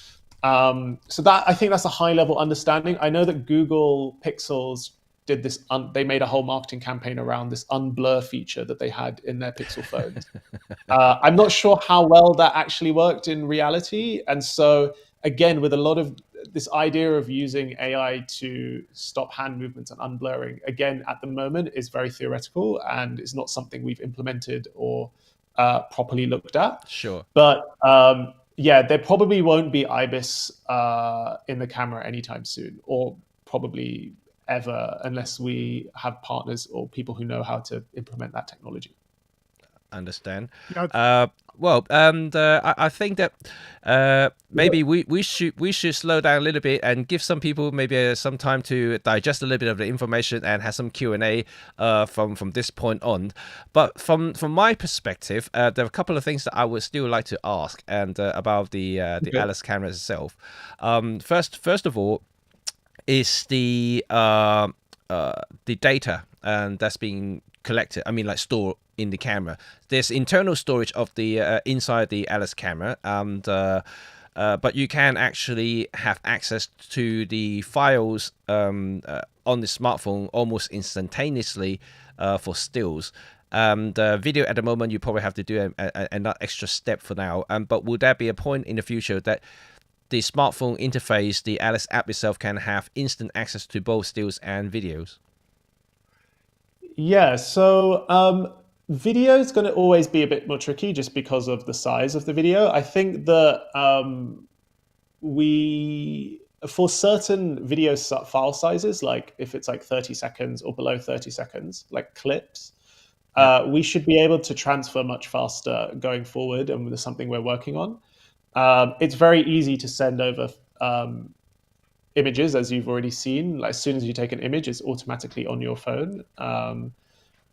So that, I think that's a high level understanding. I know that Google Pixels did this. They made a whole marketing campaign around this unblur feature that they had in their Pixel phones. I'm not sure how well that actually worked in reality. And so again, with a lot of this idea of using AI to stop hand movements and unblurring, again, at the moment is very theoretical and is not something we've implemented or properly looked at. Sure. But yeah, there probably won't be IBIS in the camera anytime soon, or probably ever, unless we have partners or people who know how to implement that technology. Understand. Yeah, Well, and I think that maybe we should slow down a little bit and give some people maybe some time to digest a little bit of the information and have some Q&A from this point on. But from my perspective, there are a couple of things that I would still like to ask and about the Okay. Alice camera itself. First of all, is the data and that's being collected. I mean, like stored in the camera. There's internal storage of the inside the Alice camera, and but you can actually have access to the files on the smartphone almost instantaneously for stills. Video at the moment, you probably have to do another extra step for now. But would there be a point in the future that the smartphone interface, the Alice app itself, can have instant access to both stills and videos? Yeah, so video is going to always be a bit more tricky just because of the size of the video. I think that we, for certain file sizes, like if it's like 30 seconds or below 30 seconds, like clips, Yep. we should be able to transfer much faster going forward, and there's something we're working on. It's very easy to send over images, as you've already seen. Like, as soon as you take an image, it's automatically on your phone.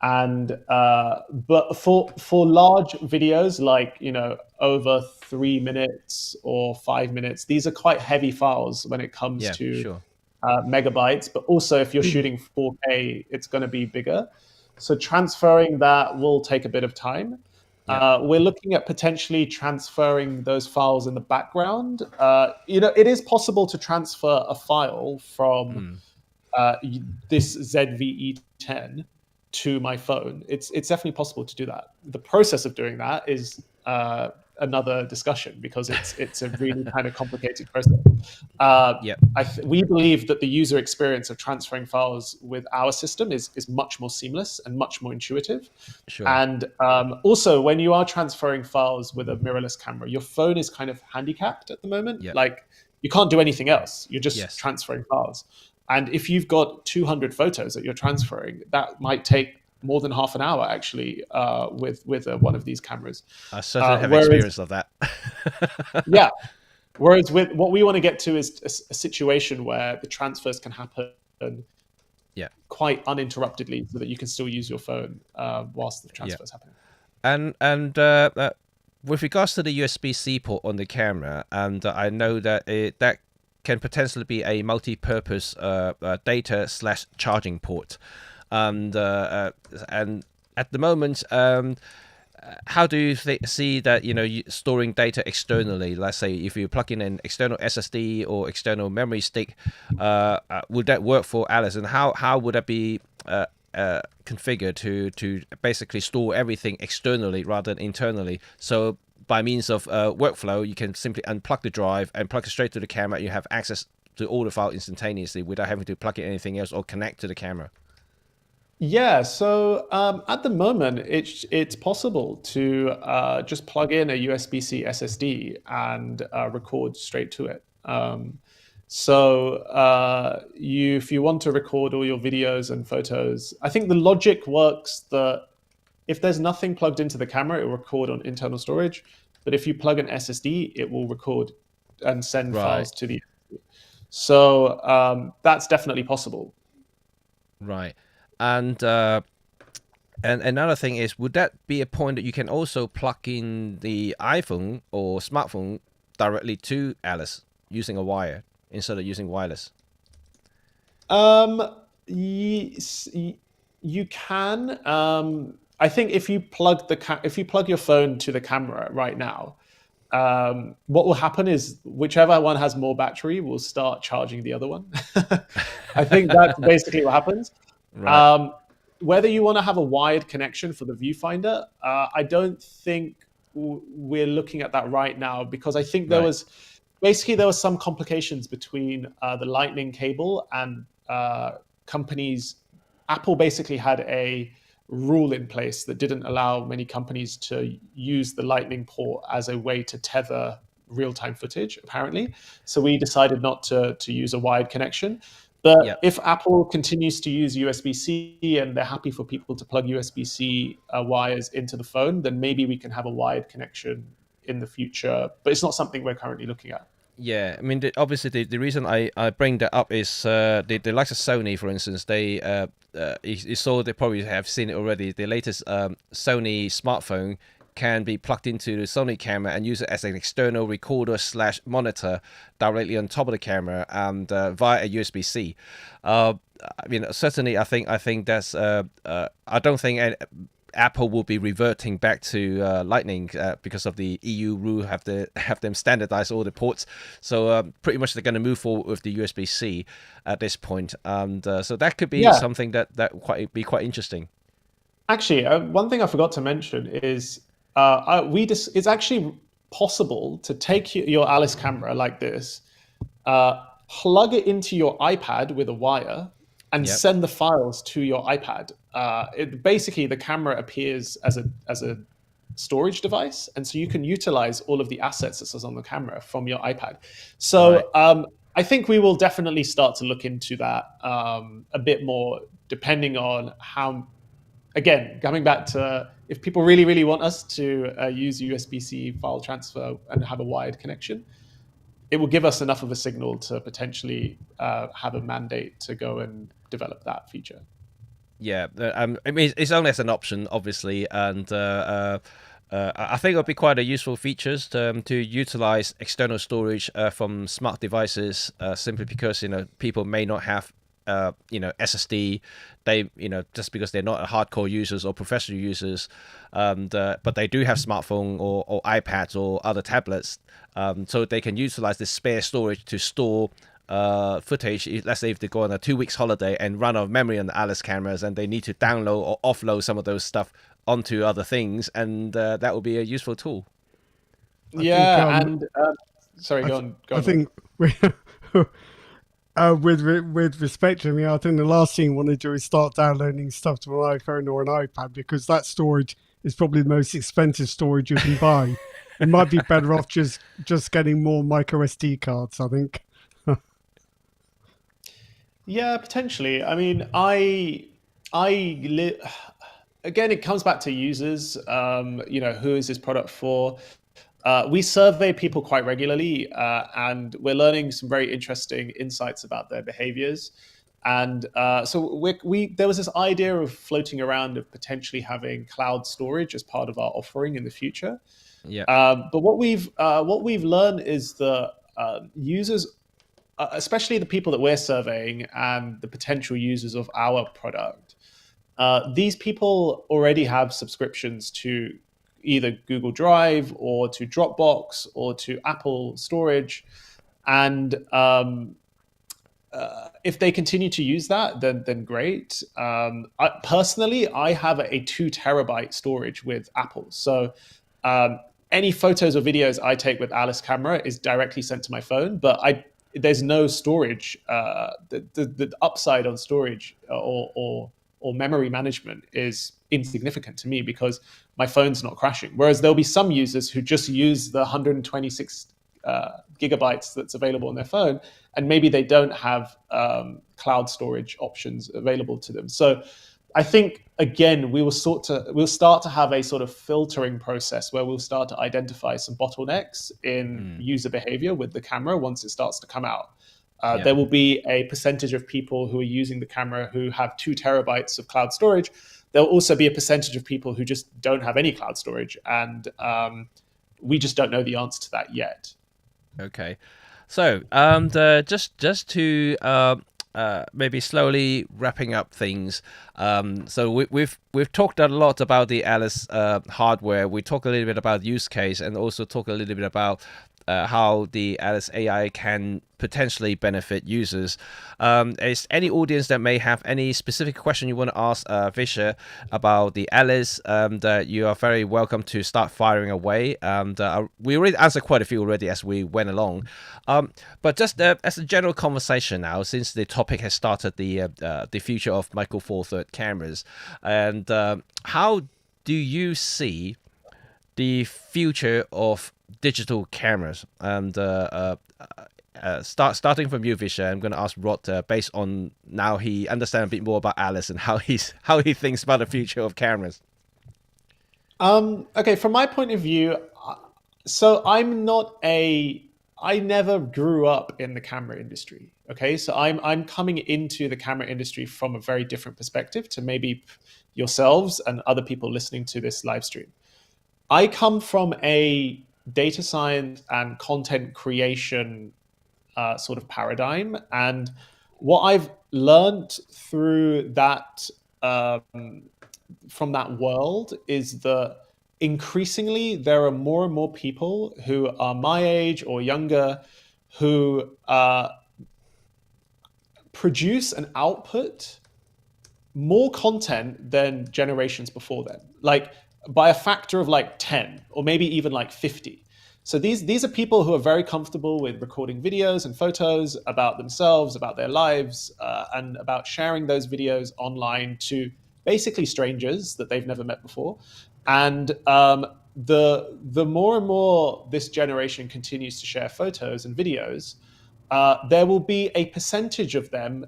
And but for large videos, like over 3 minutes or 5 minutes, these are quite heavy files when it comes Yeah, to sure. megabytes. But also, if you're shooting 4K, it's going to be bigger. So transferring that will take a bit of time. Yep. We're looking at potentially transferring those files in the background. It is possible to transfer a file from Mm. uh, this ZVE10 to my phone. It's definitely possible to do that. The process of doing that is another discussion because it's a really kind of complicated process. Yep. We believe that the user experience of transferring files with our system is much more seamless and much more intuitive. Sure. And also, when you are transferring files with a mirrorless camera, your phone is kind of handicapped at the moment. Yep. Like, you can't do anything else. You're just Yes. transferring files. And if you've got 200 photos that you're transferring, that might take more than half an hour actually with one of these cameras. I certainly have Whereas, experience of that. yeah, whereas with what we want to get to is a situation where the transfers can happen Yeah. quite uninterruptedly, so that you can still use your phone whilst the Yeah. transfer is happening. And with regards to the USB-C port on the camera, and I know that that can potentially be a multi-purpose data slash charging port, and at the moment, how do you see that storing data externally? Let's say if you plug in an external SSD or external memory stick, would that work for Alice? And how would that be configured to basically store everything externally rather than internally? So by means of workflow, you can simply unplug the drive and plug it straight to the camera. You have access to all the file instantaneously without having to plug in anything else or connect to the camera. Yeah, so at the moment, it's possible to just plug in a USB-C SSD and record straight to it. If you want to record all your videos and photos, I think the logic works that if there's nothing plugged into the camera, it will record on internal storage. But if you plug an SSD, it will record and send Right, files to the SSD. So that's definitely possible. right. And another thing is, would that be a point that you can also plug in the iPhone or smartphone directly to Alice using a wire instead of using wireless? Um, you can. I think if you plug if you plug your phone to the camera right now, what will happen is whichever one has more battery will start charging the other one. I think that's basically what happens. Right, Um, Whether you want to have a wired connection for the viewfinder, I don't think we're looking at that right now, because I think right, there was some complications between the lightning cable and companies. Apple basically had a rule in place that didn't allow many companies to use the lightning port as a way to tether real-time footage, apparently. So we decided not to use a wired connection. But Yeah. if Apple continues to use USB-C and they're happy for people to plug USB-C wires into the phone, then maybe we can have a wired connection in the future. But it's not something we're currently looking at. Yeah, I mean, obviously, the reason I bring that up is the likes of Sony, for instance, you saw, they probably have seen it already. The latest Sony smartphone can be plugged into the Sony camera and use it as an external recorder slash monitor directly on top of the camera and via a USB-C. I mean, certainly, I think that's I don't think Apple will be reverting back to Lightning because of the EU rule have them standardize all the ports. So pretty much they're going to move forward with the USB-C at this point, and so that could be Yeah, something that be quite interesting. actually, one thing I forgot to mention is it's actually possible to take your Alice camera like this, plug it into your iPad with a wire, and Yep. send the files to your iPad. Basically, the camera appears as a storage device, and so you can utilize all of the assets that is on the camera from your iPad. Right. So I think we will definitely start to look into that a bit more, depending on how. Again, coming back to if people really, really want us to use USB-C file transfer and have a wired connection, it will give us enough of a signal to potentially have a mandate to go and develop that feature. Yeah. I mean, it's only as an option, obviously, and I think it'll be quite a useful features to utilize external storage from smart devices, simply because people may not have SSD. They just because they're not hardcore users or professional users, and but they do have smartphone or iPads or other tablets, so they can utilize this spare storage to store footage. Let's say if they go on a 2 weeks holiday and run out of memory on the Alice cameras, and they need to download or offload some of those stuff onto other things, and that will be a useful tool. I think Yeah, and sorry, go I on, Rod. think we, with respect to me, I think the last thing you want to do is start downloading stuff to an iPhone or an iPad, because that storage is probably the most expensive storage you can buy. You might be better off just getting more micro SD cards, I think. Yeah, potentially. I mean, I again, it comes back to users. Who is this product for? We survey people quite regularly, and we're learning some very interesting insights about their behaviors. And so there was this idea of floating around of potentially having cloud storage as part of our offering in the future. Yeah. But what we've learned is the users, especially the people that we're surveying and the potential users of our product, these people already have subscriptions to either Google Drive or to Dropbox or to Apple Storage, and if they continue to use that, then great. I have a 2 terabyte storage with Apple, so any photos or videos I take with Alice camera is directly sent to my phone, but there's no storage. The upside on storage or memory management is insignificant to me because my phone's not crashing. Whereas there'll be some users who just use the 126 gigabytes that's available on their phone, and maybe they don't have cloud storage options available to them. So I think again we'll start to have a sort of filtering process where we'll start to identify some bottlenecks in Mm. user behavior with the camera once it starts to come out. Yeah. There will be a percentage of people who are using the camera who have 2 terabytes of cloud storage. There'll also be a percentage of people who just don't have any cloud storage, and we just don't know the answer to that yet. Okay. So, just to maybe slowly wrapping up things. So we've talked a lot about the Alice hardware. We talk a little bit about use case, and also talk a little bit about how the Alice AI can potentially benefit users. Is any audience that may have any specific question you want to ask Visha about the Alice, that you are very welcome to start firing away. And we already answered quite a few already as we went along. But just as a general conversation now, since the topic has started, the future of Micro Four Third cameras, and how do you see the future of digital cameras, and starting from you, Visha, I'm going to ask Rod, based on now he understands a bit more about Alice and how he thinks about the future of cameras. Okay, from my point of view, so I never grew up in the camera industry. Okay, so I'm coming into the camera industry from a very different perspective to maybe yourselves and other people listening to this live stream. I come from a data science and content creation sort of paradigm, and what I've learned through that from that world is that increasingly there are more and more people who are my age or younger who produce and output more content than generations before them, like by a factor of like 10 or maybe even like 50. So these are people who are very comfortable with recording videos and photos about themselves, about their lives, and about sharing those videos online to basically strangers that they've never met before. And the more and more this generation continues to share photos and videos, there will be a percentage of them,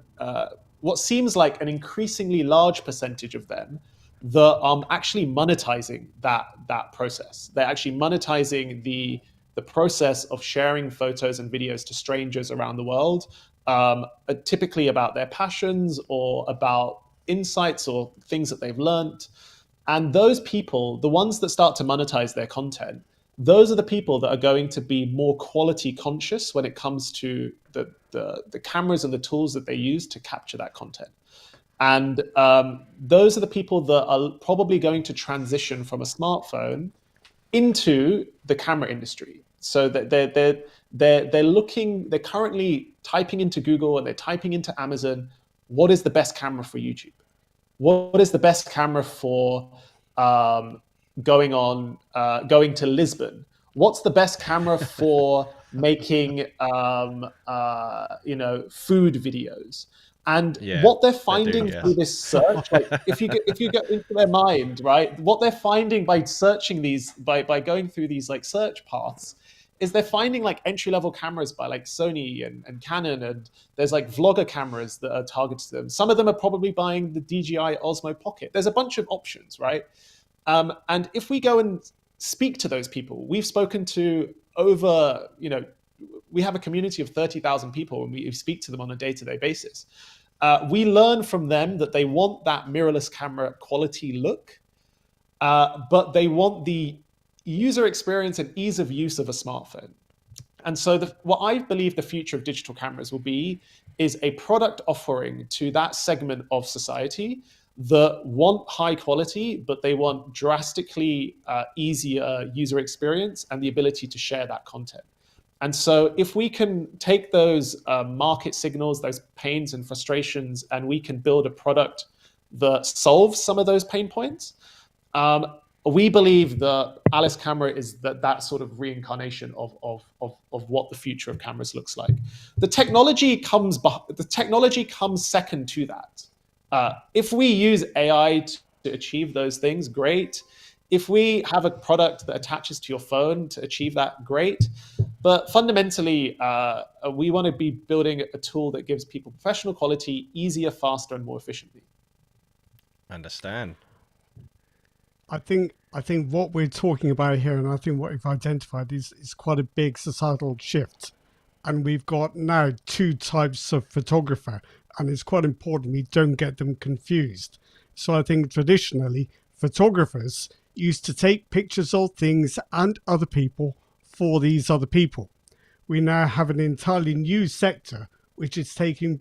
what seems like an increasingly large percentage of them, that are actually monetizing that process. They're actually monetizing the process of sharing photos and videos to strangers around the world, typically about their passions or about insights or things that they've learned. And those people, the ones that start to monetize their content, those are the people that are going to be more quality conscious when it comes to the cameras and the tools that they use to capture that content. And those are the people that are probably going to transition from a smartphone into the camera industry. So that they're currently typing into Google and they're typing into Amazon, what is the best camera for YouTube? What is the best camera for going to Lisbon? What's the best camera for making food videos? And Yeah, what they're they do. finding through Yes. this search, like if you get into their mind, right, what they're finding by searching these by going through these like search paths is they're finding like entry level cameras by like Sony and Canon, and there's like vlogger cameras that are targeted to them. Some of them are probably buying the DJI Osmo Pocket. There's a bunch of options, right? And if we go and speak to those people, we've spoken to over, we have a community of 30,000 people and we speak to them on a day-to-day basis. We learn from them that they want that mirrorless camera quality look, but they want the user experience and ease of use of a smartphone. And so what I believe the future of digital cameras will be is a product offering to that segment of society that want high quality, but they want drastically easier user experience and the ability to share that content. And so if we can take those market signals, those pains and frustrations, and we can build a product that solves some of those pain points, we believe that Alice camera is that sort of reincarnation of what the future of cameras looks like. The technology comes second to that. If we use AI to achieve those things, great. If we have a product that attaches to your phone to achieve that, great. But fundamentally, we want to be building a tool that gives people professional quality, easier, faster, and more efficiently. Understand. I think what we're talking about here, and I think what we've identified is quite a big societal shift. And we've got now two types of photographer, and it's quite important we don't get them confused. So I think traditionally, photographers used to take pictures of things and other people for these other people. We now have an entirely new sector, which is taking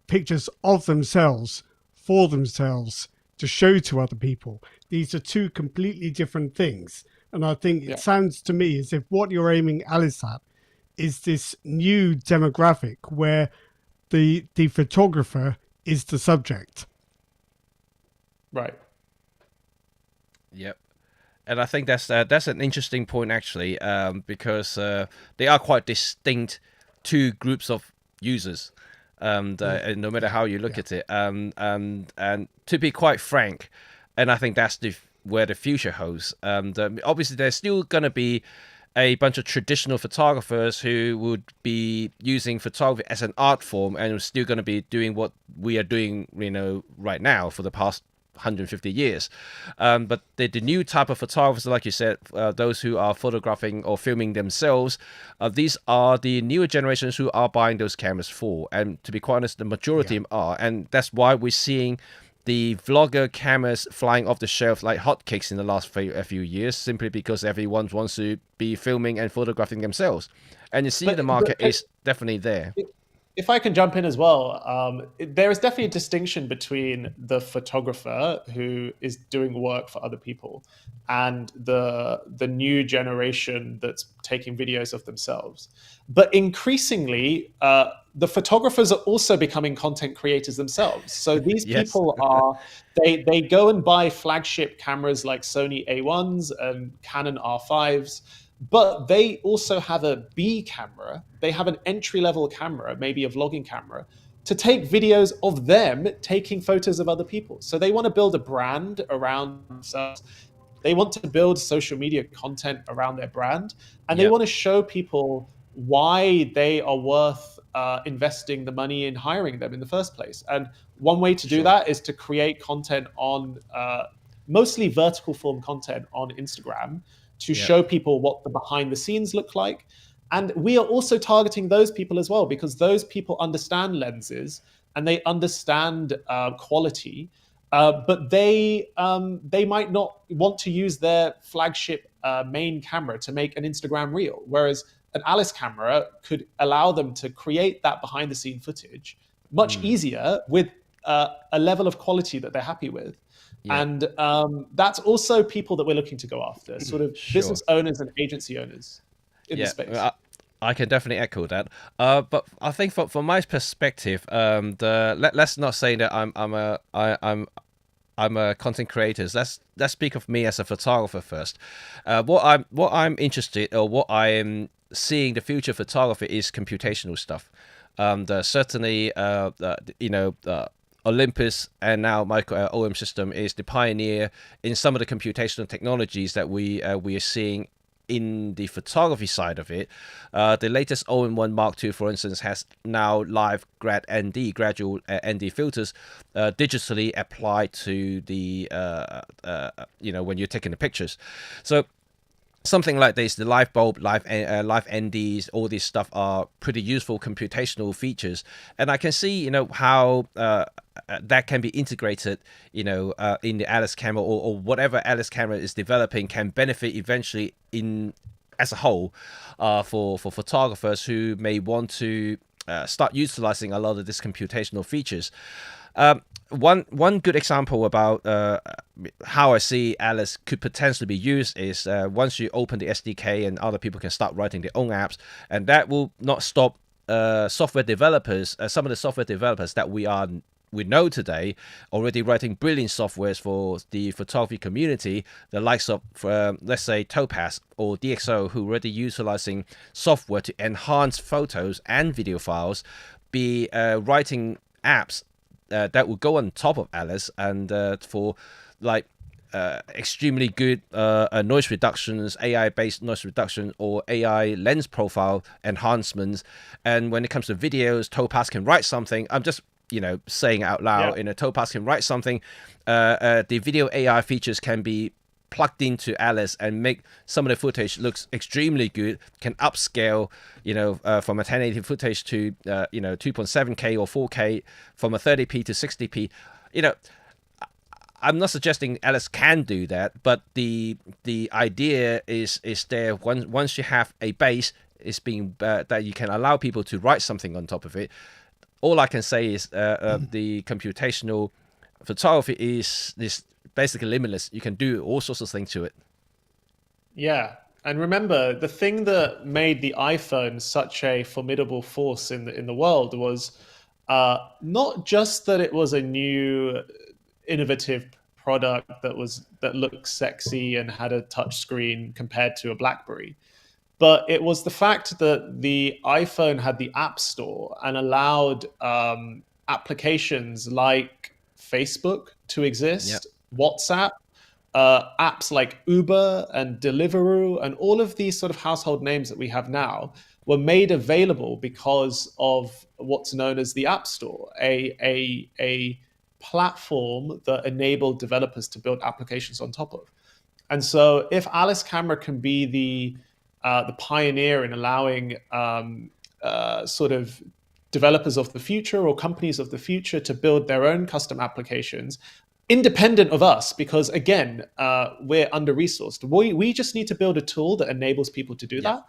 pictures of themselves for themselves to show to other people. These are two completely different things. And I think it sounds to me as if what you're aiming Alice at is this new demographic where the photographer is the subject. Right. Yep. And I think that's an interesting point actually, because they are quite distinct two groups of users, and no matter how you look at it, and to be quite frank, and I think that's where the future holds. Obviously, there's still going to be a bunch of traditional photographers who would be using photography as an art form and are still going to be doing what we are doing, right now for the past 150 years. But the new type of photographers, like you said, those who are photographing or filming themselves, these are the newer generations who are buying those cameras for. And to be quite honest, the majority Yeah. of them are. And that's why we're seeing the vlogger cameras flying off the shelf like hotcakes in the last a few years, simply because everyone wants to be filming and photographing themselves. And you see the market But is definitely there. if I can jump in as well, there is definitely a distinction between the photographer who is doing work for other people and the new generation that's taking videos of themselves. But increasingly, the photographers are also becoming content creators themselves. So these Yes. people are they go and buy flagship cameras like Sony A1s and Canon R5s, but they also have a B camera. They have an entry level camera, maybe a vlogging camera, to take videos of them taking photos of other people. So they want to build a brand around themselves. They want to build social media content around their brand, and they Yep. want to show people why they are worth investing the money in hiring them in the first place. And one way to do Sure. that is to create content on mostly vertical form content on Instagram to Yep. show people what the behind the scenes look like. And we are also targeting those people as well, because those people understand lenses and they understand quality, but they might not want to use their flagship main camera to make an Instagram reel, whereas an Alice camera could allow them to create that behind the scene footage much Mm. easier with a level of quality that they're happy with. Yep. And that's also people that we're looking to go after, sort of Sure. business owners and agency owners in the Yeah. space. I can definitely echo that. But I think from my perspective, let's not say that I'm a content creator. Let's speak of me as a photographer first. What I'm interested, or what I am seeing the future of photography, is computational stuff. Certainly, Olympus and now Micro OM System is the pioneer in some of the computational technologies that we are seeing in the photography side of it. The latest OM1 Mark II, for instance, has now live gradual ND filters digitally applied to the when you're taking the pictures. So something like this, the live bulb, live NDs, all this stuff are pretty useful computational features, and I can see how that can be integrated, in the Alice camera, or whatever Alice camera is developing can benefit eventually in as a whole, for photographers who may want to start utilizing a lot of these computational features. One good example about how I see Alice could potentially be used is once you open the SDK and other people can start writing their own apps, and that will not stop software developers, some of the software developers that we know today, already writing brilliant softwares for the photography community, the likes of, let's say, Topaz or DxO, who are already utilizing software to enhance photos and video files, be writing apps that will go on top of Alice, and for like extremely good noise reductions, AI-based noise reduction, or AI lens profile enhancements. And when it comes to videos, Topaz can write something. I'm just saying out Yeah. loud, Topaz can write something. The video AI features can be plugged into Alice and make some of the footage looks extremely good. Can upscale, from a 1080 footage to 2.7K or 4K, from a 30p to 60p. I'm not suggesting Alice can do that, but the idea is there. Once you have a base, it's being that you can allow people to write something on top of it. All I can say is the computational photography is this basically limitless. You can do all sorts of things to it. Yeah. And remember, the thing that made the iPhone such a formidable force in the world was not just that it was a new, innovative product that looked sexy and had a touch screen compared to a BlackBerry, but it was the fact that the iPhone had the App Store and allowed applications like Facebook to Yep. exist, WhatsApp, apps like Uber and Deliveroo and all of these sort of household names that we have now were made available because of what's known as the App Store, a platform that enabled developers to build applications on top of. And so, if Alice Camera can be the pioneer in allowing sort of developers of the future or companies of the future to build their own custom applications independent of us, because again, we're under resourced. We just need to build a tool that enables people to do that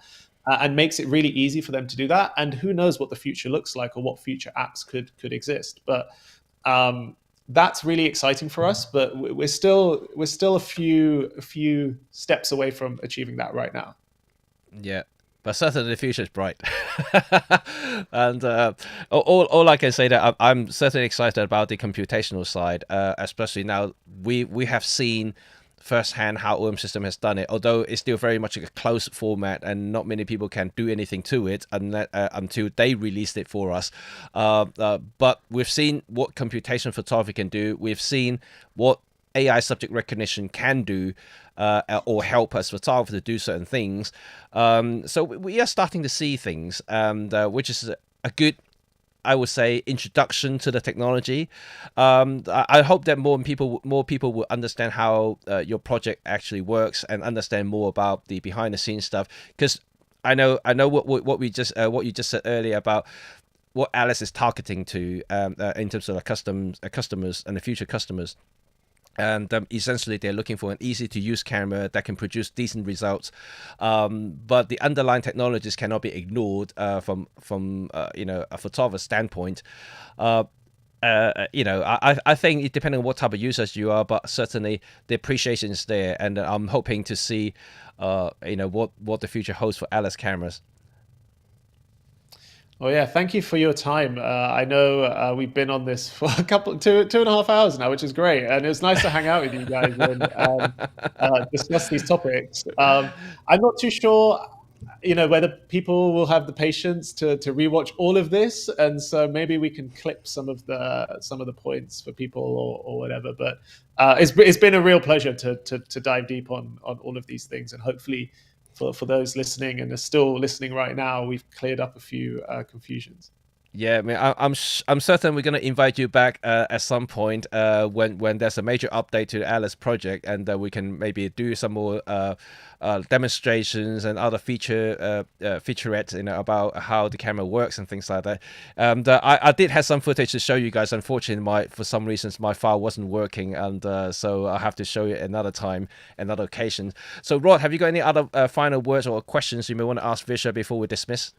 and makes it really easy for them to do that. And who knows what the future looks like or what future apps could exist. But that's really exciting for us. But we're still a few steps away from achieving that right now. Yeah, but certainly the future is bright. And all I can say that I'm certainly excited about the computational side, especially now we have seen firsthand how OM system has done it, although it's still very much a closed format and not many people can do anything to it until they released it for us. But we've seen what computation photography can do. We've seen what AI subject recognition can do, or help us photographers to do certain things. So we are starting to see things, which is a good, I would say, introduction to the technology. I hope that more people will understand how your project actually works and understand more about the behind the scenes stuff. Because I know what you just said earlier about what Alice is targeting to, in terms of the customers and the future customers. And essentially, they're looking for an easy-to-use camera that can produce decent results. But the underlying technologies cannot be ignored from a photographer's standpoint. I think depending on what type of users you are, but certainly the appreciation is there, and I'm hoping to see, what the future holds for Alice cameras. Oh yeah, thank you for your time. I know we've been on this for two and a half hours now, which is great, and it was nice to hang out with you guys and discuss these topics. I'm not too sure, whether people will have the patience to rewatch all of this, and so maybe we can clip some of the points for people or whatever. But it's been a real pleasure to dive deep on all of these things, and hopefully, for those listening and are still listening right now, we've cleared up a few confusions. Yeah, I mean, I'm certain we're going to invite you back at some point when there's a major update to the Alice project, and we can maybe do some more demonstrations and other featurettes, about how the camera works and things like that. I did have some footage to show you guys. Unfortunately, for some reasons my file wasn't working, and so I have to show you another time, another occasion. So, Rod, have you got any other final words or questions you may want to ask Vishal before we dismiss?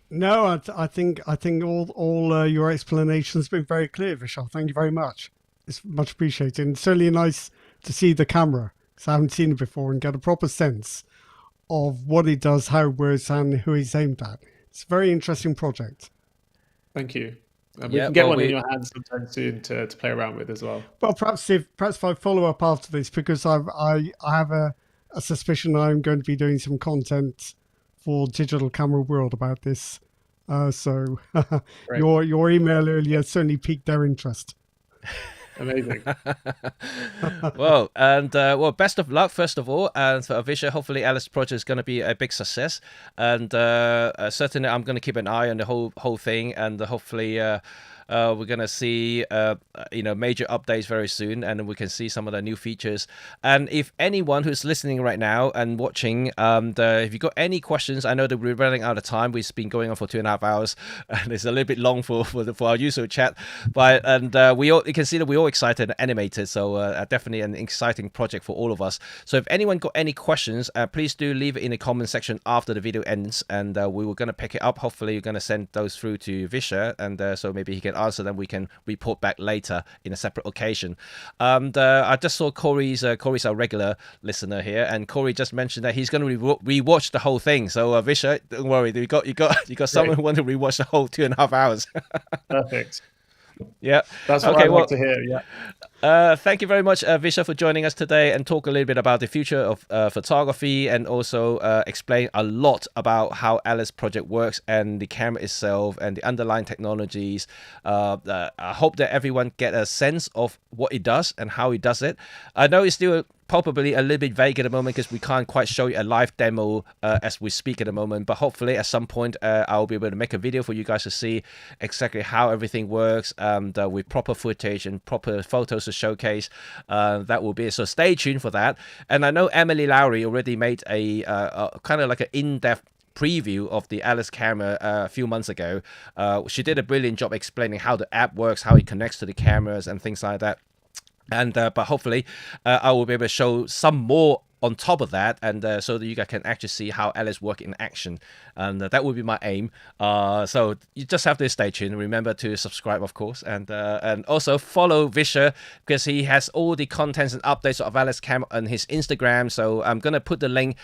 No, I think all your explanations have been very clear, Vishal. Thank you very much. It's much appreciated. And it's certainly nice to see the camera, because I haven't seen it before, and get a proper sense of what it does, how it works, and who it's aimed at. It's a very interesting project. Thank you. And we can get one in your hands sometime soon to play around with as well. Well, perhaps if I follow up after this, because I have a suspicion I'm going to be doing some content for Digital Camera World about this. So your email earlier certainly piqued their interest. Amazing. Well, and best of luck first of all, and for Vishal, hopefully Alice project is going to be a big success, and certainly I'm going to keep an eye on the whole thing, and hopefully we're going to see major updates very soon, and we can see some of the new features. And if anyone who's listening right now and watching, if you got any questions, I know that we're running out of time. We've been going on for 2.5 hours, and it's a little bit long for our user chat, but you can see that we're all excited and animated, so definitely an exciting project for all of us. So if anyone got any questions, please do leave it in the comment section after the video ends, and we were going to pick it up. Hopefully you're going to send those through to Vishal, and so maybe he can answer them. We can report back later in a separate occasion. I just saw Corey's our regular listener here, and Corey just mentioned that he's going to rewatch the whole thing. So Vishal, don't worry, you got someone who wants to rewatch the whole 2.5 hours. Perfect. Yeah, that's what I'd like to hear. Yeah. Thank you very much, Vishal, for joining us today and talk a little bit about the future of photography, and also explain a lot about how Alice project works and the camera itself and the underlying technologies. I hope that everyone get a sense of what it does and how it does it. I know it's still probably a little bit vague at the moment because we can't quite show you a live demo as we speak at the moment, but hopefully at some point I'll be able to make a video for you guys to see exactly how everything works, with proper footage and proper photos to showcase. That will be, so stay tuned for that. And I know Emily Lowry already made a kind of like an in-depth preview of the Alice camera a few months ago. She did a brilliant job explaining how the app works, how it connects to the cameras and things like that. And but hopefully I will be able to show some more on top of that, and so that you guys can actually see how Alice work in action, and that would be my aim. So you just have to stay tuned. Remember to subscribe, of course, and also follow Visha, because he has all the contents and updates of Alice Cam on his Instagram. So I'm gonna put the link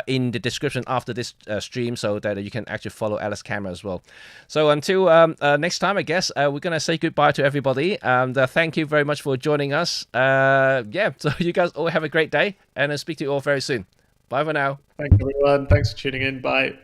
in the description after this stream, so that you can actually follow Alice Camera as well. So until next time, I guess we're gonna say goodbye to everybody, and thank you very much for joining us. Yeah, so you guys all have a great day, and I'll speak to you all very soon. Bye for now. Thanks, everyone. Thanks for tuning in. Bye.